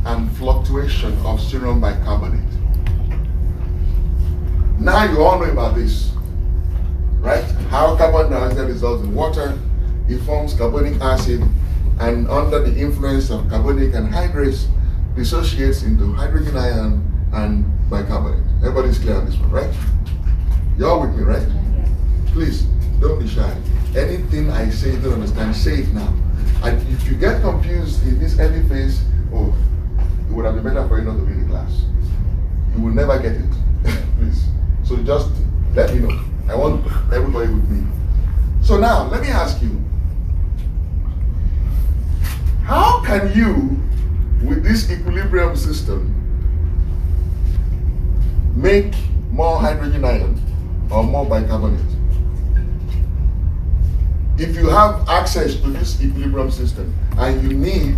and fluctuation of serum bicarbonate. Now you all know about this, right? How carbon dioxide dissolves in water, it forms carbonic acid, and under the influence of carbonic anhydrase, dissociates into hydrogen ion and bicarbonate. Everybody's clear on this one, right? You're with me, right? Please, don't be shy. Anything I say you don't understand, say it now. And if you get confused in this early phase, oh, it would have been better for you not to be in the class. You will never get it. Please. So just let me know. I want everybody with me. So now, let me ask you, how can you, with this equilibrium system, make more hydrogen ion or more bicarbonate? If you have access to this equilibrium system and you need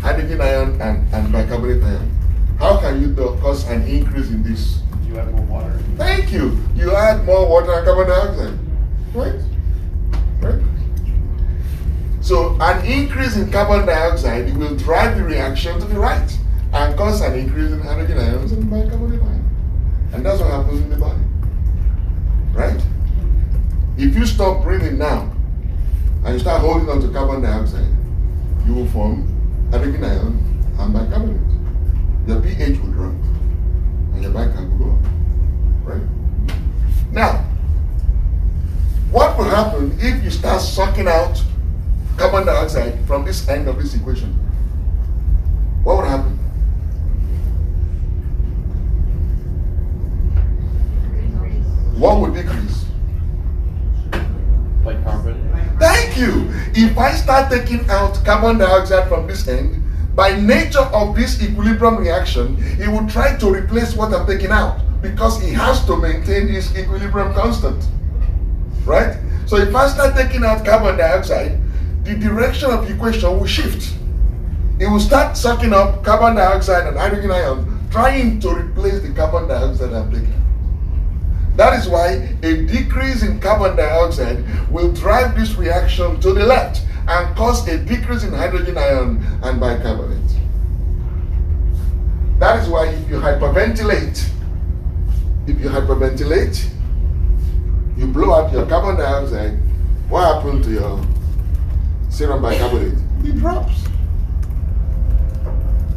hydrogen ion and bicarbonate ion, how can you cause an increase in this? You add more water. Thank you. You add more water and carbon dioxide. Right? Right? So an increase in carbon dioxide will drive the reaction to the right and cause an increase in hydrogen ions and bicarbonate ion. And that's what happens in the body. Right? If you stop breathing now and you start holding on to carbon dioxide, you will form hydrogen ion and bicarbonate. Your pH will drop and your bicarb will go up. Right? Now, what will happen if you start sucking out carbon dioxide from this end of this equation? What would happen? What would decrease? Bicarbonate. Thank you. If I start taking out carbon dioxide from this end, by nature of this equilibrium reaction, it will try to replace what I'm taking out because it has to maintain this equilibrium constant. Right? So if I start taking out carbon dioxide, the direction of the equation will shift. It will start sucking up carbon dioxide and hydrogen ion, trying to replace the carbon dioxide I'm taking. That is why a decrease in carbon dioxide will drive this reaction to the left and cause a decrease in hydrogen ion and bicarbonate. That is why if you hyperventilate, you blow out your carbon dioxide, what happens to your serum bicarbonate? It drops.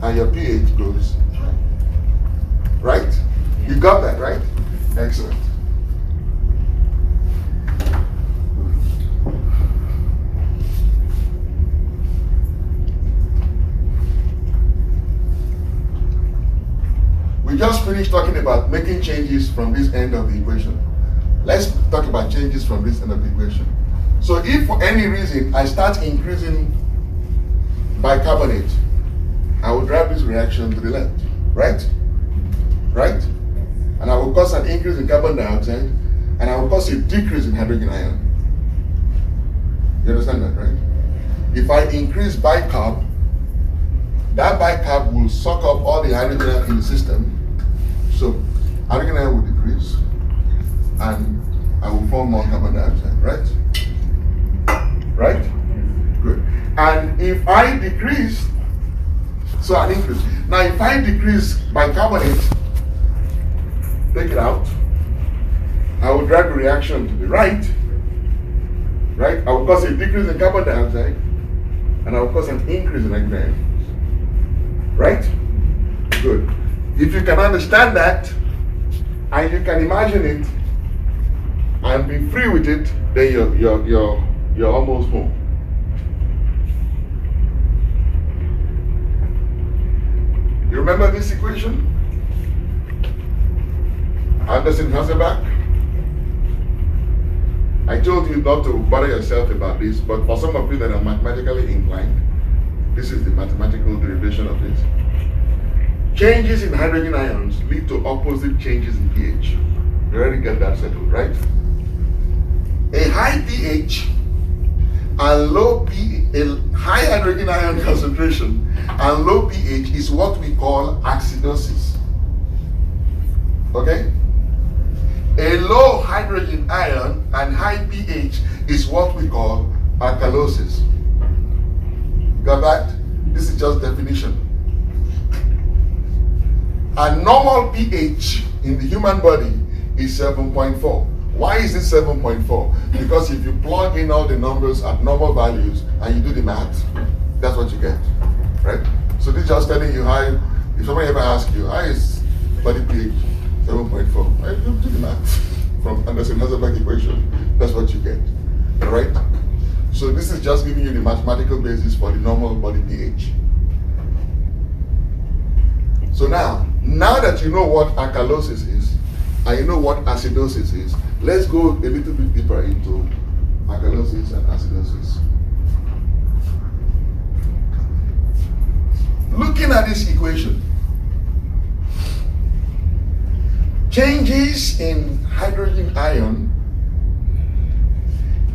And your pH goes high. Right? You got that, right? Excellent. We just finished talking about making changes from this end of the equation. Let's talk about changes from this end of the equation. So if for any reason I start increasing bicarbonate, I will drive this reaction to the left, right? Right? And I will cause an increase in carbon dioxide, and I will cause a decrease in hydrogen ion. You understand that, right? If I increase bicarb, that bicarb will suck up all the hydrogen ion in the system. So hydrogen ion will decrease, and I will form more carbon dioxide, right? Right? Good. And if I decrease, so an increase. Now if I decrease bicarbonate, take it out, I will drive the reaction to the right, right? I will cause a decrease in carbon dioxide, and I will cause an increase in hydrogen ion. Right? Good. If you can understand that, and you can imagine it, and be free with it, then you're almost home. You remember this equation? Anderson Hasselbalch? I told you not to bother yourself about this, but for some of you that are mathematically inclined, this is the mathematical derivation of it. Changes in hydrogen ions lead to opposite changes in pH. You already get that settled, right? A high pH and low pH, a high hydrogen ion concentration and low pH is what we call acidosis. Okay? A low hydrogen ion and high pH is what we call alkalosis. Got that? This is just definition. A normal pH in the human body is 7.4. Why is it 7.4? Because if you plug in all the numbers at normal values and you do the math, that's what you get, right? So this is just telling you how, if somebody ever asks you, how is body pH 7.4? I do the math from Anderson Hasselbalch equation. That's what you get, all right? So this is just giving you the mathematical basis for the normal body pH. So now that you know what alkalosis is, and you know what acidosis is, let's go a little bit deeper into alkalosis and acidosis. Looking at this equation, changes in hydrogen ion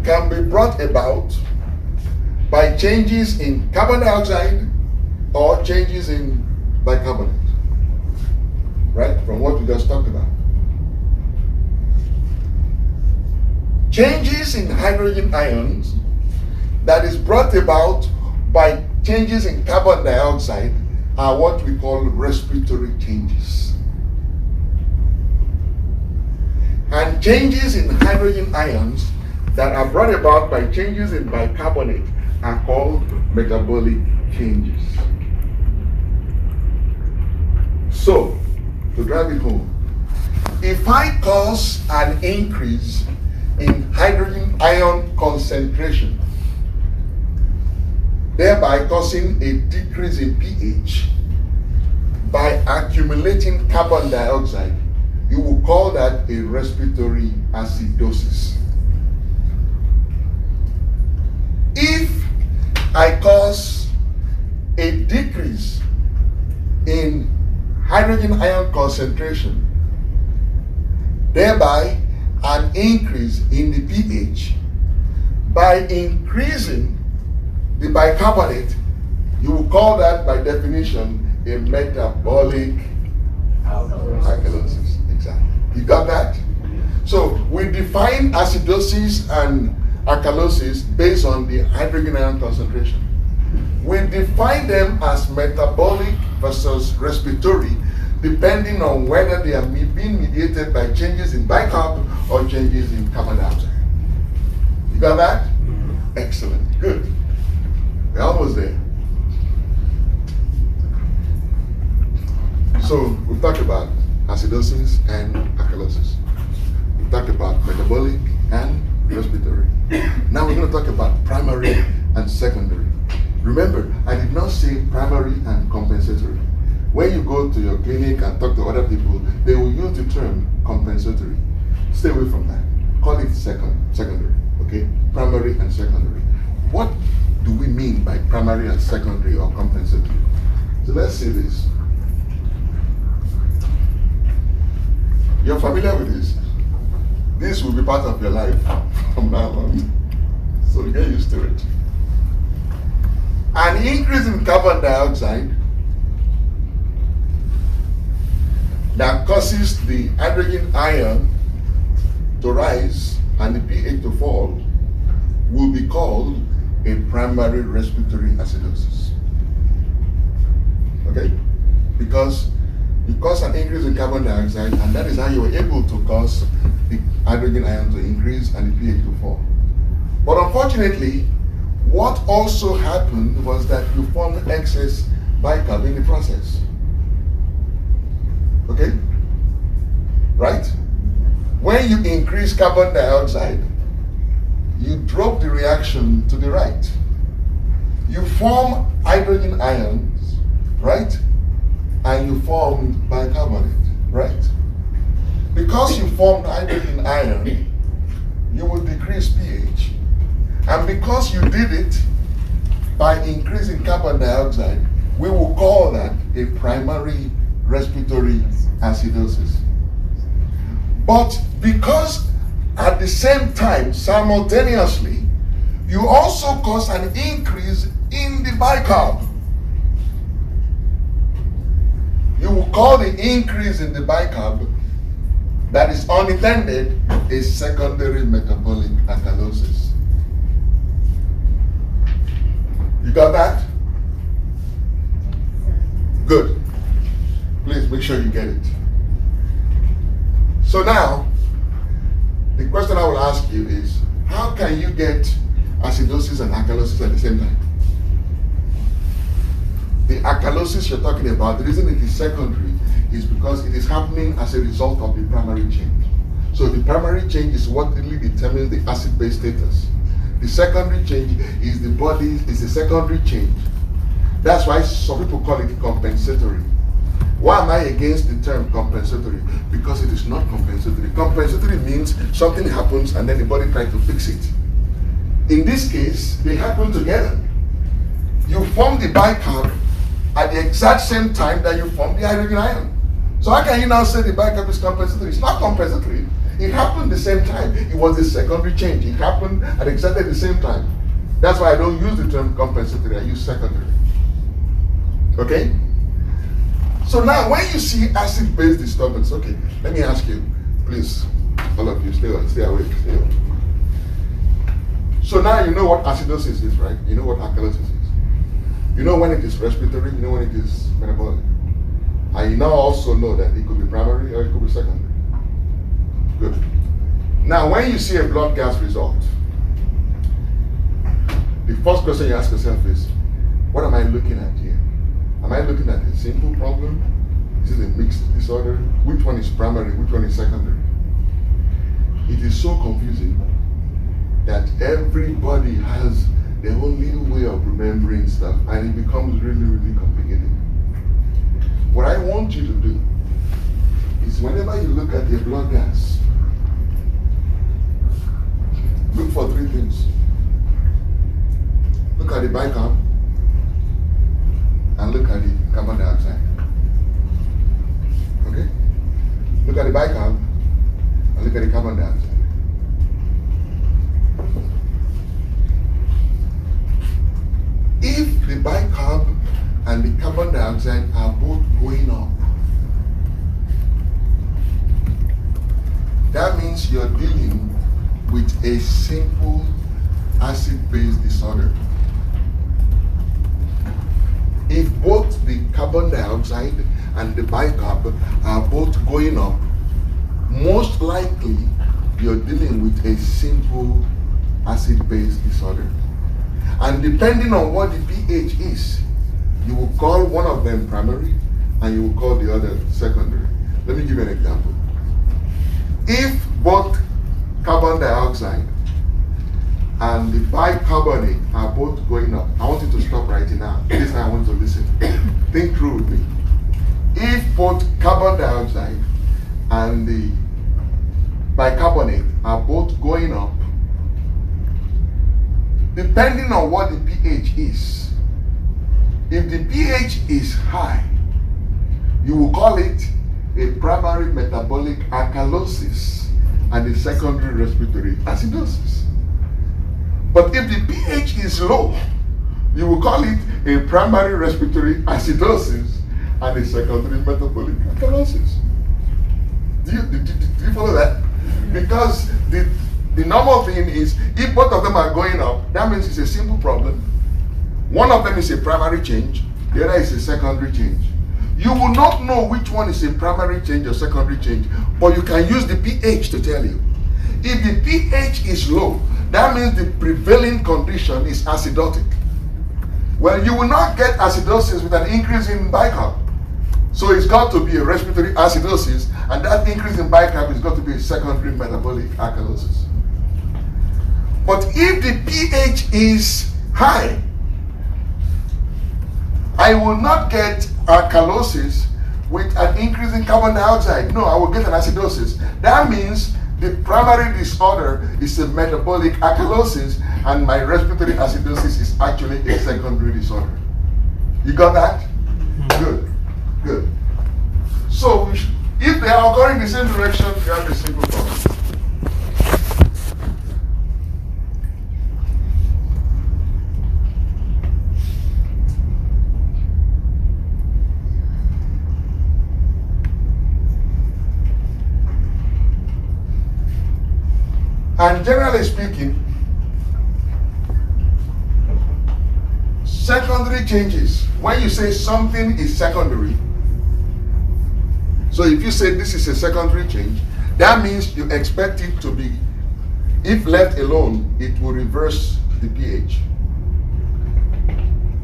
can be brought about by changes in carbon dioxide or changes in bicarbonate, right? From what we just talked about. Changes in hydrogen ions that is brought about by changes in carbon dioxide are what we call respiratory changes. And changes in hydrogen ions that are brought about by changes in bicarbonate are called metabolic changes. So, to drive it home, if I cause an increase in hydrogen ion concentration, thereby causing a decrease in pH by accumulating carbon dioxide, you will call that a respiratory acidosis. If I cause a decrease in hydrogen ion concentration, thereby an increase in the pH, by increasing the bicarbonate, you will call that by definition a metabolic alkalosis. Exactly. You got that? So we define acidosis and alkalosis based on the hydrogen ion concentration. We define them as metabolic versus respiratory, depending on whether they are being mediated by changes in bicarb or changes in carbon dioxide. You got that? Excellent. Good. We're almost there. So we've talked about acidosis and alkalosis. We've talked about metabolic and respiratory. Now we're going to talk about primary and secondary. Remember, I did not say primary and compensatory. When you go to your clinic and talk to other people, they will use the term compensatory. Stay away from that. Call it secondary, okay? Primary and secondary. What do we mean by primary and secondary or compensatory? So let's see this. You're familiar with this. This will be part of your life from now on. So get used to it. An increase in carbon dioxide that causes the hydrogen ion to rise and the pH to fall will be called a primary respiratory acidosis. Okay? Because you cause an increase in carbon dioxide, and that is how you were able to cause the hydrogen ion to increase and the pH to fall. But unfortunately, what also happened was that you formed excess bicarb in the process. Okay? Right? When you increase carbon dioxide, you drop the reaction to the right. You form hydrogen ions, right? And you formed bicarbonate, right? Because you formed hydrogen ion, you will decrease pH. And because you did it by increasing carbon dioxide, we will call that a primary respiratory acidosis. But because at the same time, simultaneously, you also cause an increase in the bicarb, you will call the increase in the bicarb that is unintended a secondary metabolic alkalosis. You got that? Good. Please make sure you get it. So now, the question I will ask you is, how can you get acidosis and alkalosis at the same time? The alkalosis you're talking about, the reason it is secondary is because it is happening as a result of the primary change. So the primary change is what really determines the acid-base status. The secondary change is a secondary change. That's why some people call it compensatory. Why am I against the term compensatory? Because it is not compensatory. Compensatory means something happens and then the body tries to fix it. In this case, they happen together. You form the bicarb at the exact same time that you form the hydrogen ion. So how can you now say the bicarb is compensatory? It's not compensatory. It happened the same time. It was a secondary change. It happened at exactly the same time. That's why I don't use the term compensatory. I use secondary. Okay? So now when you see acid-base disturbance, okay, let me ask you, please, all of you, stay awake, stay awake. So now you know what acidosis is, right? You know what alkalosis is. You know when it is respiratory, you know when it is metabolic. And you now also know that it could be primary or it could be secondary. Good. Now when you see a blood gas result, the first question you ask yourself is, what am I looking at here? Am I looking at a simple problem? Is it a mixed disorder? Which one is primary? Which one is secondary? It is so confusing that everybody has their own little way of remembering stuff, and it becomes really, really complicated. What I want you to do is whenever you look at your blood gas, look for three things. Look at the bicarb, and look at the carbon dioxide. Okay? Look at the bicarb, and look at the carbon dioxide. If the bicarb and the carbon dioxide are both going up, that means means you're dealing with a simple acid-base disorder. If both the carbon dioxide and the bicarb are both going up, most likely you're dealing with a simple acid-base disorder. And depending on what the pH is, you will call one of them primary and you will call the other secondary. Let me give you an example. If both carbon dioxide and the bicarbonate are both going up, I want you to stop writing now. This time I want you to listen. Think through with me. If both carbon dioxide and the bicarbonate are both going up, depending on what the pH is, if the pH is high, you will call it a primary metabolic alkalosis and a secondary respiratory acidosis. But if the pH is low, you will call it a primary respiratory acidosis and a secondary metabolic alkalosis. Do you follow that? Because the normal thing is, if both of them are going up, that means it's a simple problem. One of them is a primary change, the other is a secondary change. You will not know which one is a primary change or secondary change, but you can use the pH to tell you. If the pH is low, that means the prevailing condition is acidotic. Well, you will not get acidosis with an increase in bicarb. So it's got to be a respiratory acidosis, and that increase in bicarb is got to be a secondary metabolic alkalosis. But if the pH is high, I will not get alkalosis with an increase in carbon dioxide. No, I will get an acidosis. That means the primary disorder is a metabolic alkalosis, and my respiratory acidosis is actually a secondary disorder. You got that? Good. Good. So, if they are going in the same direction, you have a simple problem. And generally speaking, secondary changes, when you say something is secondary, so if you say this is a secondary change, that means you expect it to be, if left alone, it will reverse the pH.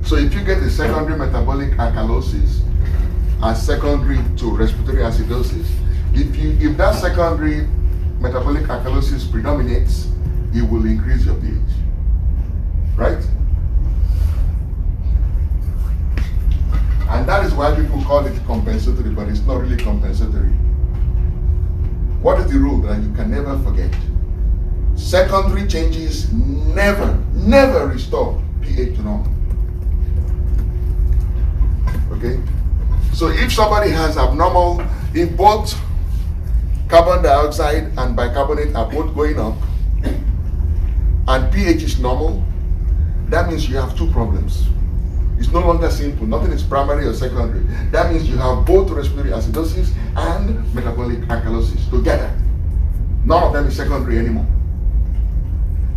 So if you get a secondary metabolic alkalosis as secondary to respiratory acidosis, if that secondary metabolic alkalosis predominates, it will increase your pH. Right? And that is why people call it compensatory, but it's not really compensatory. What is the rule that you can never forget? Secondary changes never restore pH to normal. Okay? So if somebody has abnormal, if both carbon dioxide and bicarbonate are both going up and pH is normal, that means you have two problems. It's no longer simple. Nothing is primary or secondary. That means you have both respiratory acidosis and metabolic alkalosis together. None of them is secondary anymore.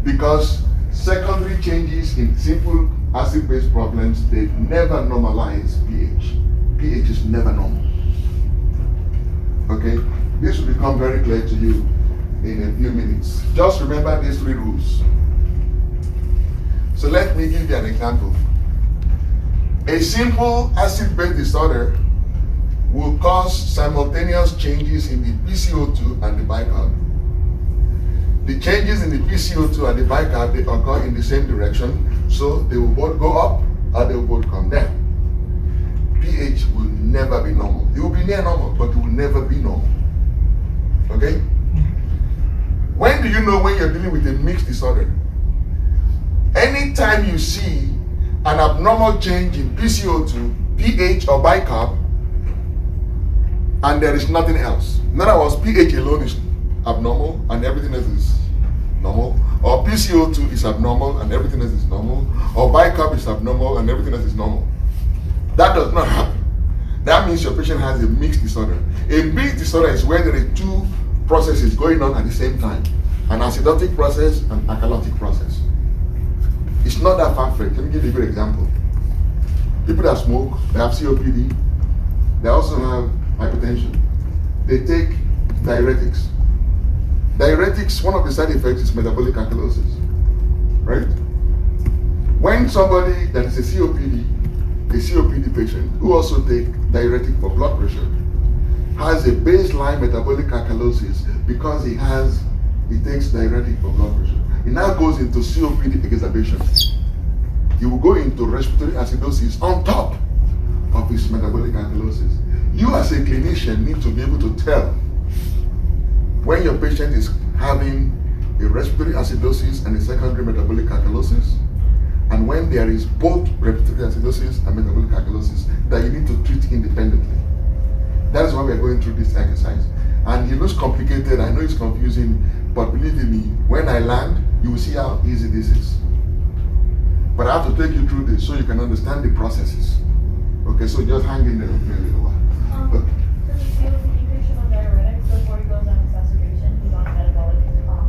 Because secondary changes in simple acid-base problems, they never normalize pH. pH is never normal. Okay? This will become very clear to you in a few minutes. Just remember these three rules. So let me give you an example. A simple acid-base disorder will cause simultaneous changes in the PCO2 and the bicarb. The changes in the PCO2 and the bicarb, they occur in the same direction, so they will both go up or they will both come down. pH will never be normal. It will be near normal, but it will never be normal. Okay? When do you know when you're dealing with a mixed disorder? Anytime you see an abnormal change in PCO2, pH or bicarb, and there is nothing else. In other words, pH alone is abnormal and everything else is normal, or PCO2 is abnormal and everything else is normal, or bicarb is abnormal and everything else is normal. That does not happen. That means your patient has a mixed disorder. A mixed disorder is where there are two processes going on at the same time. An acidotic process and alkalotic process. It's not that far-fetched. Let me give you a good example. People that smoke, they have COPD, they also have hypertension. They take diuretics. Diuretics, one of the side effects is metabolic alkalosis, right? When somebody that is a COPD patient who also take diuretic for blood pressure, has a baseline metabolic alkalosis because he takes diuretic for blood pressure. He now goes into COPD exacerbation. He will go into respiratory acidosis on top of his metabolic alkalosis. You as a clinician need to be able to tell when your patient is having a respiratory acidosis and a secondary metabolic alkalosis, and when there is both respiratory acidosis and metabolic alkalosis, that you need to treat independently. That is why we are going through this exercise. And it looks complicated, I know it's confusing, but believe in me, when I land, you will see how easy this is. But I have to take you through this so you can understand the processes. Okay, so just hang in there with me a little while. Does the COPD patient on diuretics before he goes on exacerbation, he's on metabolic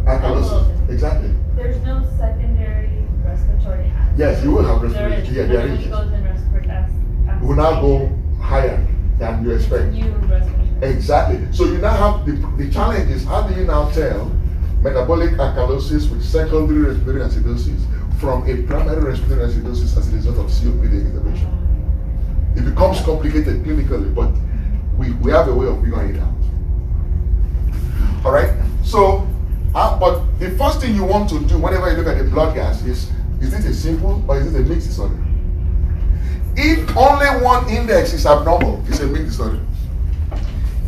Alkalosis, exactly. There's no secondary respiratory acid. Yes, you will have respiratory. Yeah, there When is. he goes in respiratory acid. We will now go higher than you expect. New respiratory. Exactly. So you now have the challenge is how do you now tell metabolic alkalosis with secondary respiratory acidosis from a primary respiratory acidosis as a result of COPD exacerbation? It becomes complicated clinically, but we have a way of figuring it out. All right. So, but the first thing you want to do whenever you look at the blood gas is it a simple or is it a mixed disorder? If only one index is abnormal, it's a mixed disorder.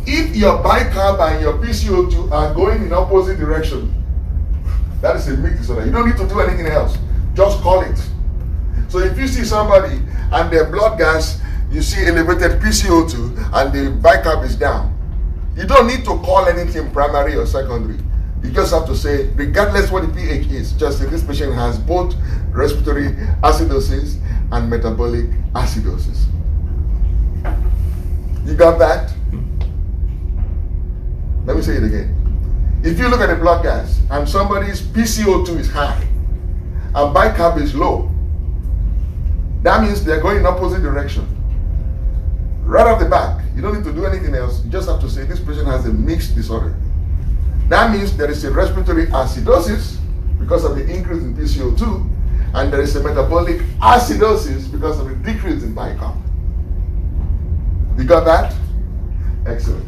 If your bicarb and your PCO2 are going in opposite direction, that is a mixed disorder. You don't need to do anything else. Just call it. So if you see somebody and their blood gas, you see elevated PCO2 and the bicarb is down, you don't need to call anything primary or secondary. You just have to say, regardless what the pH is, just say this patient has both respiratory acidosis and metabolic acidosis. You got that? Let me say it again. If you look at the blood gas and somebody's PCO2 is high and bicarb is low, that means they're going in opposite direction. Right off the back, you don't need to do anything else. You just have to say this patient has a mixed disorder. That means there is a respiratory acidosis because of the increase in PCO2, and there is a metabolic acidosis because of the decrease in bicarb. You got that? Excellent.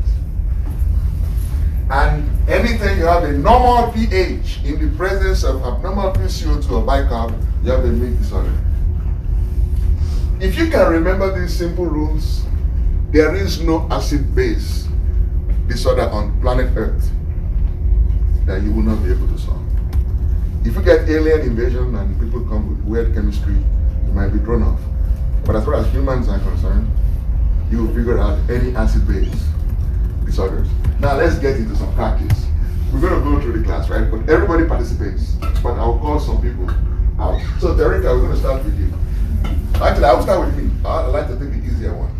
And anytime you have a normal pH in the presence of abnormal PCO2 or bicarb, you have a mixed disorder. If you can remember these simple rules, there is no acid-base disorder on planet Earth that you will not be able to solve. If you get alien invasion and people come with weird chemistry, you might be thrown off. But as far as humans are concerned, you will figure out any acid-base disorders. Now let's get into some practice. We're going to go through the class, right? But everybody participates. But I'll call some people out. So Terika, we're going to start with you. Actually, I'll start with me. I'd like to take the easier one.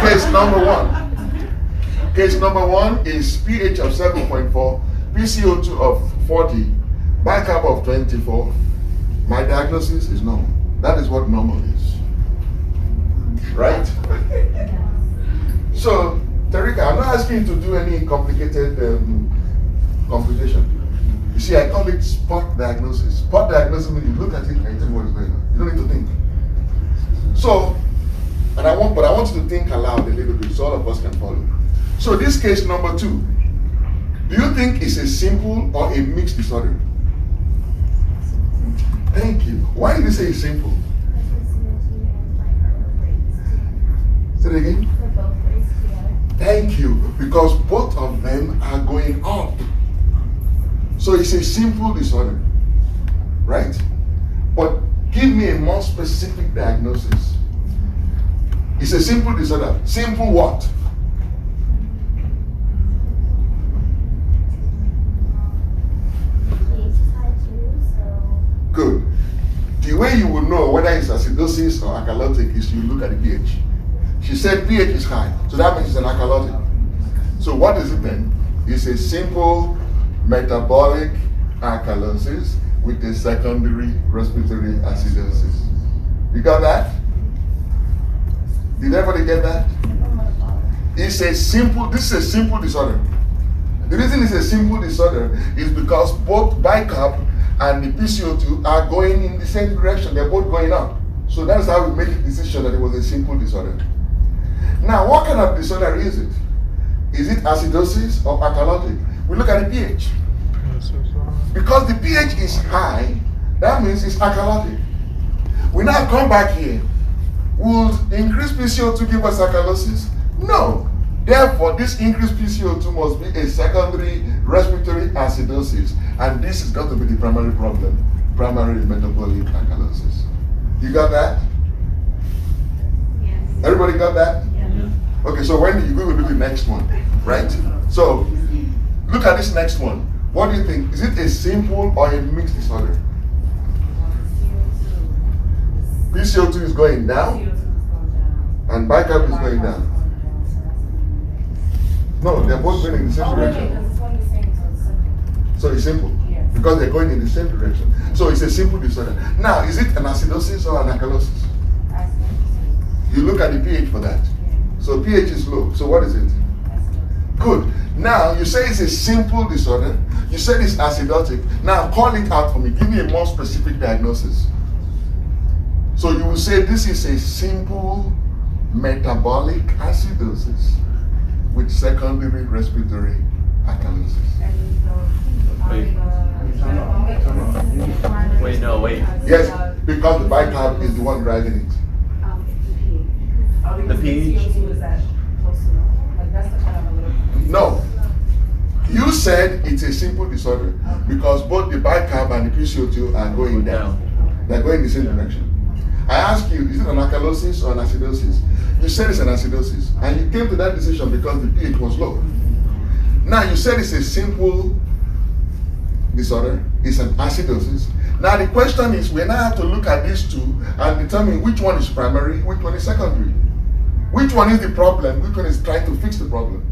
Case number one. Case number one is pH of 7.4, PCO2 of 40, bicarb of 24. My diagnosis is normal. That is what normal is. Right? So, Terika, I'm not asking you to do any complicated computation. You see, I call it spot diagnosis. Spot diagnosis means you look at it and you tell me what is going on. You don't need to think. So, but I want you to think aloud a little bit so all of us can follow. So this case number 2, do you think it's a simple or a mixed disorder? Thank you. Why did you say it's simple? Say it again. They're both raised together. Thank you. Because both of them are going up. So it's a simple disorder, right? But give me a more specific diagnosis. It's a simple disorder. Simple what? pH is high too, so Good. The way you will know whether it's acidosis or alkalotic is you look at the pH. She said pH is high, so that means it's an alkalotic. So what is it then? It's a simple metabolic alkalosis with a secondary respiratory acidosis. You got that? Did everybody get that? This is a simple disorder. The reason it's a simple disorder is because both bicarb and the PCO2 are going in the same direction. They're both going up. So that's how we made the decision that it was a simple disorder. Now, what kind of disorder is it? Is it acidosis or alkalotic? We look at the pH. Because the pH is high, that means it's alkalotic. We now come back here. Will increased PCO2 give us alkalosis? No. Therefore, this increased PCO2 must be a secondary respiratory acidosis. And this is going to be the primary problem, primary metabolic alkalosis. You got that? Yes. Everybody got that? Yeah. Okay, so when we will do the next one, right? So, look at this next one. What do you think? Is it a simple or a mixed disorder? PCO2 is going down, and bicarb is going down. No, they're both going in the same direction. So it's simple. Because they're going in the same direction. So it's a simple disorder. Now, is it an acidosis or an alkalosis? You look at the pH for that. So pH is low. So what is it? Good. Now, you say it's a simple disorder. You said it's acidotic. Now, call it out for me. Give me a more specific diagnosis. So you will say this is a simple metabolic acidosis with secondary respiratory alkalosis. Wait. Yes, because the bicarb is the one driving it. The pH? No. You said it's a simple disorder because both the bicarb and the PCO2 are going down. They're going in the same direction. I asked you, is it an alkalosis or an acidosis? You said it's an acidosis. And you came to that decision because the pH was low. Now you said it's a simple disorder. It's an acidosis. Now the question is, we now have to look at these two and determine which one is primary, which one is secondary. Which one is the problem, which one is trying to fix the problem.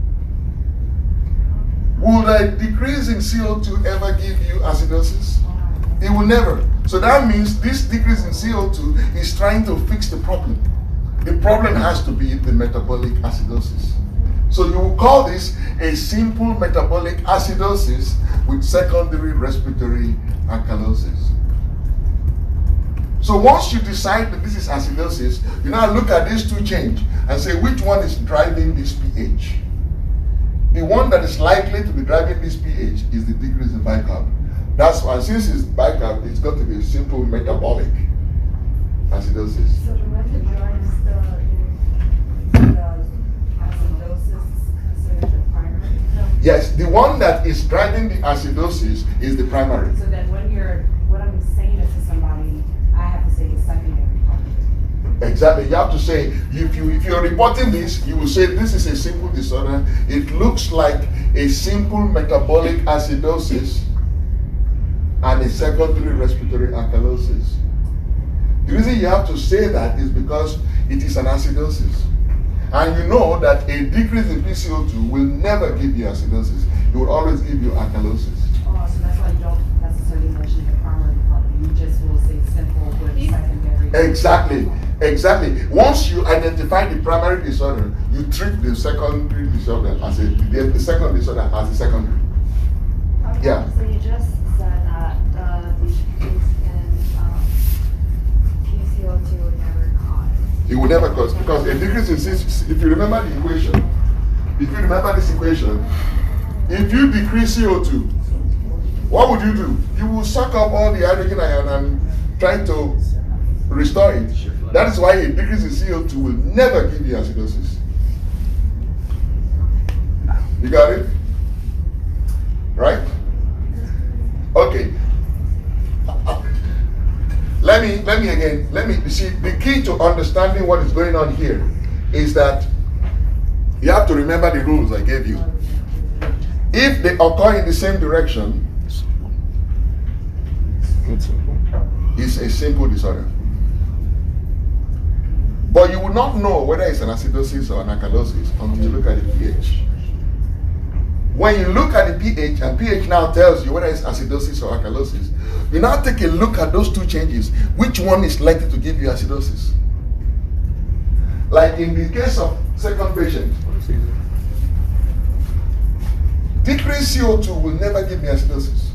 Would a decrease in CO2 ever give you acidosis? It will never. So that means this decrease in CO2 is trying to fix the problem. The problem has to be the metabolic acidosis. So you will call this a simple metabolic acidosis with secondary respiratory alkalosis. So once you decide that this is acidosis, you now look at these two change and say which one is driving this pH. The one that is likely to be driving this pH is the decrease in bicarb. That's why, since it's bicarb, it's got to be a simple metabolic acidosis. So the one that drives the acidosis is considered the primary? Yes, the one that is driving the acidosis is the primary. So then what I'm saying is to somebody, I have to say the secondary part. Exactly. You have to say, if you're reporting this, you will say this is a simple disorder. It looks like a simple metabolic acidosis and a secondary respiratory alkalosis. The reason you have to say that is because it is an acidosis. And you know that a decrease in PCO2 will never give you acidosis. It will always give you alkalosis. Oh, so that's why you don't necessarily mention the primary part. You just will say simple with secondary. Exactly. Once you identify the primary disorder, you treat the secondary disorder as the second disorder as a secondary. Okay, Yeah. So you just said that the decrease in PCO2 would never cause. It will never cause, because a decrease in if you remember the equation, if you remember this equation, if you decrease CO2, what would you do? You will suck up all the hydrogen ion and try to restore it. That is why a decrease in CO2 will never give you acidosis. You got it? Right? Okay. Let me see, the key to understanding what is going on here is that you have to remember the rules I gave you. If they occur in the same direction, it's a simple disorder. But you will not know whether it's an acidosis or an alkalosis until you look at the pH. when you look at the pH, and pH now tells you whether it's acidosis or alkalosis, you now take a look at those two changes. Which one is likely to give you acidosis? Like in the case of second patient, decreased CO2 will never give me acidosis,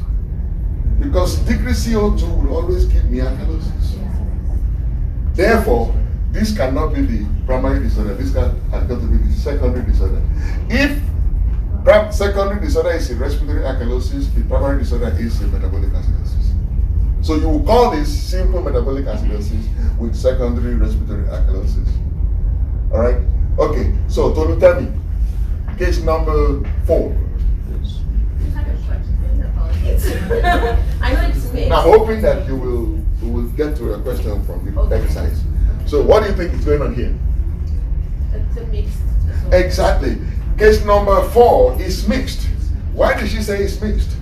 because decreased CO2 will always give me alkalosis. Therefore, this cannot be the primary disorder. This has got to be the secondary disorder. If secondary disorder is a respiratory alkalosis, the primary disorder is a metabolic acidosis. So you will call this simple metabolic acidosis with secondary respiratory alkalosis. All right? Okay, so Tolu, tell me, case number 4. I know it's mixed. Now, I'm hoping that you will get to a question from the exercise. So what do you think is going on here? It's a mixed. Exactly. Case number 4 is mixed. Why did she say it's mixed?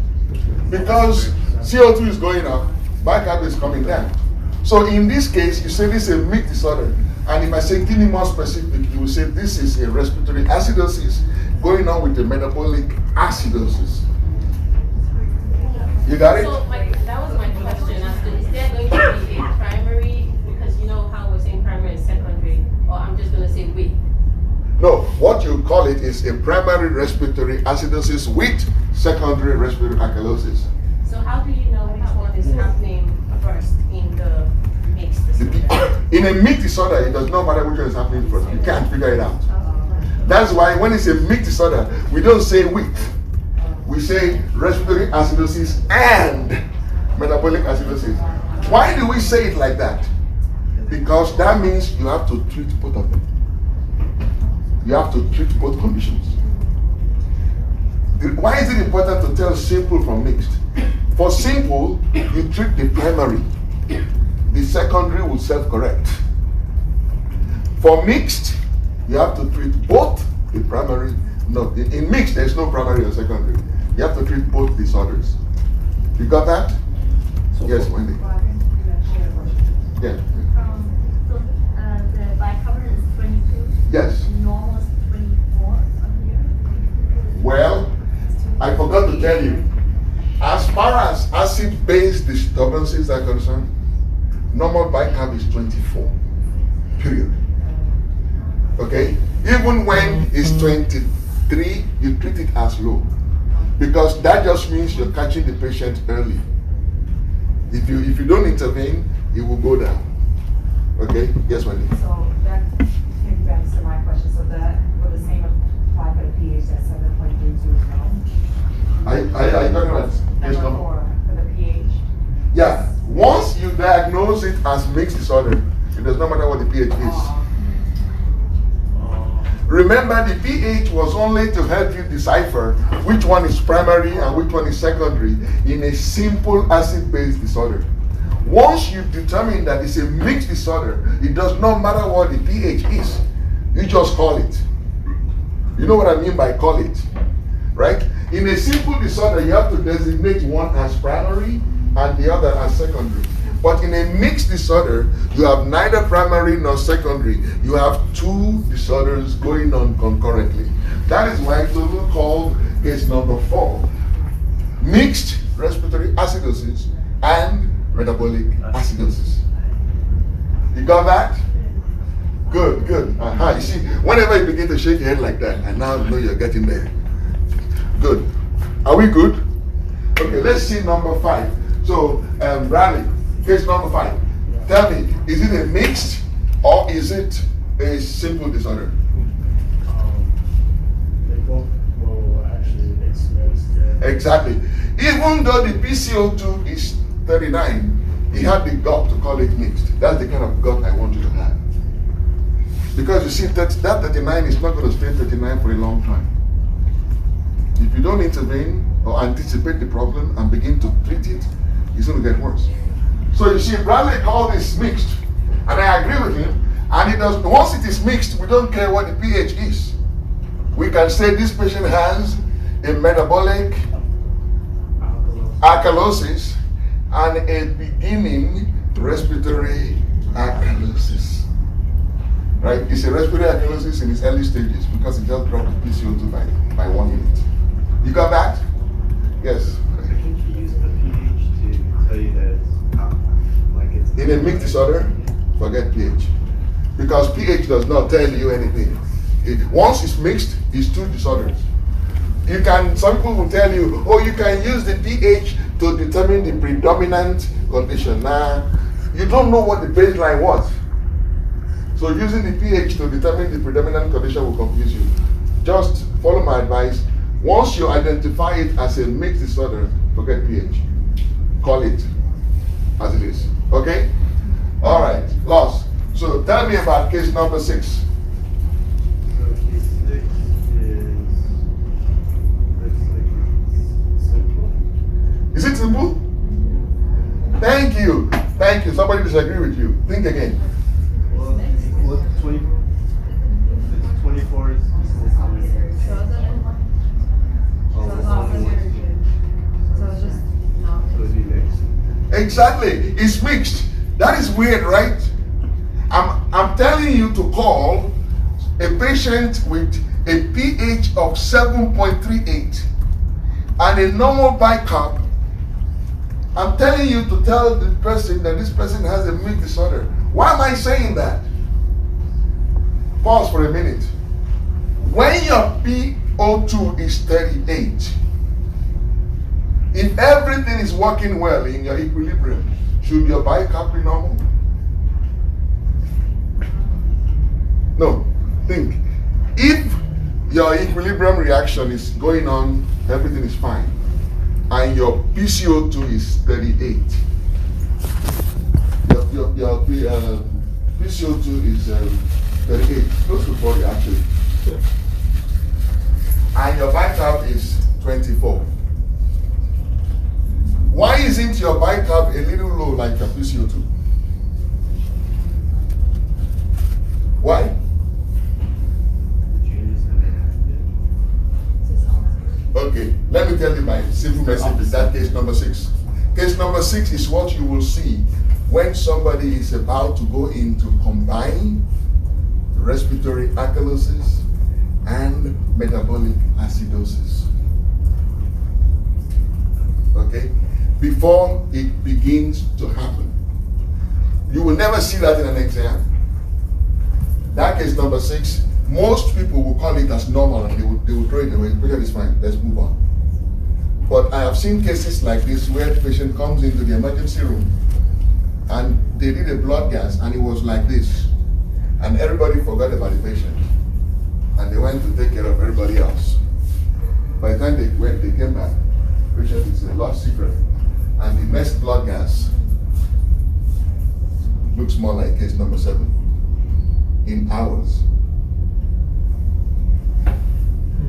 Because CO2 is going up, bicarb is coming down. So in this case, you say this is a mixed disorder. And if I say, give me more specific, you will say this is a respiratory acidosis going on with a metabolic acidosis. You got it? So that was my question. As to, is there going to be a primary, because you know how we're saying primary and secondary, or I'm just going to say weak? No, what you call it is a primary respiratory acidosis with secondary respiratory alkalosis. So how do you know which one is happening first in the mixed disorder? In a mixed disorder, it does not matter which one is happening first. You can't figure it out. That's why when it's a mixed disorder, we don't say weak. We say respiratory acidosis and metabolic acidosis. Why do we say it like that? Because that means you have to treat both of them. You have to treat both conditions. Why is it important to tell simple from mixed? For simple, you treat the primary. The secondary will self-correct. For mixed, you have to treat both the primary. No, in mixed, there's no primary or secondary. You have to treat both disorders. You got that? Yes, Wendy. Yeah. So the bicarb is 22. Yes. Normal is 24 on here. Well, I forgot to tell you, as far as acid-base disturbances are concerned, normal bicarb is 24. Period. Okay? Even when it's 23, you treat it as low. Because that just means you're catching the patient early. If you don't intervene, it will go down. Okay? Yes, Wendy. So that came back to my question. So that would the same apply for the pH at 7.32 as well? Are you talking about case Number number? 4 for the pH. Yeah. Once you diagnose it as mixed disorder, it does not matter what the pH is. Remember, the pH was only to help you decipher which one is primary and which one is secondary in a simple acid-base disorder. Once you determine that it's a mixed disorder, it does not matter what the pH is. You just call it. You know what I mean by call it, right? In a simple disorder, you have to designate one as primary and the other as secondary. But in a mixed disorder, you have neither primary nor secondary. You have two disorders going on concurrently. That is why Tolu called case number 4 mixed respiratory acidosis and metabolic acidosis. You got that? Good, good. You see, whenever you begin to shake your head like that, I now know you're getting there. Good. Are we good? Okay, let's see number 5. So, Bradley, case number 5. Tell me, is it a mixed or is it a simple disorder? They both will actually experience that. Exactly. Even though the PCO2 is 39, he had the gut to call it mixed. That's the kind of gut I want you to have. Because you see, that 39 is not going to stay 39 for a long time. If you don't intervene or anticipate the problem and begin to treat it, it's going to get worse. So you see, Bradley called this mixed, and I agree with him. And it does. Once it is mixed, we don't care what the pH is. We can say this patient has a metabolic alkalosis and a beginning respiratory alkalosis. Right? It's a respiratory alkalosis in its early stages because it just dropped the PCO2 by 1 unit. You got that? Yes. Can you use the pH to tell you that it's In a mixed disorder, forget pH. Because pH does not tell you anything. Once it's mixed, it's two disorders. Some people will tell you, oh, you can use the pH to determine the predominant condition. Now, you don't know what the baseline was. So using the pH to determine the predominant condition will confuse you. Just follow my advice. Once you identify it as a mixed disorder, forget pH. Call it as it is. Okay? All right, lost. So tell me about case number 6. So case 6 looks like simple. Is it simple? Thank you. Thank you. Somebody disagree with you. Think again. Well, 24 is so it'd be mixed. Exactly. It's mixed. That is weird, right? I'm telling you to call a patient with a pH of 7.38 and a normal bicarb. I'm telling you to tell the person that this person has a mixed disorder. Why am I saying that? Pause for a minute. When your PO2 is 38, if everything is working well in your equilibrium, should your bicarb be normal? No. Think. If your equilibrium reaction is going on, everything is fine, and your PCO2 is 38, your PCO2 is 38, close to 40 actually, and your bicarb is 24. Why isn't your bicarb a little low like your PCO2? Why? Okay, let me tell you my simple message. Is that case number 6? Case number 6 is what you will see when somebody is about to go into combined respiratory alkalosis and metabolic acidosis. Okay? Before it begins to happen. You will never see that in an exam. That case number 6, most people will call it as normal and they will throw it away. The patient is fine, let's move on. But I have seen cases like this where the patient comes into the emergency room and they did a blood gas and it was like this. And everybody forgot about the patient. And they went to take care of everybody else. By the time they came back, the patient is a lost secret. And the next blood gas looks more like case number 7 in hours.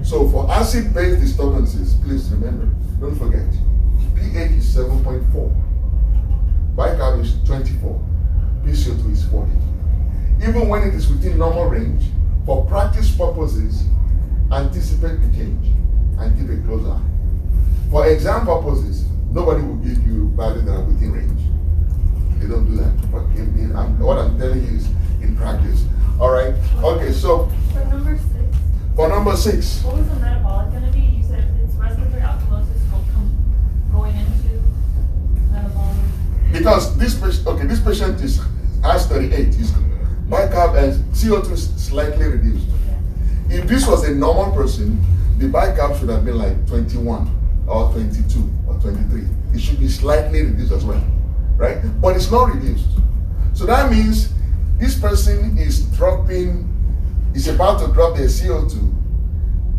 So for acid-based disturbances, please remember, don't forget, pH is 7.4, bicarb is 24, PCO2 is 40. Even when it is within normal range, for practice purposes, anticipate the change and keep a close eye. For exam purposes, nobody will give you values that are within range. They don't do that. But what I'm telling you is in practice. All right. Okay. So for number 6. For number 6. What was the metabolic going to be? You said it's respiratory alkalosis going into metabolic. Because this patient has 38. His bicarb and CO2 is slightly reduced. Yeah. If this was a normal person, the bicarb should have been like 21 or 22 or 23. It should be slightly reduced as well, right? But it's not reduced. So that means this person is about to drop their CO2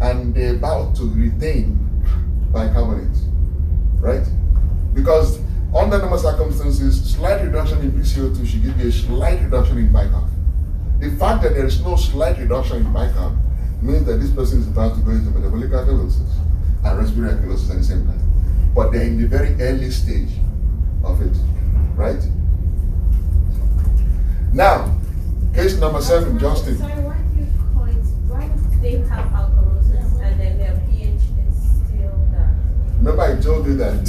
and they're about to retain bicarbonate, right? Because under normal circumstances, slight reduction in PCO2 should give you a slight reduction in bicarb. The fact that there is no slight reduction in bicarb means that this person is about to go into metabolic alkalosis and respiratory alkalosis at the same time. But they're in the very early stage of it, right? Now, case number 7, Justin. Sorry, why do they have alkalosis and then their pH is still that? Remember I told you that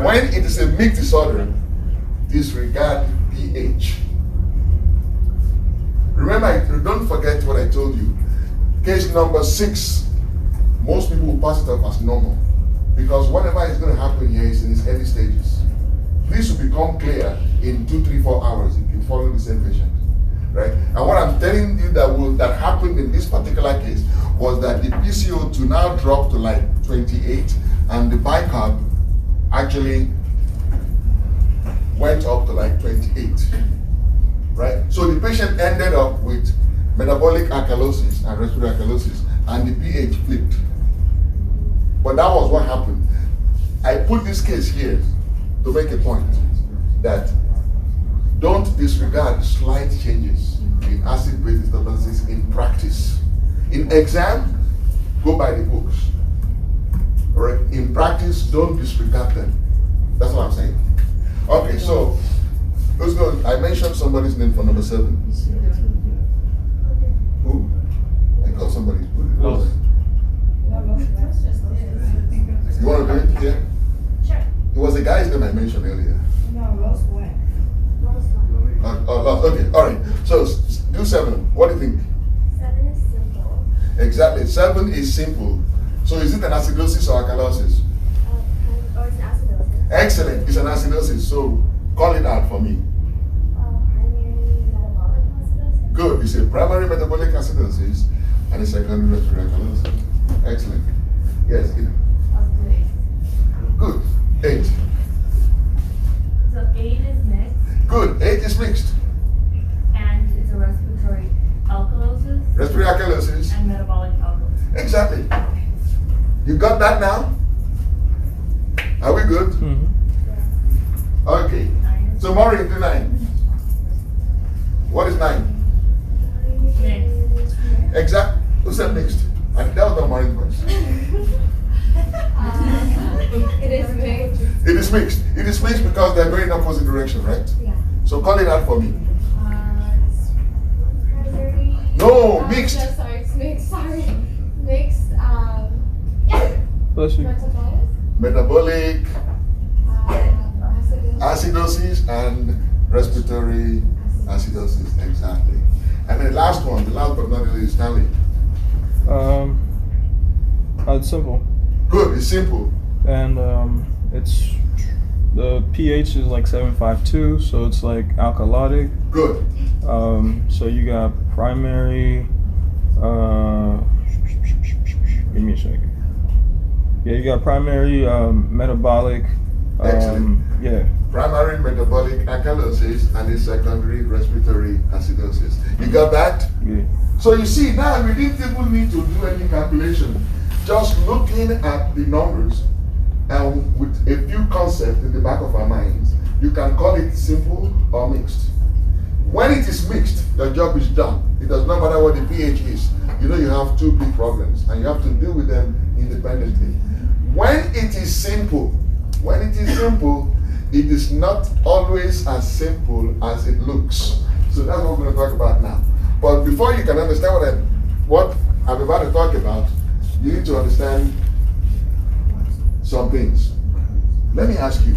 when it is a mixed disorder, disregard pH. Remember, don't forget what I told you. Case number 6, most people will pass it off as normal because whatever is going to happen here is in its early stages. This will become clear in 2, 3, 4 hours if you follow the same patient, right? And what I'm telling you that happened in this particular case was that the PCO2 now dropped to like 28 and the bicarb actually went up to like 28, right? So the patient ended up with metabolic alkalosis and respiratory alkalosis and the pH flipped. But that was what happened. I put this case here to make a point that don't disregard slight changes in acid-base disturbances in practice. In exam, go by the books. All right? In practice, don't disregard them. That's what I'm saying. Okay, so let's go. I mentioned somebody's name for number 7. Who? I got somebody. No, You want to do it? Yeah? Sure. It was the guy's name I mentioned earlier. No, lost one. Okay, all right. So do 7. What do you think? 7 is simple. Exactly. 7 is simple. So is it an acidosis or alkalosis? Or it's acidosis. Excellent. It's an acidosis. So call it out for me. Primary metabolic acidosis. Good. It's a primary metabolic acidosis and a secondary respiratory alkalosis. Excellent. Yes. Ugly. Good. 8. So 8 is mixed, Good. 8 is mixed. and it's a respiratory alkalosis Respiratory alkalosis. and metabolic alkalosis. Exactly. You got that now? Are we good? Mm-hmm. Okay. So Maureen, do 9. What is 9? Mixed. Exact. Who said mixed? And that was not Maureen's voice. It is mixed. It is mixed. It is mixed because they're going in opposite direction, right? Yeah. So call it out for me. Primary. No, mixed. No, sorry, it's mixed. Sorry. Mixed. Bless you. Metabolic Acidosis. acidosis and respiratory acidosis. Exactly. And the last one, the last but not least, Stanley. It's simple, Good. It's simple. and it's the pH is like 7.52, so it's like alkalotic. Good. So you got primary. Give me a second. Yeah, you got primary metabolic. Excellent. Yeah. Primary metabolic alkalosis and a secondary respiratory acidosis. You got that? Yeah. So you see, now we didn't even need to do any calculation. Just looking at the numbers and with a few concepts in the back of our minds, you can call it simple or mixed. When it is mixed, your job is done. It does not matter what the pH is. You know you have 2 big problems and you have to deal with them independently. When it is simple, it is not always as simple as it looks. So that's what we're going to talk about now. But before you can understand what I'm about to talk about, you need to understand some things. Let me ask you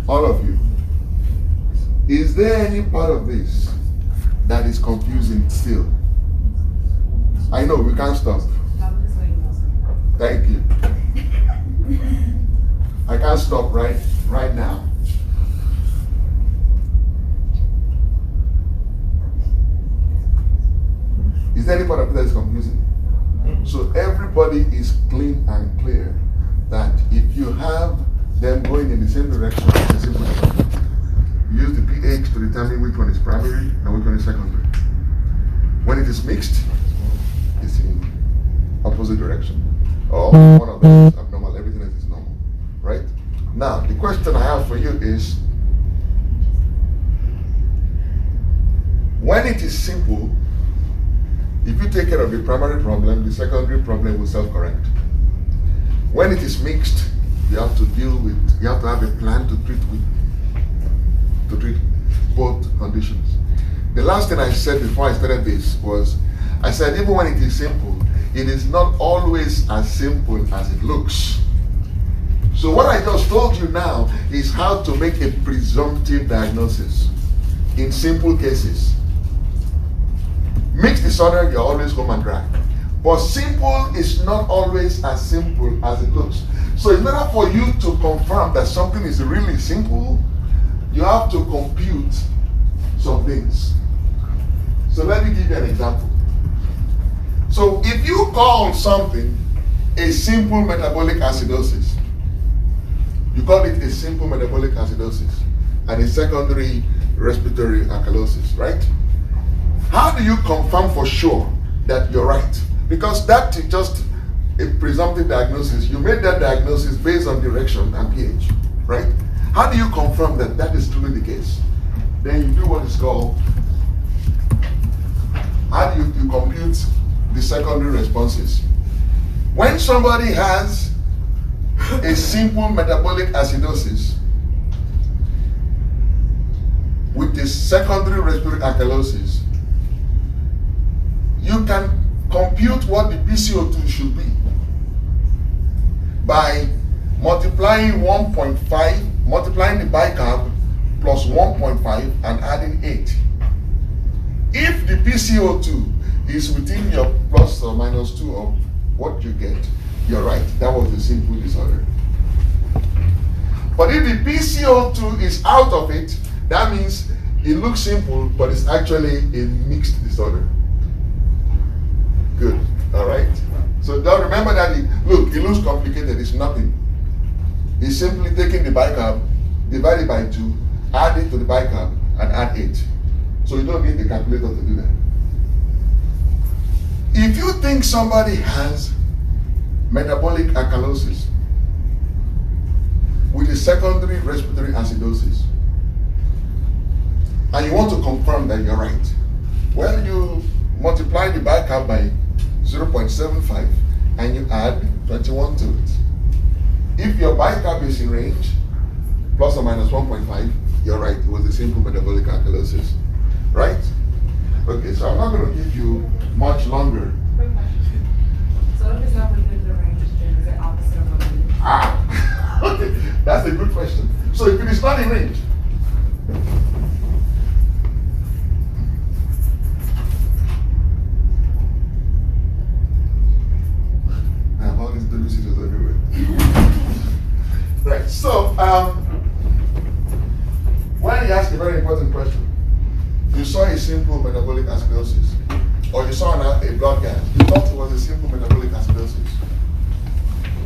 all of you, is there any part of this that is confusing still? I know, we can't stop. Thank you. I can't stop right now. Is there any part of it that is confusing? So everybody is clean and clear that if you have them going in the same direction, it's a simple thing. You use the pH to determine which one is primary and which one is secondary. When it is mixed, it's in opposite direction. Or one of them is abnormal, everything else is normal. Right? Now, the question I have for you is, when it is simple, if you take care of the primary problem, the secondary problem will self-correct. When it is mixed, you have to have a plan to treat both conditions. The last thing I said before I started this was, I said even when it is simple, it is not always as simple as it looks. So what I just told you now is how to make a presumptive diagnosis in simple cases. Mixed disorder, you're always home and dry. But simple is not always as simple as it looks. So in order for you to confirm that something is really simple, you have to compute some things. So let me give you an example. So if you call something a simple metabolic acidosis, you call it a simple metabolic acidosis and a secondary respiratory alkalosis, right? How do you confirm for sure that you're right? Because that is just a presumptive diagnosis. You made that diagnosis based on direction and pH, right? How do you confirm that that is truly the case? Then you do what is called, how do you compute the secondary responses? When somebody has a simple metabolic acidosis with a secondary respiratory alkalosis, you can compute what the PCO2 should be by multiplying 1.5, multiplying the bicarb plus 1.5 and adding 8. If the PCO2 is within your plus or minus 2 of what you get, you're right. That was a simple disorder. But if the PCO2 is out of it, that means it looks simple, but it's actually a mixed disorder. Good. All right. So don't remember that. It looks complicated. It's nothing. It's simply taking the bicarb, divide it by 2, add it to the bicarb, and add 8. So you don't need the calculator to do that. If you think somebody has metabolic alkalosis with a secondary respiratory acidosis, and you want to confirm that you're right, well, you multiply the bicarb by 0.75 and you add 21 to it. If your bicarb is in range, plus or minus 1.5, you're right, it was a simple metabolic alkalosis, right? Okay, so I'm not going to give you much longer. Quick question. So if it's not within the range, then is it opposite of what we do? Okay, that's a good question. So if it is not in range, I have all these WCs everywhere. Right, so when you ask a very important question, you saw a simple metabolic acidosis, or you saw a blood gas, you thought it was a simple metabolic acidosis.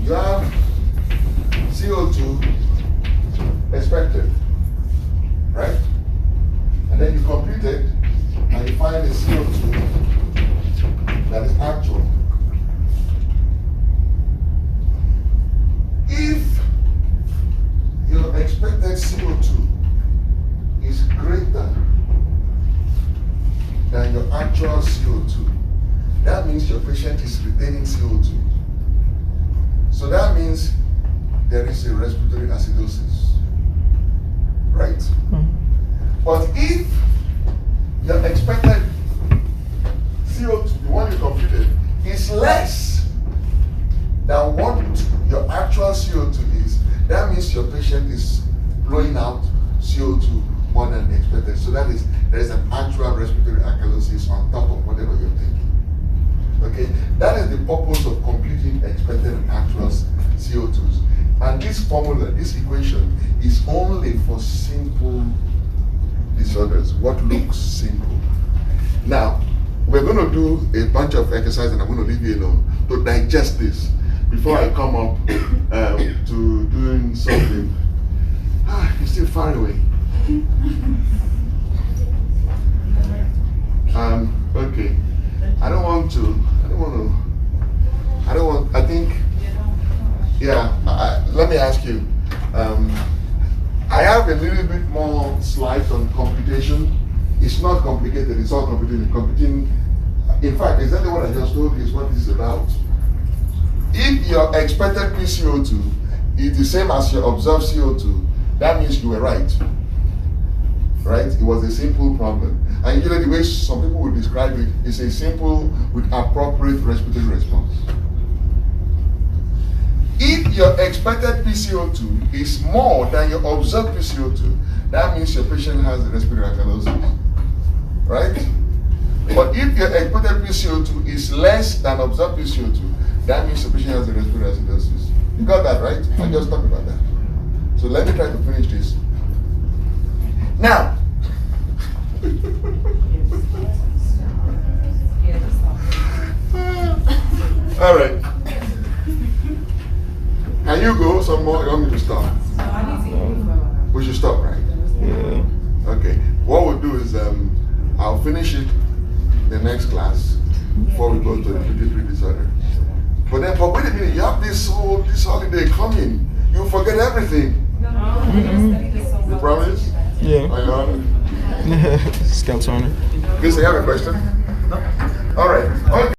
You have CO2 expected, right? And then you compute it, and you find a CO2 that is actual. If your expected CO2 is greater than your actual CO2, that means your patient is retaining CO2. So that means there is a respiratory acidosis, right? Mm-hmm. But if your expected CO2, the one you computed, is less than what your actual CO2 is, that means your patient is blowing out CO2 more than expected. So that is, there is an actual respiratory alkalosis on top of whatever you're thinking. Okay, that is the purpose of computing expected and actual CO2s. And this formula, this equation, is only for simple disorders, what looks simple. Now, we're going to do a bunch of exercises, and I'm going to leave you alone to digest this before I come up to doing something. You're still far away. Okay. Let me ask you. I have a little bit more slides on computation. It's not complicated, it's all computing. In fact, exactly what I just told you is what this is about. If your expected PCO2 is the same as your observed CO2, that means you were right. Right? It was a simple problem. And usually the way some people would describe it is a simple with appropriate respiratory response. If your expected PCO2 is more than your observed PCO2, that means your patient has a respiratory alkalosis. Right? But if your exported PCO2 is less than observed PCO2, that means the patient has a respiratory acidosis. You got that, right? I just talked about that. So let me try to finish this. Now, all right. Can you go some more? You want me to stop? We should stop, right? Yeah. Okay. What we'll do is I'll finish it the next class before we go to the pituitary disorder. But wait a minute, you have this holiday coming. You forget everything. You promise? Yeah. Are you on it? Scouts honor. Guess I have a question. No.